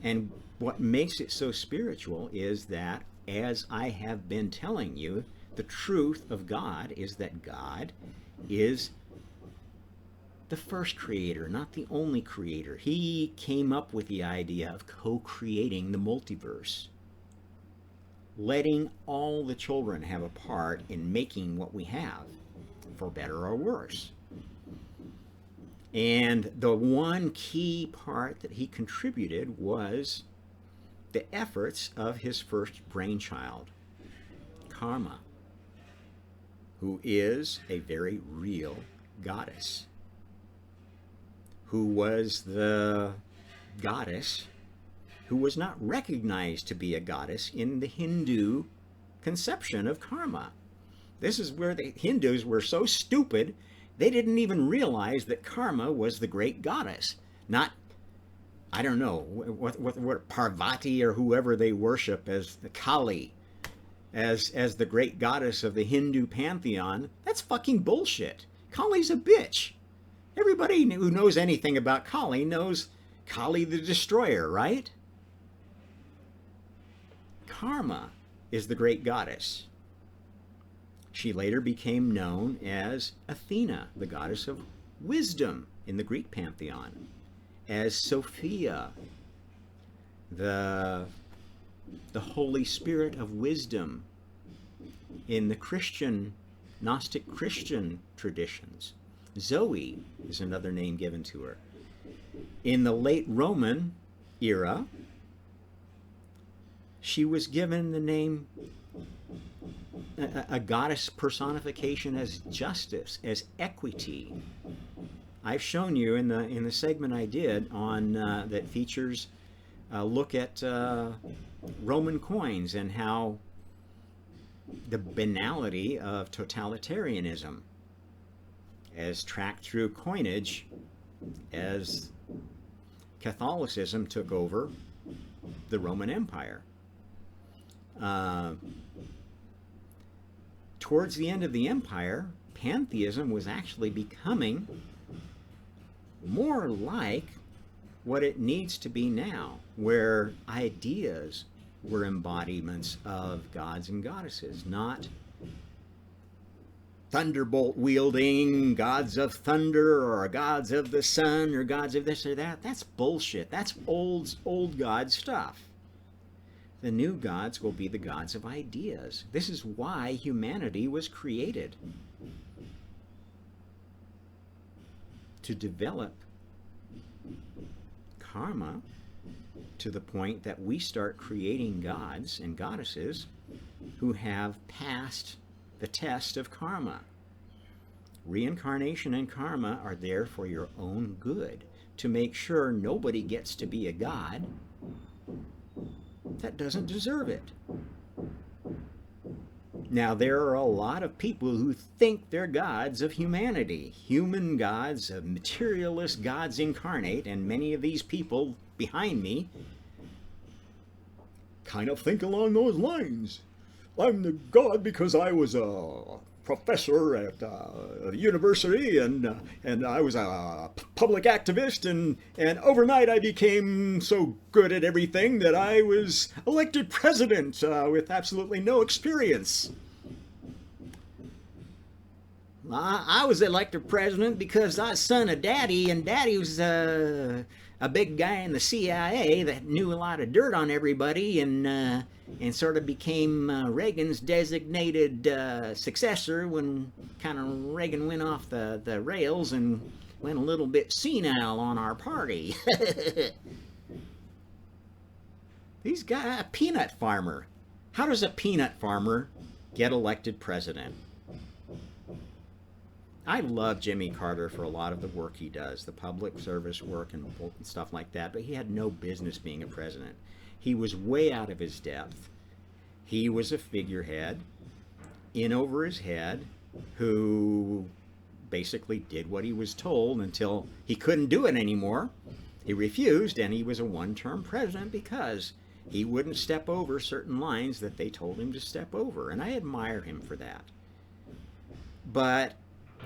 And what makes it so spiritual is that, as I have been telling you, the truth of God is that God is the first creator, not the only creator. He came up with the idea of co-creating the multiverse, letting all the children have a part in making what we have, for better or worse. And the one key part that he contributed was the efforts of his first brainchild, Karma, who is a very real goddess, who was the goddess who was not recognized to be a goddess in the Hindu conception of karma. This is where the Hindus were so stupid, they didn't even realize that Karma was the great goddess, not, I don't know, what Parvati or whoever they worship as the Kali, as the great goddess of the Hindu pantheon. That's fucking bullshit. Kali's a bitch. Everybody who knows anything about Kali knows Kali the Destroyer, right? Karma is the great goddess. She later became known as Athena, the goddess of wisdom in the Greek pantheon, as Sophia, the Holy Spirit of wisdom in the Christian, Gnostic Christian traditions. Zoe is another name given to her. In the late Roman era, she was given the name, a goddess personification, as justice, as equity. I've shown you in the segment I did on that features a look at Roman coins and how the banality of totalitarianism as tracked through coinage as Catholicism took over the Roman Empire. Towards the end of the empire, pantheism was actually becoming more like what it needs to be now, where ideas were embodiments of gods and goddesses, not thunderbolt wielding gods of thunder or gods of the sun or gods of this or that. That's bullshit. That's old god stuff. The new gods will be the gods of ideas. This is why humanity was created. To develop karma to the point that we start creating gods and goddesses who have passed the test of karma. Reincarnation and karma are there for your own good, to make sure nobody gets to be a god that doesn't deserve it. Now, there are a lot of people who think they're gods of humanity, human gods, of materialist gods incarnate, and many of these people behind me kind of think along those lines. I'm the god because I was a professor at a university, and I was a public activist, and overnight I became so good at everything that I was elected president with absolutely no experience. I was elected president because I was son of Daddy, and Daddy was a big guy in the CIA that knew a lot of dirt on everybody, and sort of became Reagan's designated successor when kind of Reagan went off the rails and went a little bit senile on our party. These guys, a peanut farmer. How does a peanut farmer get elected president? I love Jimmy Carter for a lot of the work he does, the public service work and stuff like that, but he had no business being a president. He was way out of his depth. He was a figurehead, in over his head, who basically did what he was told until he couldn't do it anymore. He refused, and he was a one-term president because he wouldn't step over certain lines that they told him to step over, and I admire him for that. But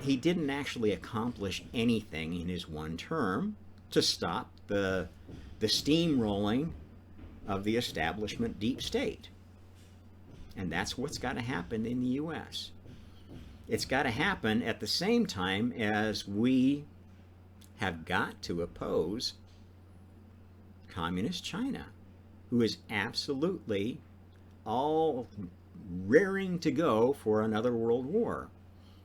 he didn't actually accomplish anything in his one term to stop the steamrolling of the establishment deep state. And that's what's got to happen in the U.S. It's got to happen at the same time as we have got to oppose communist China, who is absolutely all raring to go for another world war.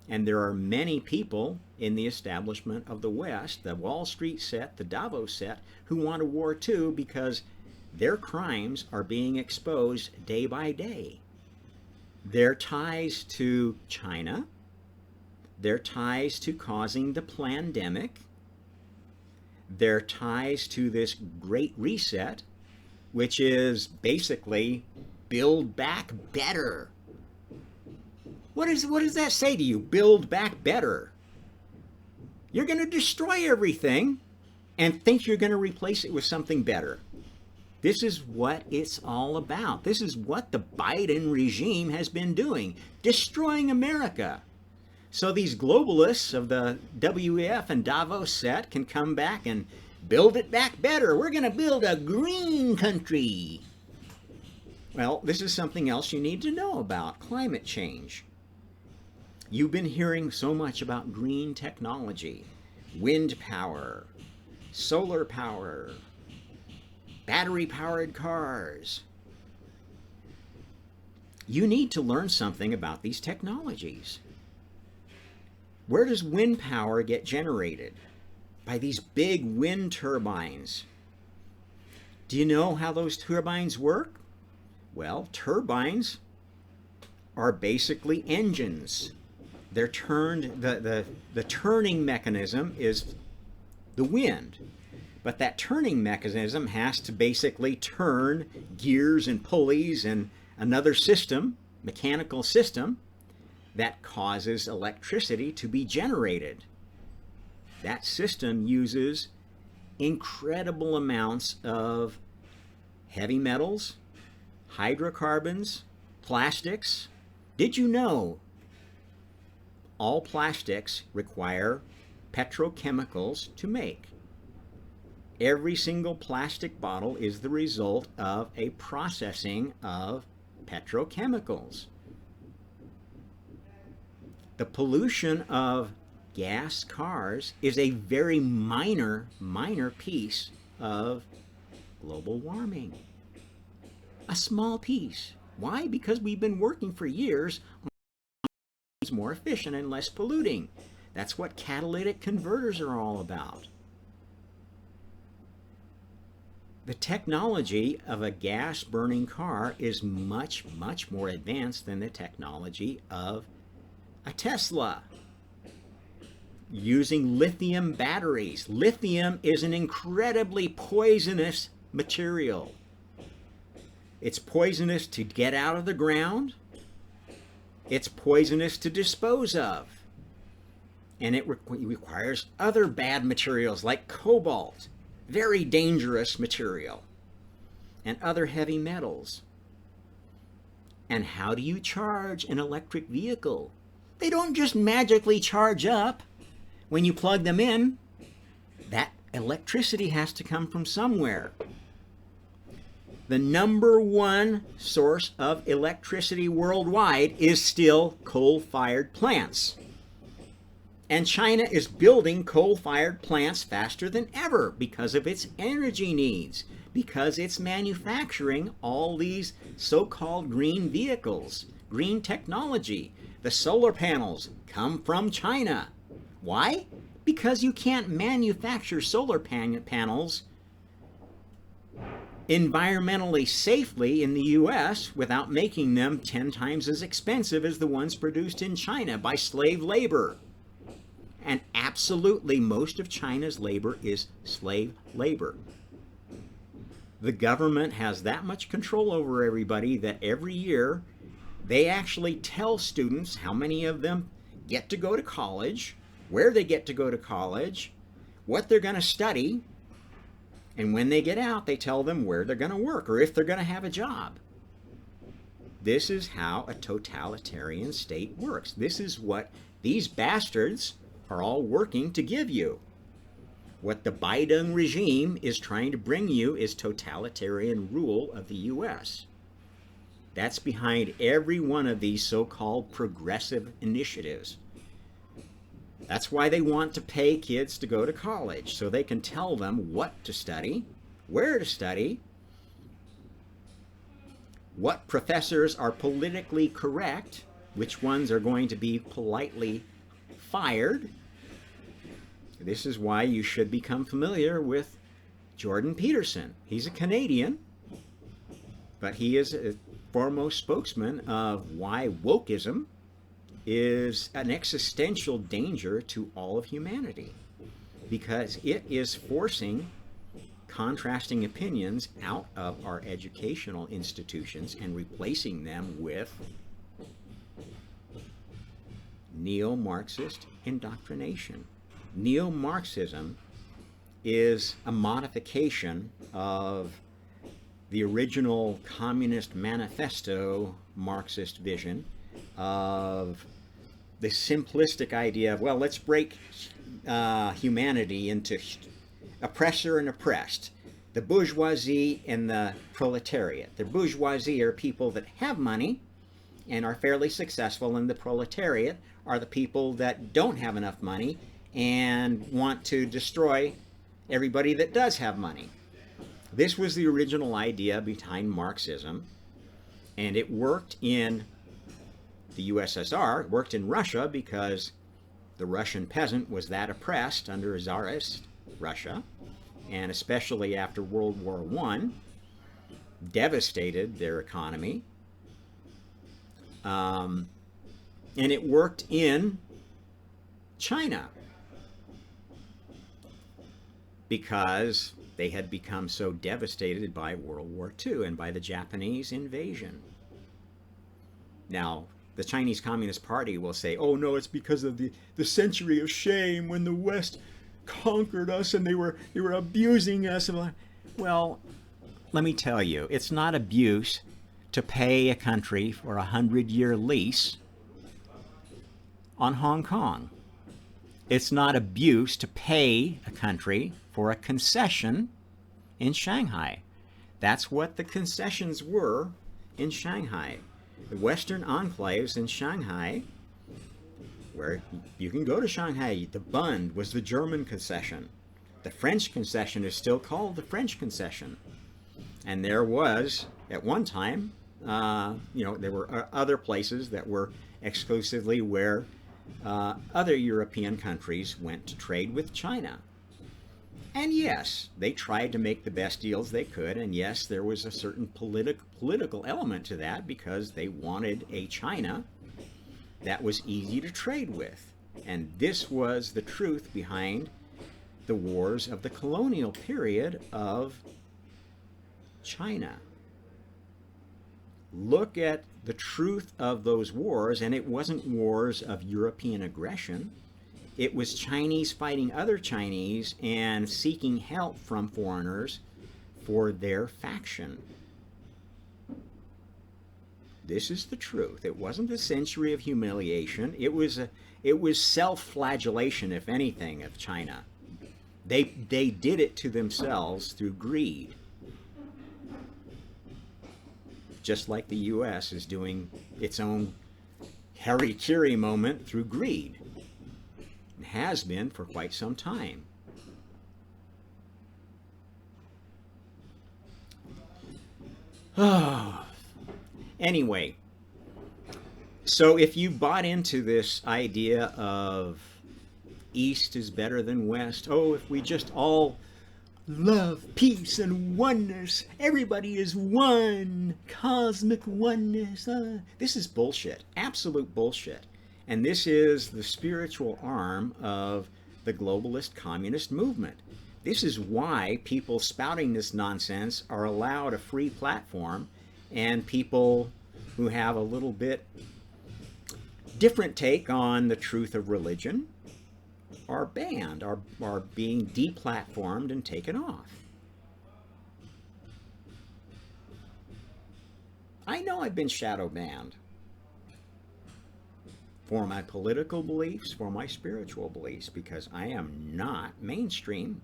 And there are many people in the establishment of the West, the Wall Street set, the Davos set, who want a war too because their crimes are being exposed day by day. Their ties to China, their ties to causing the pandemic, their ties to this Great Reset, which is basically build back better. What does that say to you? Build back better. You're going to destroy everything and think you're going to replace it with something better. This is what it's all about. This is what the Biden regime has been doing, destroying America. So these globalists of the WEF and Davos set can come back and build it back better. We're going to build a green country. Well, this is something else you need to know about climate change. You've been hearing so much about green technology, wind power, solar power, battery-powered cars. You need to learn something about these technologies. Where does wind power get generated? By these big wind turbines. Do you know how those turbines work? Well, turbines are basically engines. They're turned, the turning mechanism is the wind. But that turning mechanism has to basically turn gears and pulleys and another system, mechanical system, that causes electricity to be generated. That system uses incredible amounts of heavy metals, hydrocarbons, plastics. Did you know all plastics require petrochemicals to make? Every single plastic bottle is the result of a processing of petrochemicals. The pollution of gas cars is a very minor piece of global warming. A small piece. Why? Because we've been working for years on things more efficient and less polluting. That's what catalytic converters are all about. The technology of a gas-burning car is much more advanced than the technology of a Tesla. Using lithium batteries. Lithium is an incredibly poisonous material. It's poisonous to get out of the ground. It's poisonous to dispose of. And it requires other bad materials like cobalt, very dangerous material, and other heavy metals. And how do you charge an electric vehicle? They don't just magically charge up when you plug them in. That electricity has to come from somewhere. The number one source of electricity worldwide is still coal-fired plants. And China is building coal-fired plants faster than ever because of its energy needs, because it's manufacturing all these so-called green vehicles, green technology. The solar panels come from China. Why? Because you can't manufacture solar panels environmentally safely in the US without making them 10 times as expensive as the ones produced in China by slave labor. And absolutely most of China's labor is slave labor. The government has that much control over everybody that every year they actually tell students how many of them get to go to college, where they get to go to college, what they're going to study, and when they get out, they tell them where they're going to work or if they're going to have a job. This is how a totalitarian state works. This is what these bastards are all working to give you. What the Biden regime is trying to bring you is totalitarian rule of the US. That's behind every one of these so-called progressive initiatives. That's why they want to pay kids to go to college, so they can tell them what to study, where to study, what professors are politically correct, which ones are going to be politely fired. This is why you should become familiar with Jordan Peterson. He's a Canadian, but he is a foremost spokesman of why wokeism is an existential danger to all of humanity, because it is forcing contrasting opinions out of our educational institutions and replacing them with neo-Marxist indoctrination. Neo-Marxism is a modification of the original Communist Manifesto Marxist vision of the simplistic idea of, well, let's break humanity into oppressor and oppressed, the bourgeoisie and the proletariat. The bourgeoisie are people that have money, and are fairly successful, and the proletariat are the people that don't have enough money and want to destroy everybody that does have money. This was the original idea behind Marxism, and it worked in the USSR, it worked in Russia because the Russian peasant was that oppressed under Tsarist Russia, and especially after World War I, devastated their economy. And it worked in China because they had become so devastated by World War II and by the Japanese invasion. Now, the Chinese Communist Party will say, oh no, it's because of the century of shame when the West conquered us and they were abusing us. Well, let me tell you, it's not abuse to pay a country for a 100-year lease on Hong Kong. It's not abuse to pay a country for a concession in Shanghai. That's what the concessions were in Shanghai. The Western enclaves in Shanghai, where you can go to Shanghai. The Bund was the German concession. The French concession is still called the French concession. And there was, at one time, there were other places that were exclusively where other European countries went to trade with China. And yes, they tried to make the best deals they could, and yes, there was a certain political element to that because they wanted a China that was easy to trade with. And this was the truth behind the wars of the colonial period of China. Look at the truth of those wars, and it wasn't wars of European aggression. It was Chinese fighting other Chinese and seeking help from foreigners for their faction. This is the truth. It wasn't a century of humiliation. It was self-flagellation, if anything, of China. They did it to themselves through greed. Just like the U.S. is doing its own hara-kiri moment through greed. It has been for quite some time. Anyway, so if you bought into this idea of East is better than West, oh, if we just all love, peace, and oneness, everybody is one, cosmic oneness, this is bullshit, absolute bullshit. And this is the spiritual arm of the globalist communist movement. This is why people spouting this nonsense are allowed a free platform, and people who have a little bit different take on the truth of religion are banned, are being deplatformed and taken off. I know I've been shadow banned for my political beliefs, for my spiritual beliefs, because I am not mainstream.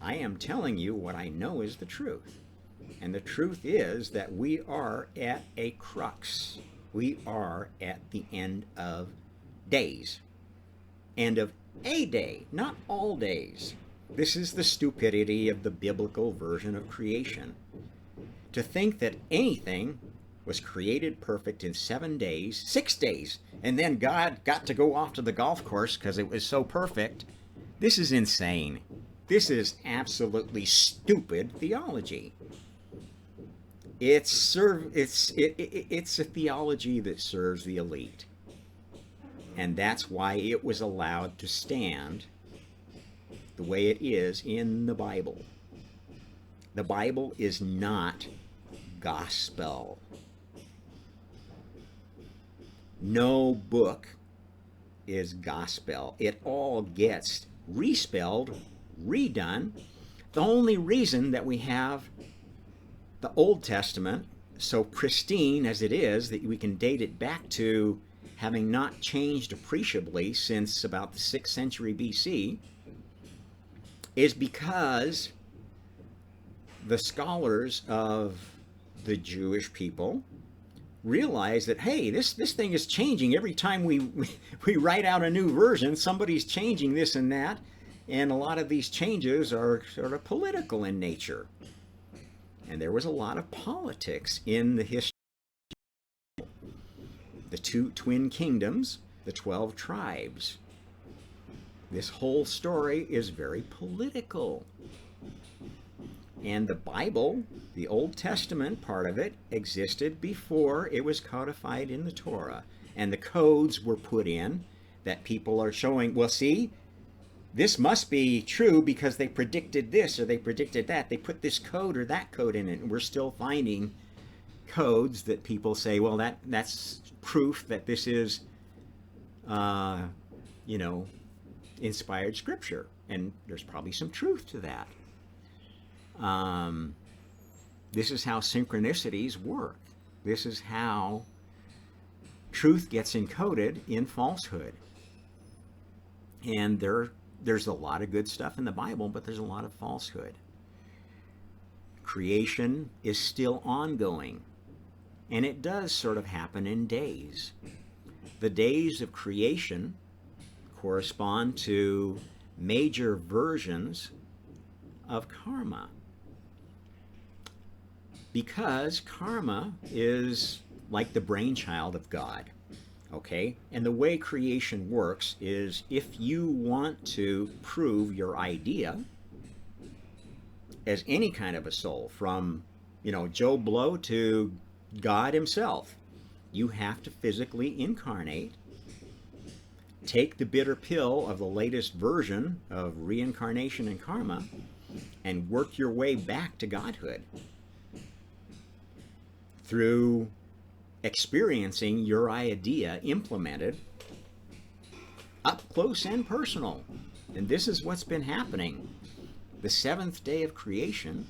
I am telling you what I know is the truth. And the truth is that we are at a crux. We are at the end of days. End of a day, not all days. This is the stupidity of the biblical version of creation. To think that anything was created perfect in 7 days, 6 days, and then God got to go off to the golf course because it was so perfect. This is insane. This is absolutely stupid theology. It's a theology that serves the elite. And that's why it was allowed to stand the way it is in the Bible. The Bible is not gospel. No book is gospel. It all gets respelled, redone. The only reason that we have the Old Testament so pristine as it is, that we can date it back to having not changed appreciably since about the 6th century BC, is because the scholars of the Jewish people realize that, hey, this thing is changing every time we write out a new version. Somebody's changing this and that, and a lot of these changes are sort of political in nature. And there was a lot of politics in the history. The two twin kingdoms, the 12 tribes. This whole story is very political. And the Bible, the Old Testament part of it, existed before it was codified in the Torah. And the codes were put in that people are showing, well, see, this must be true because they predicted this or they predicted that. They put this code or that code in it. And we're still finding codes that people say, well, that's proof that this is, inspired scripture. And there's probably some truth to that. This is how synchronicities work. This is how truth gets encoded in falsehood. And there's a lot of good stuff in the Bible, but there's a lot of falsehood. Creation is still ongoing, and it does sort of happen in days. The days of creation correspond to major versions of karma, because karma is like the brainchild of God. Okay? And the way creation works is, if you want to prove your idea as any kind of a soul, from, Joe Blow to God himself, you have to physically incarnate, take the bitter pill of the latest version of reincarnation and karma, and work your way back to godhood through experiencing your idea implemented up close and personal. And this is what's been happening. The seventh day of creation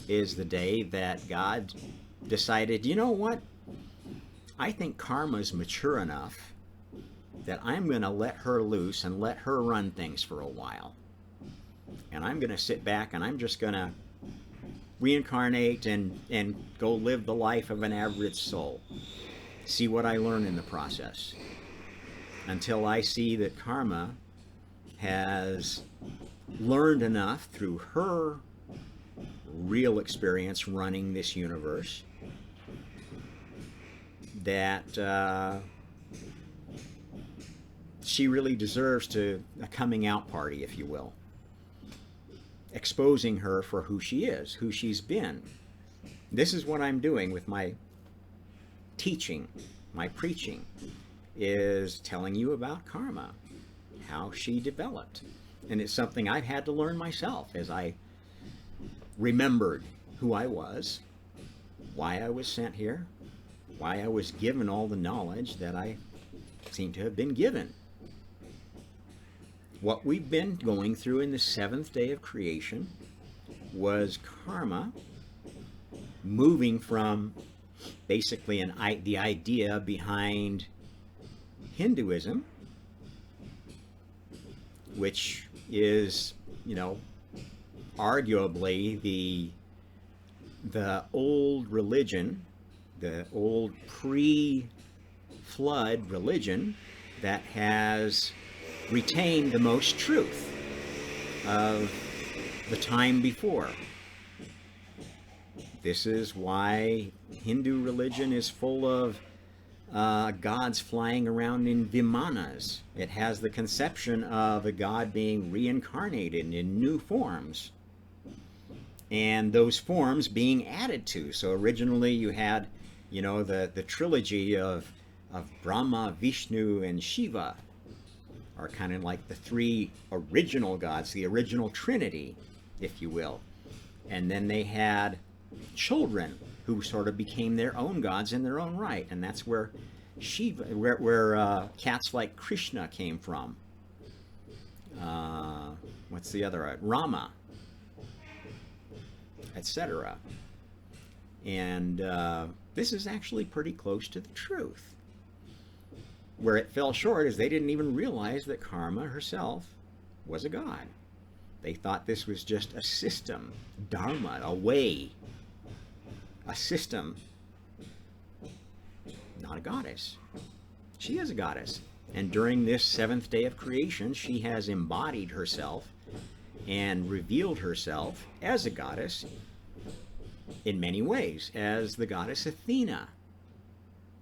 is the day that God decided, you know what? I think karma's mature enough that I'm going to let her loose and let her run things for a while. And I'm going to sit back and I'm just going to reincarnate and go live the life of an average soul. See what I learn in the process. Until I see that karma has learned enough through her real experience running this universe that she really deserves a coming out party, if you will. Exposing her for who she is, who she's been. This is what I'm doing with my teaching, my preaching, is telling you about karma, how she developed. And it's something I've had to learn myself as I remembered who I was, why I was sent here, why I was given all the knowledge that I seem to have been given. What we've been going through in the seventh day of creation was karma moving from basically the idea behind Hinduism, which is, arguably the old religion, the old pre-flood religion that has retained the most truth of the time before. This is why Hindu religion is full of gods flying around in vimanas. It has the conception of a god being reincarnated in new forms, and those forms being added to. So originally you had, the trilogy of Brahma, Vishnu, and Shiva are kind of like the three original gods, the original trinity, if you will. And then they had children who sort of became their own gods in their own right, and that's where Shiva, where cats like Krishna came from. What's the other? Rama, etc. And this is actually pretty close to the truth. Where it fell short is they didn't even realize that karma herself was a god. They thought this was just a system, dharma, a way, a system not a goddess. She is a goddess. And during this seventh day of creation, she has embodied herself and revealed herself as a goddess in many ways, as the goddess Athena,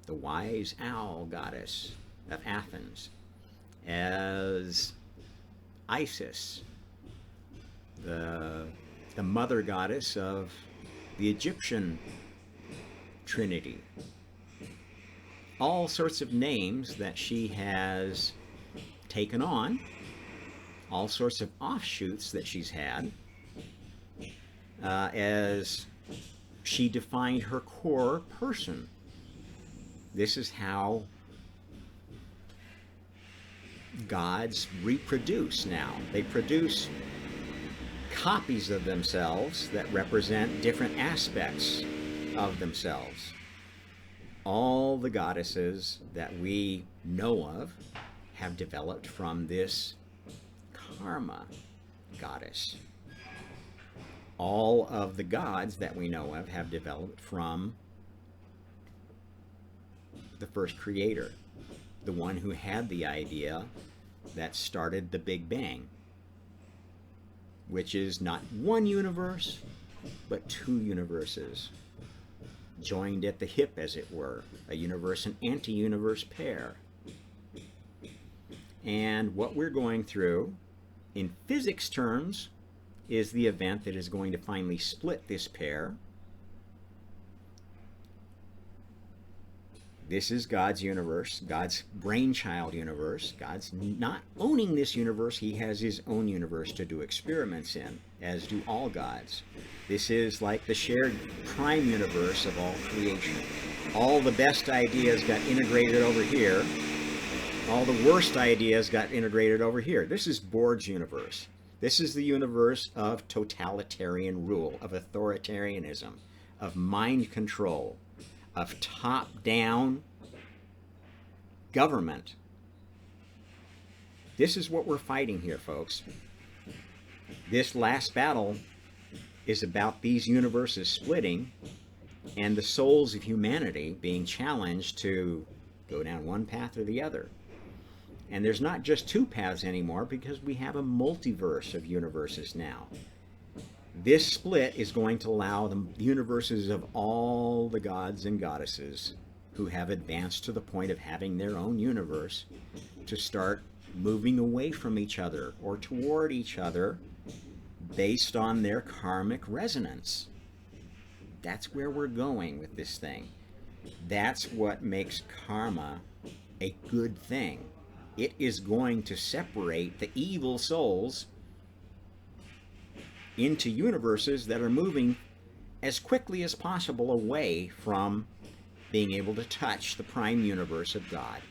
the wise owl goddess of Athens, as Isis, the mother goddess of the Egyptian Trinity. All sorts of names that she has taken on, all sorts of offshoots that she's had, as she defined her core person. This is how gods reproduce now. They produce copies of themselves that represent different aspects of themselves. All the goddesses that we know of have developed from this karma goddess. All of the gods that we know of have developed from the first creator, the one who had the idea that started the Big Bang, which is not one universe, but two universes, joined at the hip, as it were, a universe and anti-universe pair. And what we're going through, in physics terms, is the event that is going to finally split this pair. This is God's universe, God's brainchild universe. God's not owning this universe. He has his own universe to do experiments in, as do all gods. This is like the shared prime universe of all creation. All the best ideas got integrated over here. All the worst ideas got integrated over here. This is Borg's universe. This is the universe of totalitarian rule, of authoritarianism, of mind control, of top-down government. This is what we're fighting here, folks. This last battle is about these universes splitting and the souls of humanity being challenged to go down one path or the other. And there's not just two paths anymore, because we have a multiverse of universes now. This split is going to allow the universes of all the gods and goddesses who have advanced to the point of having their own universe to start moving away from each other or toward each other based on their karmic resonance. That's where we're going with this thing. That's what makes karma a good thing. It is going to separate the evil souls into universes that are moving as quickly as possible away from being able to touch the prime universe of God,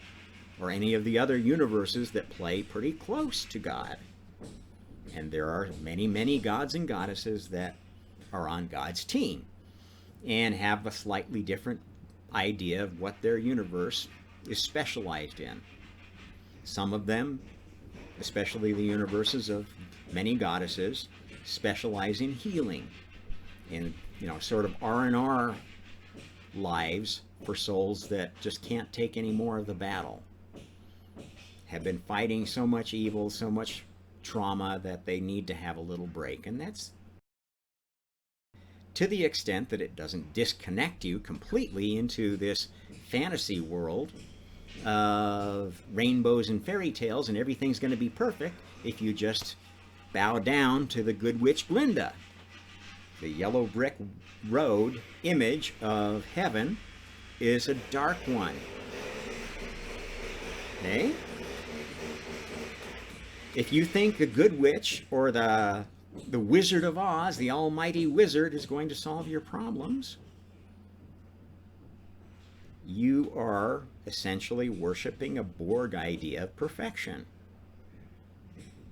or any of the other universes that play pretty close to God. And there are many, many gods and goddesses that are on God's team and have a slightly different idea of what their universe is specialized in. Some of them, especially the universes of many goddesses, specialize in healing, in sort of R&R lives for souls that just can't take any more of the battle, have been fighting so much evil, so much trauma, that they need to have a little break. And that's to the extent that it doesn't disconnect you completely into this fantasy world of rainbows and fairy tales and everything's going to be perfect if you just bow down to the good witch Glinda. The yellow brick road image of heaven is a dark one. Okay? If you think the good witch or the Wizard of Oz, the almighty wizard, is going to solve your problems, you are essentially worshiping a Borg idea of perfection.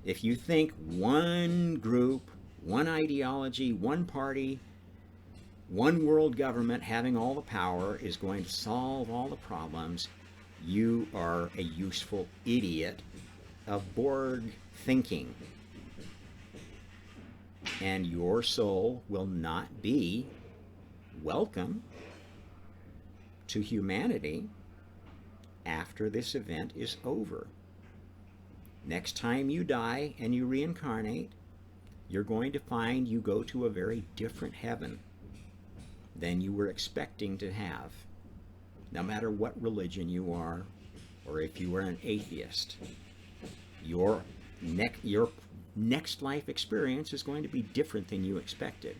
If you think one group, one ideology, one party, one world government having all the power is going to solve all the problems, you are a useful idiot of Borg thinking. And your soul will not be welcome to humanity after this event is over. Next time you die and you reincarnate, you're going to find you go to a very different heaven than you were expecting to have, no matter what religion you are, or if you are an atheist. Your next life experience is going to be different than you expected.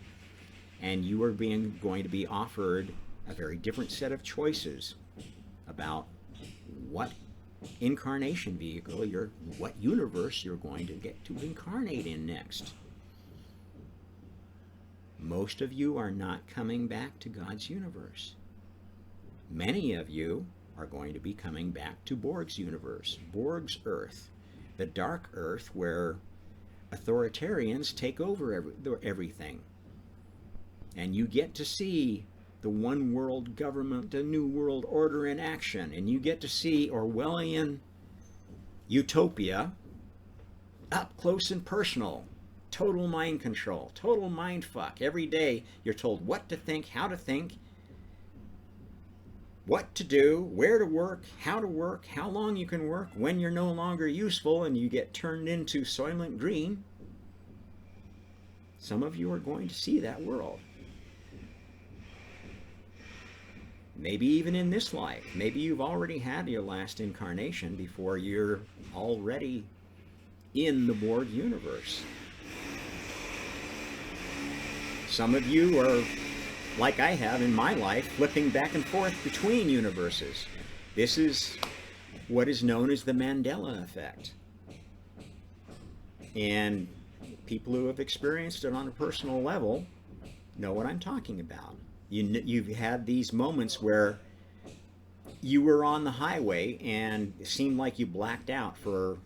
And you are going to be offered a very different set of choices about what incarnation vehicle, what universe you're going to get to incarnate in next. Most of you are not coming back to God's universe. Many of you are going to be coming back to Borg's universe, Borg's Earth, the dark Earth where authoritarians take over everything. And you get to see the one world government, the new world order in action, and you get to see Orwellian utopia up close and personal. Total mind control, total mind fuck. Every day you're told what to think, how to think, what to do, where to work, how long you can work, when you're no longer useful and you get turned into Soylent Green. Some of you are going to see that world. Maybe even in this life. Maybe you've already had your last incarnation before you're already in the Borg universe. Some of you are, like I have in my life, flipping back and forth between universes. This is what is known as the Mandela effect. And people who have experienced it on a personal level know what I'm talking about. You've had these moments where you were on the highway and it seemed like you blacked out for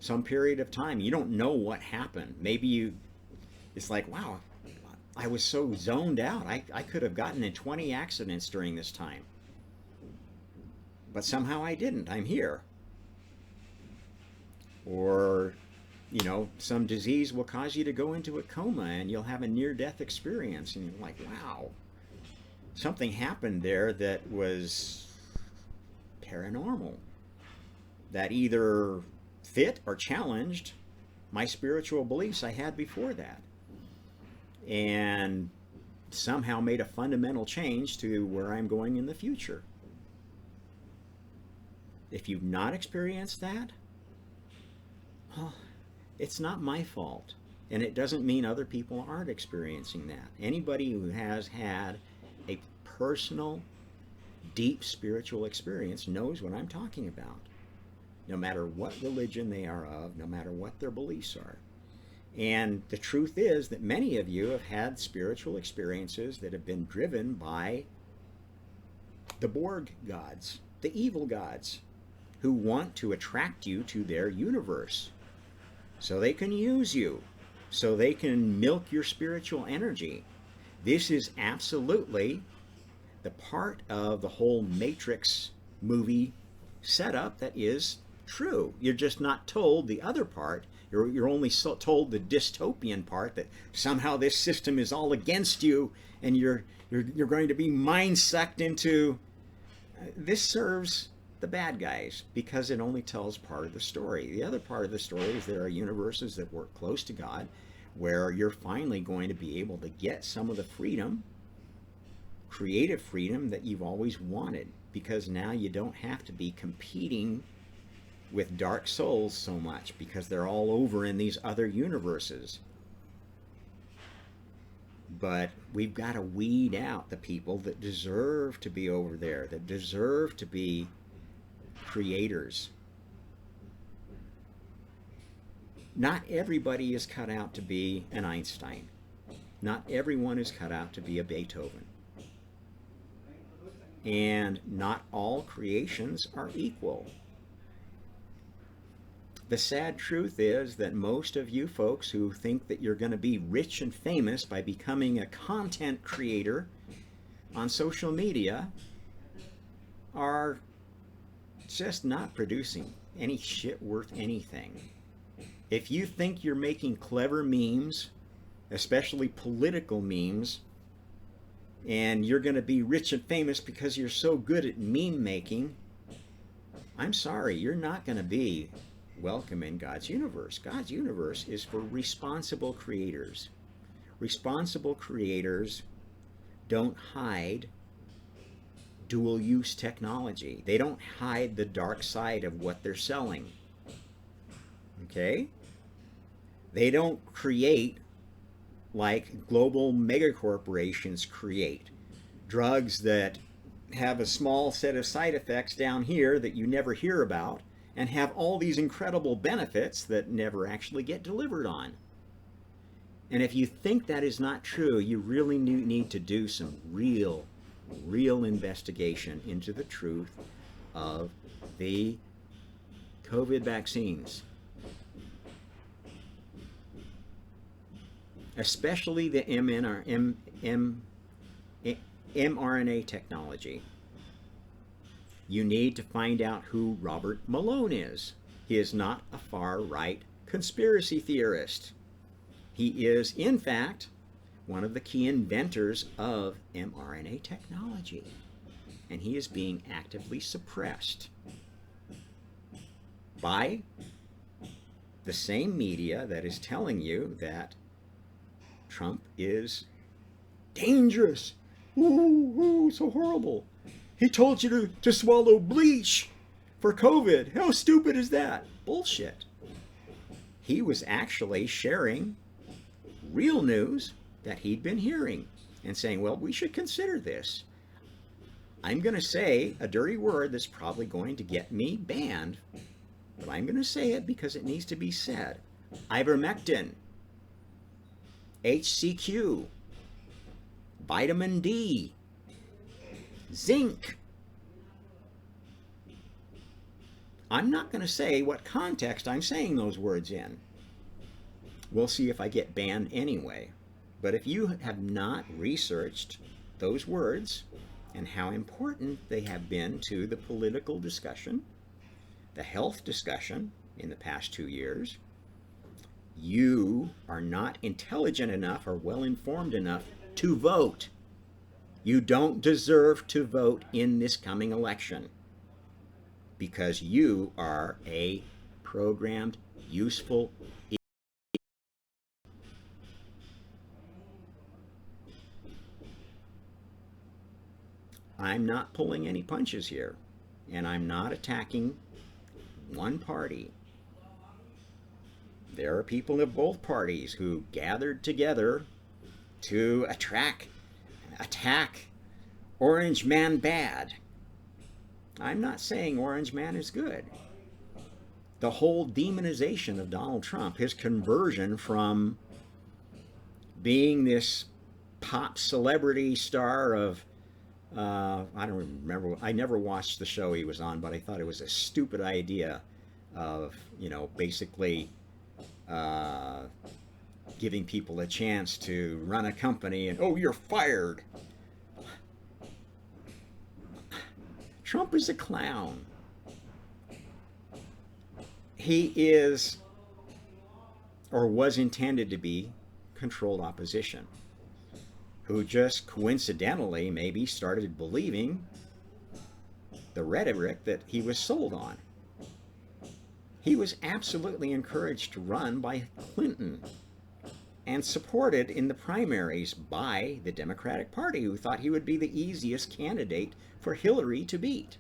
some period of time. You don't know what happened. Maybe it's like, wow, I was so zoned out. I could have gotten in 20 accidents during this time. But somehow I didn't. I'm here. Or, some disease will cause you to go into a coma and you'll have a near-death experience. And you're like, wow, something happened there that was paranormal. That either fit or challenged my spiritual beliefs I had before that. And somehow made a fundamental change to where I'm going in the future. If you've not experienced that, well, it's not my fault. And it doesn't mean other people aren't experiencing that. Anybody who has had a personal, deep spiritual experience knows what I'm talking about. No matter what religion they are of, no matter what their beliefs are. And the truth is that many of you have had spiritual experiences that have been driven by the Borg gods, the evil gods, who want to attract you to their universe so they can use you, so they can milk your spiritual energy. This is absolutely the part of the whole Matrix movie setup that is true. You're just not told the other part. You're only told the dystopian part, that somehow this system is all against you and you're going to be mind sucked into. This serves the bad guys because it only tells part of the story. The other part of the story is there are universes that work close to God where you're finally going to be able to get some of the freedom, creative freedom that you've always wanted, because now you don't have to be competing with dark souls so much because they're all over in these other universes. But we've got to weed out the people that deserve to be over there, that deserve to be creators. Not everybody is cut out to be an Einstein. Not everyone is cut out to be a Beethoven. And not all creations are equal. The sad truth is that most of you folks who think that you're going to be rich and famous by becoming a content creator on social media are just not producing any shit worth anything. If you think you're making clever memes, especially political memes, and you're going to be rich and famous because you're so good at meme making, I'm sorry, you're not going to be welcome in God's universe. God's universe is for responsible creators. Responsible creators don't hide dual use technology. They don't hide the dark side of what they're selling. Okay? They don't create like global megacorporations create drugs that have a small set of side effects down here that you never hear about and have all these incredible benefits that never actually get delivered on. And if you think that is not true, you really need to do some real investigation into the truth of the COVID vaccines, especially the mRNA technology. You need to find out who Robert Malone is. He is not a far-right conspiracy theorist. He is, in fact, one of the key inventors of mRNA technology. And he is being actively suppressed by the same media that is telling you that Trump is dangerous. Ooh, so horrible. He told you to swallow bleach for COVID. How stupid is that? Bullshit. He was actually sharing real news that he'd been hearing and saying, well, we should consider this. I'm going to say a dirty word that's probably going to get me banned, but I'm going to say it because it needs to be said. Ivermectin, HCQ, vitamin D, zinc. I'm not going to say what context I'm saying those words in. We'll see if I get banned anyway. But if you have not researched those words and how important they have been to the political discussion, the health discussion in the past 2 years, you are not intelligent enough or well informed enough to vote. You don't deserve to vote in this coming election because you are a programmed, useful idiot. I'm not pulling any punches here, and I'm not attacking one party. There are people of both parties who gathered together to attack Orange Man bad. I'm not saying Orange Man is good. The whole demonization of Donald Trump, his conversion from being this pop celebrity star of, I don't remember, I never watched the show he was on, but I thought it was a stupid idea of, basically giving people a chance to run a company and, oh, you're fired. Trump is a clown. He is, or was intended to be, controlled opposition, who just coincidentally maybe started believing the rhetoric that he was sold on. He was absolutely encouraged to run by Clinton and supported in the primaries by the Democratic Party, who thought he would be the easiest candidate for Hillary to beat.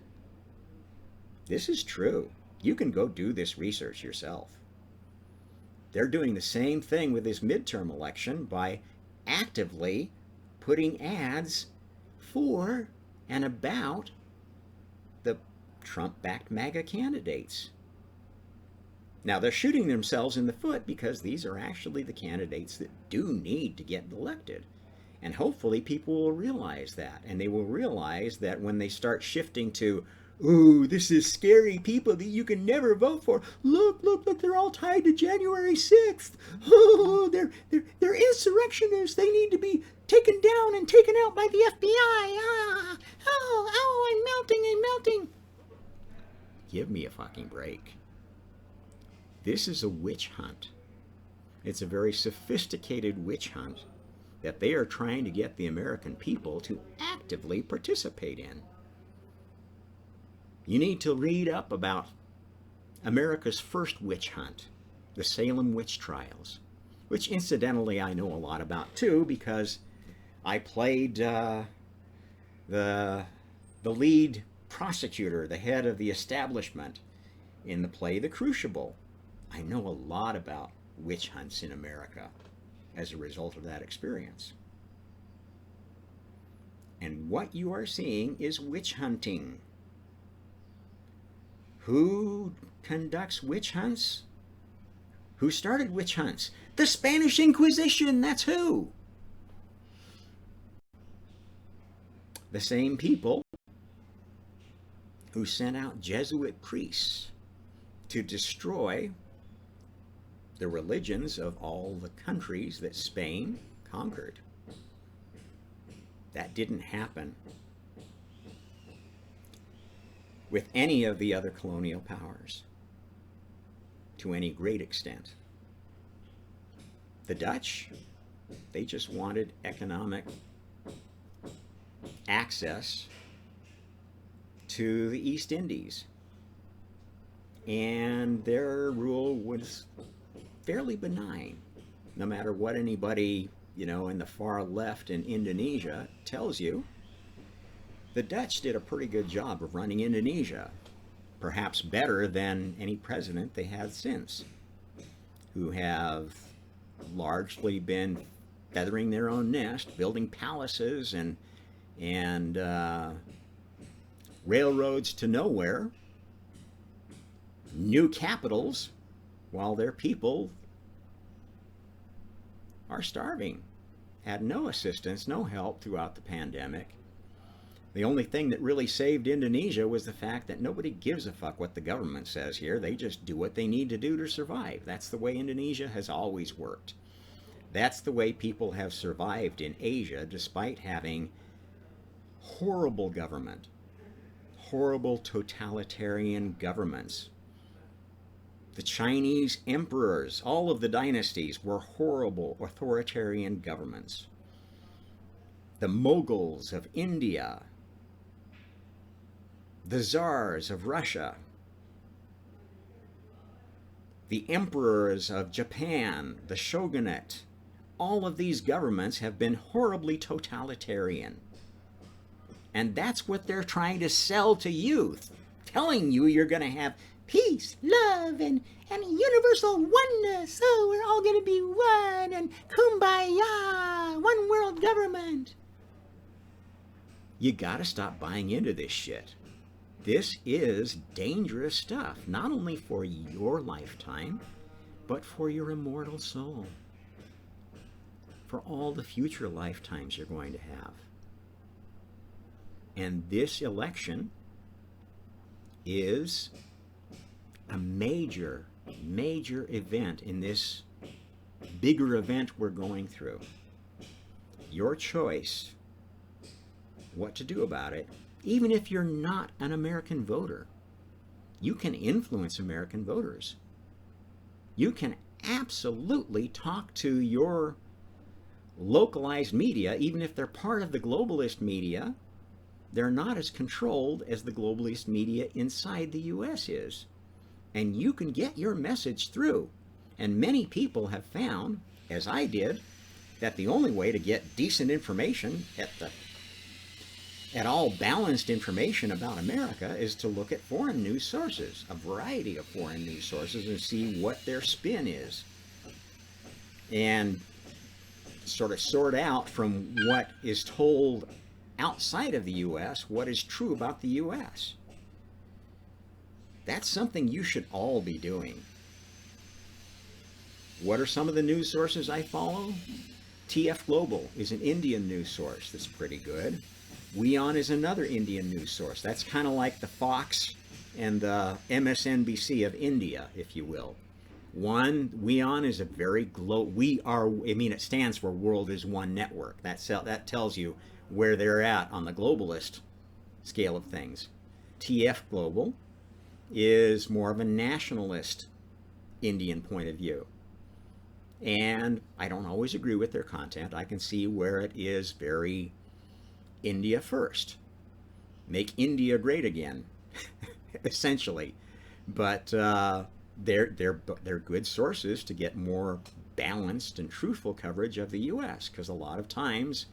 This is true. You can go do this research yourself. They're doing the same thing with this midterm election by actively putting ads for and about the Trump-backed MAGA candidates. Now, they're shooting themselves in the foot because these are actually the candidates that do need to get elected. And hopefully people will realize that. And they will realize that when they start shifting to, ooh, this is scary people that you can never vote for. Look, they're all tied to January 6th. Oh, they're insurrectionists. They need to be taken down and taken out by the FBI. I'm melting. Give me a fucking break. This is a witch hunt. It's a very sophisticated witch hunt that they are trying to get the American people to actively participate in. You need to read up about America's first witch hunt, the Salem witch trials, which incidentally I know a lot about too because I played the lead prosecutor, the head of the establishment in the play The Crucible. I know a lot about witch hunts in America as a result of that experience. And what you are seeing is witch hunting. Who conducts witch hunts? Who started witch hunts? The Spanish Inquisition, that's who. The same people who sent out Jesuit priests to destroy the religions of all the countries that Spain conquered. That didn't happen with any of the other colonial powers to any great extent. The Dutch, they just wanted economic access to the East Indies. And their rule was fairly benign, no matter what anybody, in the far left in Indonesia tells you. The Dutch did a pretty good job of running Indonesia, perhaps better than any president they had since, who have largely been feathering their own nest, building palaces and railroads to nowhere, new capitals, while their people are starving, had no assistance, no help throughout the pandemic. The only thing that really saved Indonesia was the fact that nobody gives a fuck what the government says here. They just do what they need to do to survive. That's the way Indonesia has always worked. That's the way people have survived in Asia, despite having horrible government, horrible totalitarian governments. The Chinese emperors, all of the dynasties, were horrible authoritarian governments. The Mughals of India, the Tsars of Russia, the emperors of Japan, the shogunate, all of these governments have been horribly totalitarian. And that's what they're trying to sell to youth, telling you you're going to have peace, love, and universal oneness. Oh, we're all going to be one, and kumbaya, one world government. You got to stop buying into this shit. This is dangerous stuff, not only for your lifetime, but for your immortal soul, for all the future lifetimes you're going to have. And this election is a major, major event in this bigger event we're going through. Your choice, what to do about it, even if you're not an American voter. You can influence American voters. You can absolutely talk to your localized media, even if they're part of the globalist media. They're not as controlled as the globalist media inside the U.S. is. And you can get your message through. And many people have found, as I did, that the only way to get decent information at all balanced information about America is to look at foreign news sources, a variety of foreign news sources, and see what their spin is. And sort of sort out from what is told outside of the U.S. what is true about the U.S. That's something you should all be doing. What are some of the news sources I follow? TF Global is an Indian news source that's pretty good. WION is another Indian news source. That's kind of like the Fox and the MSNBC of India, if you will. WION is a very it stands for World is One Network. That tells you where they're at on the globalist scale of things. TF Global is more of a nationalist Indian point of view. And I don't always agree with their content. I can see where it is very India first. Make India great again. essentially. But they're good sources to get more balanced and truthful coverage of the U.S. because a lot of times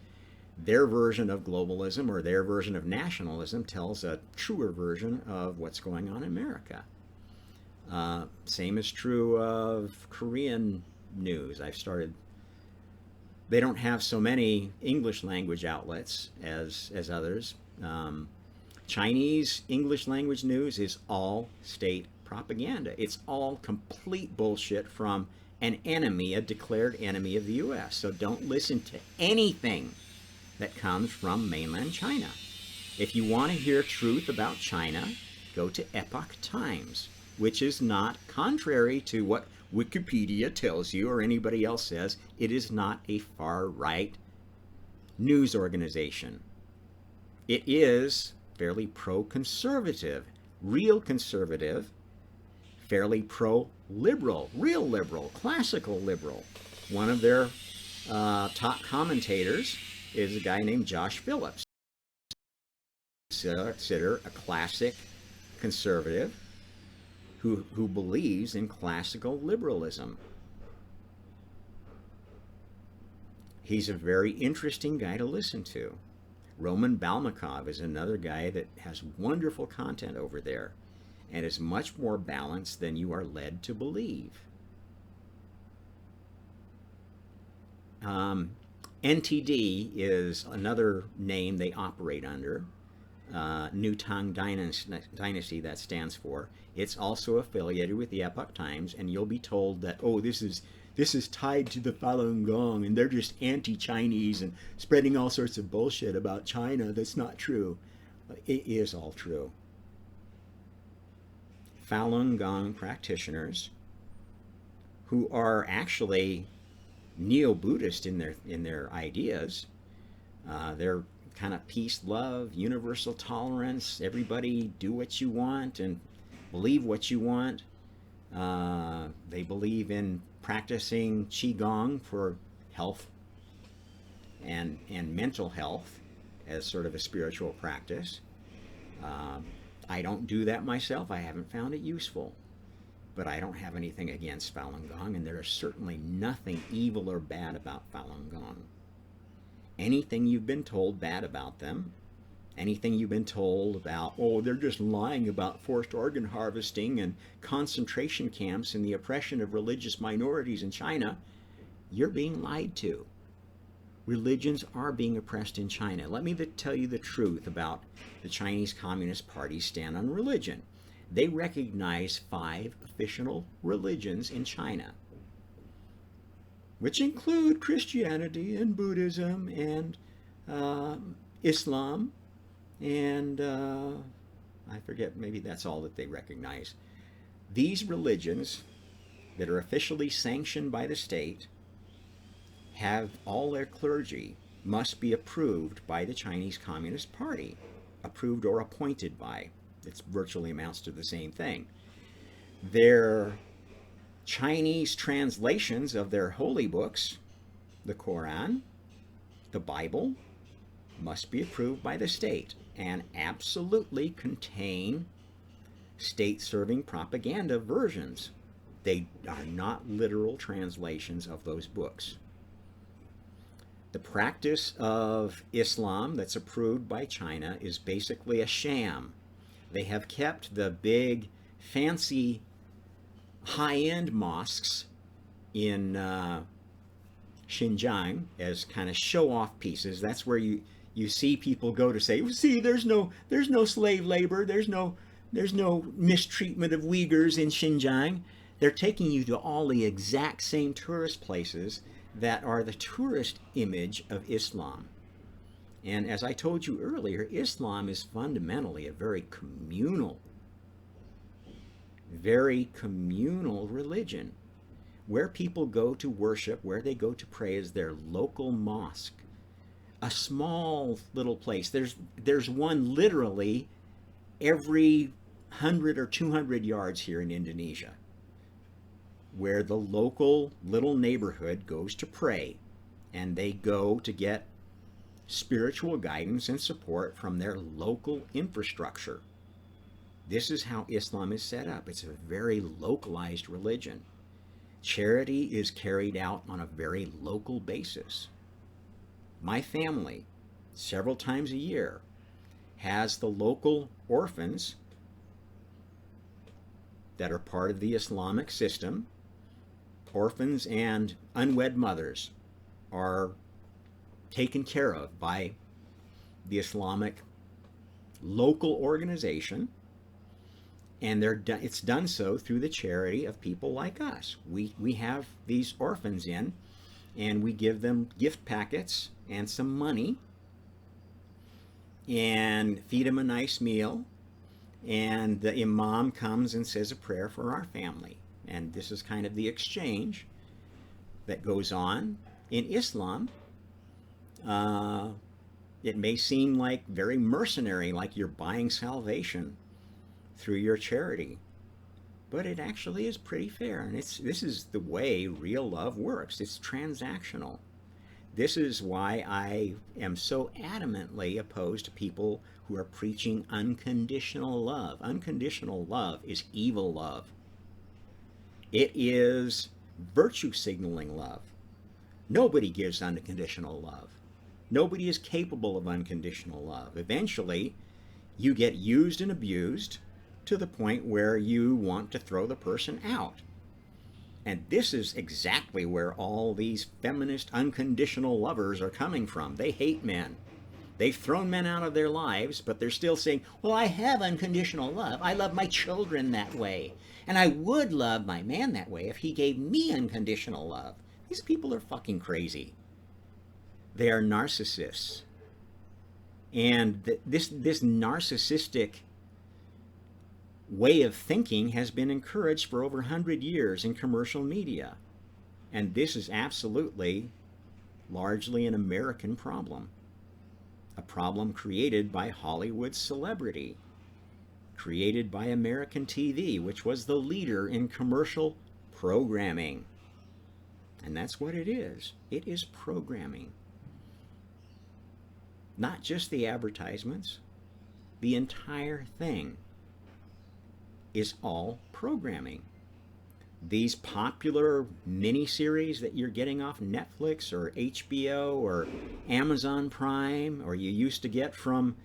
their version of globalism or their version of nationalism tells a truer version of what's going on in America. Same is true of Korean news. They don't have so many English language outlets as others. Chinese English language news is all state propaganda. It's all complete bullshit from an enemy, a declared enemy of the U.S. So don't listen to anything that comes from mainland China. If you want to hear truth about China, go to Epoch Times, which is not, contrary to what Wikipedia tells you or anybody else says, it is not a far-right news organization. It is fairly pro-conservative, real conservative, fairly pro-liberal, real liberal, classical liberal. One of their top commentators is a guy named Josh Phillips. Consider a classic conservative who believes in classical liberalism. He's a very interesting guy to listen to. Roman Balmakov is another guy that has wonderful content over there and is much more balanced than you are led to believe. NTD is another name they operate under. New Tang Dynasty, that stands for. It's also affiliated with the Epoch Times, and you'll be told that, oh, this is tied to the Falun Gong, and they're just anti-Chinese and spreading all sorts of bullshit about China that's not true. It is all true. Falun Gong practitioners who are actually neo-Buddhist in their ideas. They're kind of peace, love, universal tolerance, everybody do what you want and believe what you want. They believe in practicing Qigong for health and mental health as sort of a spiritual practice. I don't do that myself. I haven't found it useful. But I don't have anything against Falun Gong, and there is certainly nothing evil or bad about Falun Gong. Anything you've been told bad about them, anything you've been told about, oh, they're just lying about forced organ harvesting and concentration camps and the oppression of religious minorities in China, you're being lied to. Religions are being oppressed in China. Let me tell you the truth about the Chinese Communist Party's stand on religion. They recognize 5 official religions in China, which include Christianity and Buddhism and Islam, and I forget, maybe that's all that they recognize. These religions that are officially sanctioned by the state have all their clergy must be approved by the Chinese Communist Party, approved or appointed by. It virtually amounts to the same thing. Their Chinese translations of their holy books, the Quran, the Bible, must be approved by the state and absolutely contain state-serving propaganda versions. They are not literal translations of those books. The practice of Islam that's approved by China is basically a sham. They have kept the big, fancy, high-end mosques in Xinjiang as kind of show-off pieces. That's where you see people go to say, see, there's no slave labor, there's no mistreatment of Uyghurs in Xinjiang. They're taking you to all the exact same tourist places that are the tourist image of Islam. And as I told you earlier, Islam is fundamentally a very communal religion. Where people go to worship, where they go to pray is their local mosque. A small little place. There's one literally every 100 or 200 yards here in Indonesia, where the local little neighborhood goes to pray, and they go to get spiritual guidance and support from their local infrastructure. This is how Islam is set up. It's a very localized religion. Charity is carried out on a very local basis. My family, several times a year, has the local orphans that are part of the Islamic system. Orphans and unwed mothers are taken care of by the Islamic local organization, and it's done so through the charity of people like us. We have these orphans in, and we give them gift packets and some money and feed them a nice meal, and the imam comes and says a prayer for our family. And this is kind of the exchange that goes on. In Islam, it may seem like very mercenary, like you're buying salvation through your charity, but it actually is pretty fair. And this is the way real love works. It's transactional. This is why I am so adamantly opposed to people who are preaching unconditional love. Unconditional love is evil love. It is virtue signaling love. Nobody gives unconditional love. Nobody is capable of unconditional love. Eventually, you get used and abused to the point where you want to throw the person out. And this is exactly where all these feminist unconditional lovers are coming from. They hate men. They've thrown men out of their lives, but they're still saying, well, I have unconditional love. I love my children that way. And I would love my man that way if he gave me unconditional love. These people are fucking crazy. They are narcissists. And this narcissistic way of thinking has been encouraged for over 100 years in commercial media. And this is absolutely largely an American problem. A problem created by Hollywood celebrity, created by American TV, which was the leader in commercial programming. And that's what it is. It is programming. Not just the advertisements. The entire thing is all programming. These popular miniseries that you're getting off Netflix or HBO or Amazon Prime, or you used to get from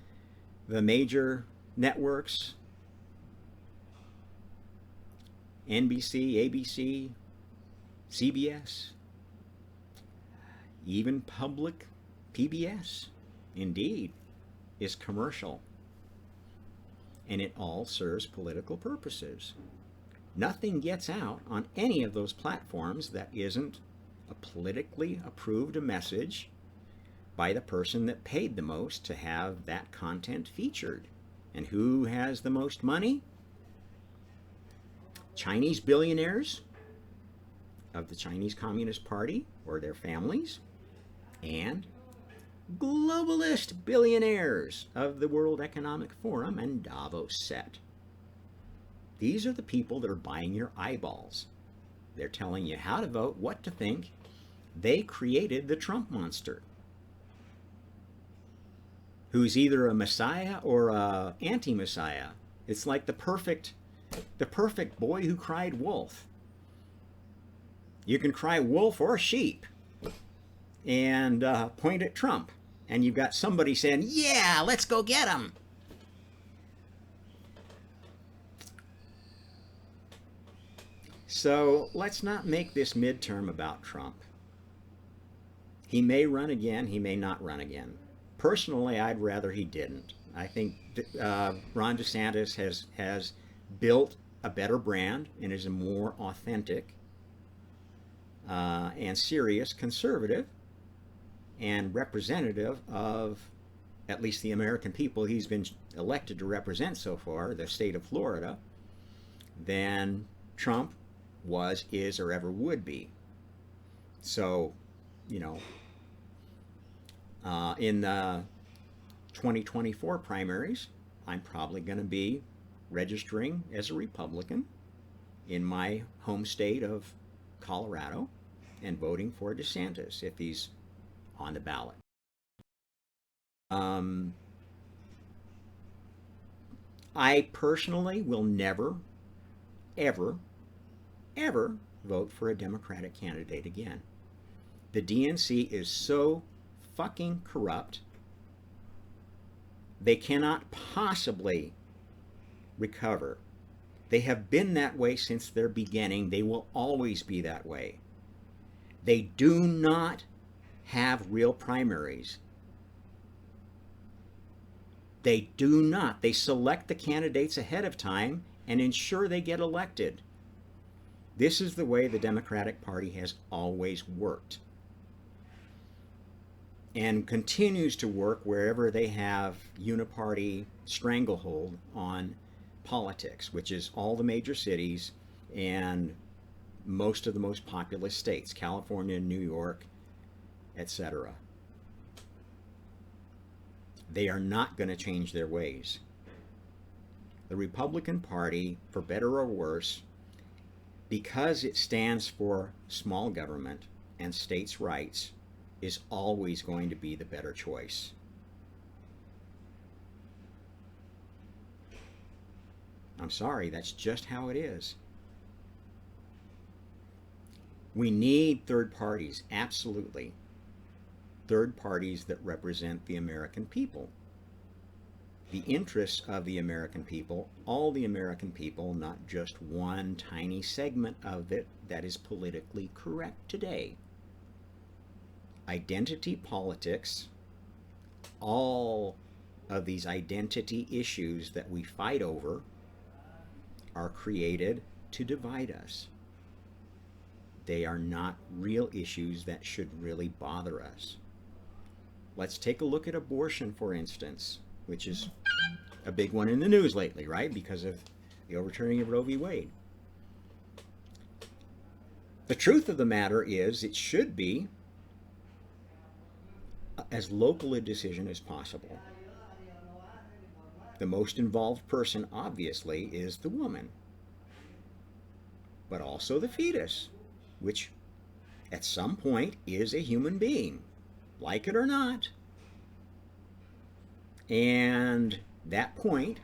the major networks, NBC, ABC, CBS, even public PBS, indeed, is commercial. And it all serves political purposes. Nothing gets out on any of those platforms that isn't a politically approved message by the person that paid the most to have that content featured. And who has the most money? Chinese billionaires of the Chinese Communist Party or their families, and globalist billionaires of the World Economic Forum and Davos set. These are the people that are buying your eyeballs. They're telling you how to vote, what to think. They created the Trump monster, who's either a messiah or a anti-messiah. It's like the perfect boy who cried wolf. You can cry wolf or sheep and point at Trump, and you've got somebody saying, yeah, let's go get him. So let's not make this midterm about Trump. He may run again, he may not run again. Personally, I'd rather he didn't. I think Ron DeSantis has built a better brand and is a more authentic and serious conservative and representative of at least the American people he's been elected to represent so far, the state of Florida, than Trump was, is, or ever would be. So, you know, in the 2024 primaries, I'm probably going to be registering as a Republican in my home state of Colorado and voting for DeSantis if he's on the ballot. I personally will never, ever, ever vote for a Democratic candidate again. The DNC is so fucking corrupt. They cannot possibly recover. They have been that way since their beginning. They will always be that way. They do not have real primaries. They do not. They select the candidates ahead of time and ensure they get elected. This is the way the Democratic Party has always worked and continues to work wherever they have uniparty stranglehold on politics, which is all the major cities and most of the most populous states, California, New York, etc. They are not going to change their ways. The Republican Party, for better or worse, because it stands for small government and states' rights, is always going to be the better choice. I'm sorry, that's just how it is. We need third parties, absolutely. Third parties that represent the American people. The interests of the American people, all the American people, not just one tiny segment of it that is politically correct today. Identity politics, all of these identity issues that we fight over are created to divide us. They are not real issues that should really bother us. Let's take a look at abortion, for instance, which is a big one in the news lately, right? Because of the overturning of Roe v. Wade. The truth of the matter is it should be as local a decision as possible. The most involved person, obviously, is the woman, but also the fetus, which at some point is a human being, like it or not. And that point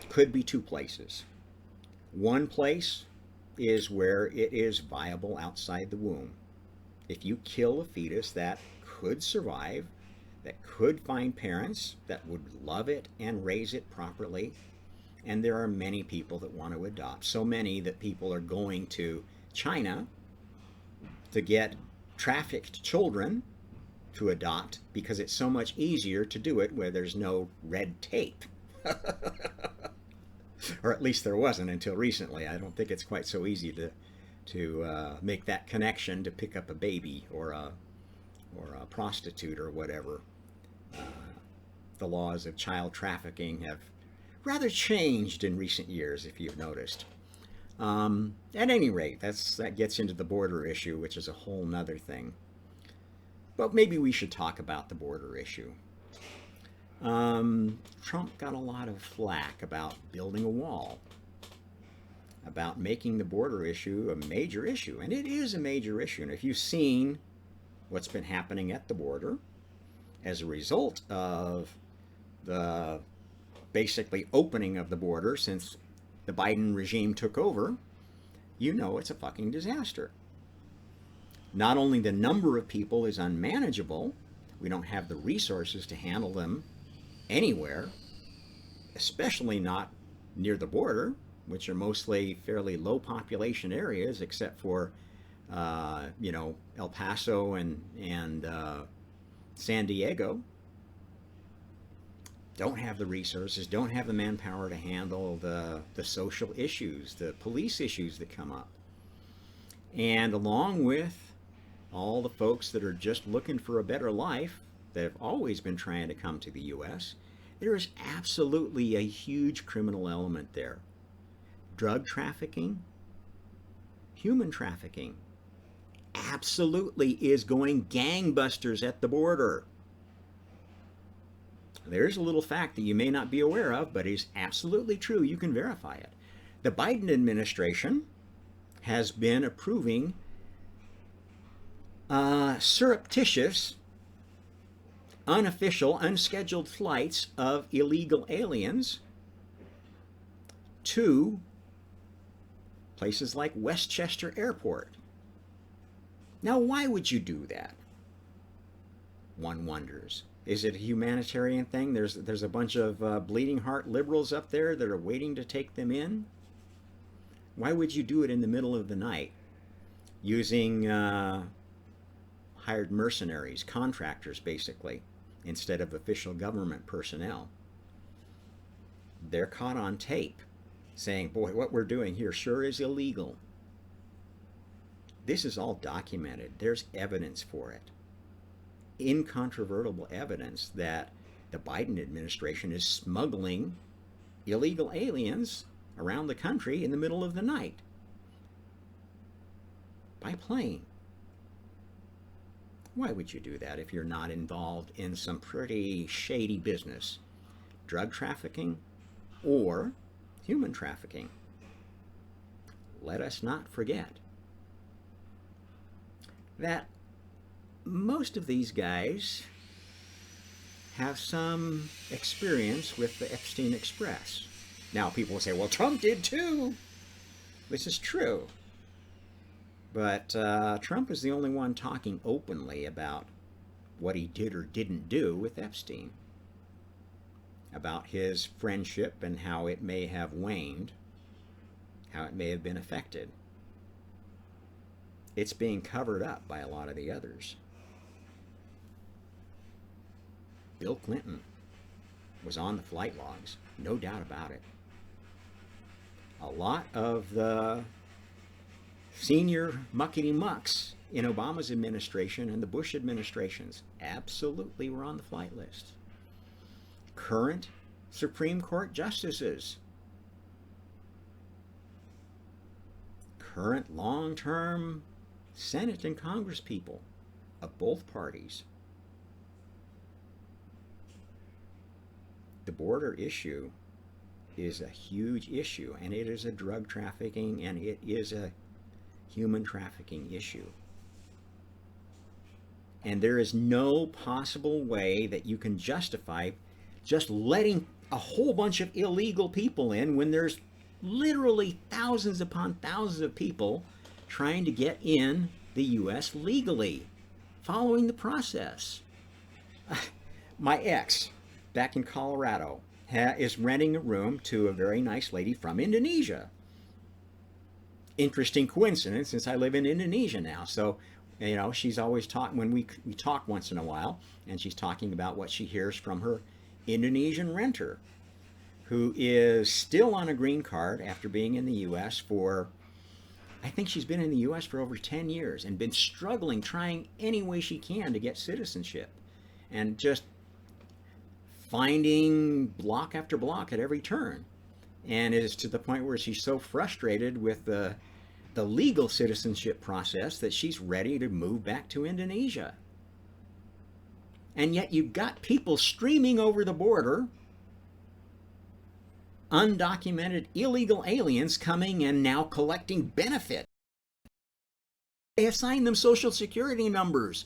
could be two places. One place is where it is viable outside the womb. If you kill a fetus that could survive, that could find parents that would love it and raise it properly, and there are many people that want to adopt, so many that people are going to China to get trafficked children to adopt because it's so much easier to do it where there's no red tape. Or at least there wasn't until recently. I don't think it's quite so easy to make that connection to pick up a baby or a prostitute or whatever. The laws of child trafficking have rather changed in recent years, if you've noticed. At any rate, that gets into the border issue, which is a whole nother thing. But maybe we should talk about the border issue. Trump got a lot of flack about building a wall, about making the border issue a major issue. And it is a major issue. And if you've seen what's been happening at the border as a result of the basically opening of the border since the Biden regime took over, you know it's a fucking disaster. Not only the number of people is unmanageable, we don't have the resources to handle them anywhere, especially not near the border, which are mostly fairly low population areas, except for, El Paso and San Diego. Don't have the resources, don't have the manpower to handle the social issues, the police issues that come up. And along with all the folks that are just looking for a better life, that have always been trying to come to the U.S., there is absolutely a huge criminal element there. Drug trafficking, human trafficking, absolutely is going gangbusters at the border. There's a little fact that you may not be aware of, but is absolutely true. You can verify it. The Biden administration has been approving surreptitious unofficial, unscheduled flights of illegal aliens to places like Westchester Airport. Now, why would you do that? One wonders. Is it a humanitarian thing? There's a bunch of bleeding heart liberals up there that are waiting to take them in? Why would you do it in the middle of the night using hired mercenaries, contractors basically, instead of official government personnel? They're caught on tape saying, boy, what we're doing here sure is illegal. This is all documented. There's evidence for it. Incontrovertible evidence that the Biden administration is smuggling illegal aliens around the country in the middle of the night by plane. Why would you do that if you're not involved in some pretty shady business? Drug trafficking or human trafficking? Let us not forget that most of these guys have some experience with the Epstein Express. Now people will say, well, Trump did too. This is true. But Trump is the only one talking openly about what he did or didn't do with Epstein, about his friendship and how it may have waned, how it may have been affected. It's being covered up by a lot of the others. Bill Clinton was on the flight logs, no doubt about it. A lot of the senior muckety-mucks in Obama's administration and the Bush administrations absolutely were on the flight list. Current Supreme Court justices, current long-term Senate and Congress people of both parties. The border issue is a huge issue, and it is a drug trafficking and it is a human trafficking issue. And there is no possible way that you can justify just letting a whole bunch of illegal people in when there's literally thousands upon thousands of people trying to get in the U.S. legally, following the process. My ex, back in Colorado, is renting a room to a very nice lady from Indonesia. Interesting coincidence, since I live in Indonesia now. So, you know, she's always talking, when we talk once in a while, and she's talking about what she hears from her Indonesian renter, who is still on a green card after being in the U.S. for, I think she's been in the U.S. for over 10 years and been struggling, trying any way she can to get citizenship, and just finding block after block at every turn. And it is to the point where she's so frustrated with the legal citizenship process that she's ready to move back to Indonesia. And yet you've got people streaming over the border, undocumented illegal aliens coming and now collecting benefit. They assign them Social Security numbers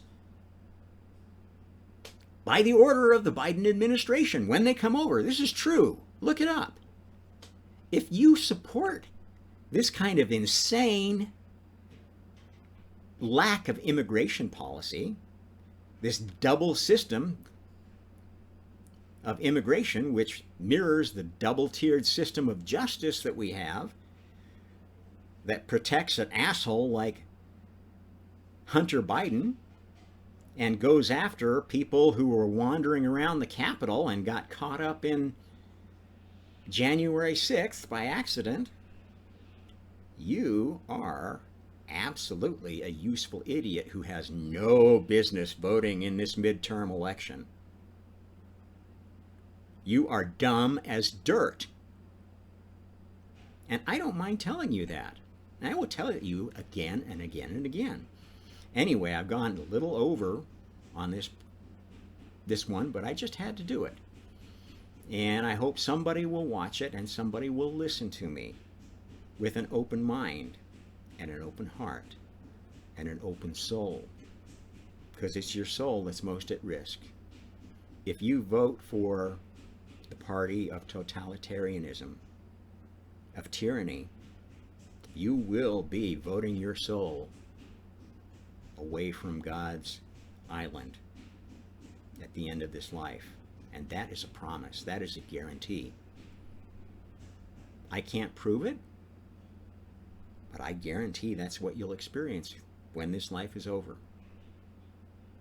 by the order of the Biden administration when they come over. This is true. Look it up. If you support this kind of insane lack of immigration policy, this double system of immigration, which mirrors the double-tiered system of justice that we have, that protects an asshole like Hunter Biden and goes after people who were wandering around the Capitol and got caught up in January 6th by accident, you are absolutely a useful idiot who has no business voting in this midterm election. You are dumb as dirt. And I don't mind telling you that. And I will tell it you again and again and again. Anyway, I've gone a little over on this one, but I just had to do it. And I hope somebody will watch it and somebody will listen to me with an open mind and an open heart and an open soul, because it's your soul that's most at risk. If you vote for the party of totalitarianism, of tyranny, you will be voting your soul away from God's island at the end of this life. And that is a promise. That is a guarantee. I can't prove it, but I guarantee that's what you'll experience when this life is over.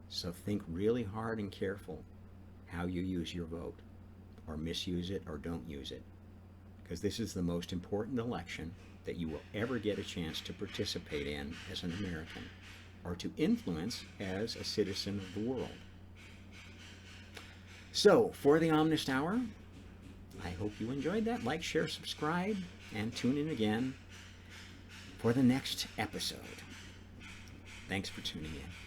So think really hard and careful how you use your vote, or misuse it, or don't use it. Because this is the most important election that you will ever get a chance to participate in as an American, or to influence as a citizen of the world. So, for the Omnist Hour, I hope you enjoyed that. Like, share, subscribe, and tune in again for the next episode. Thanks for tuning in.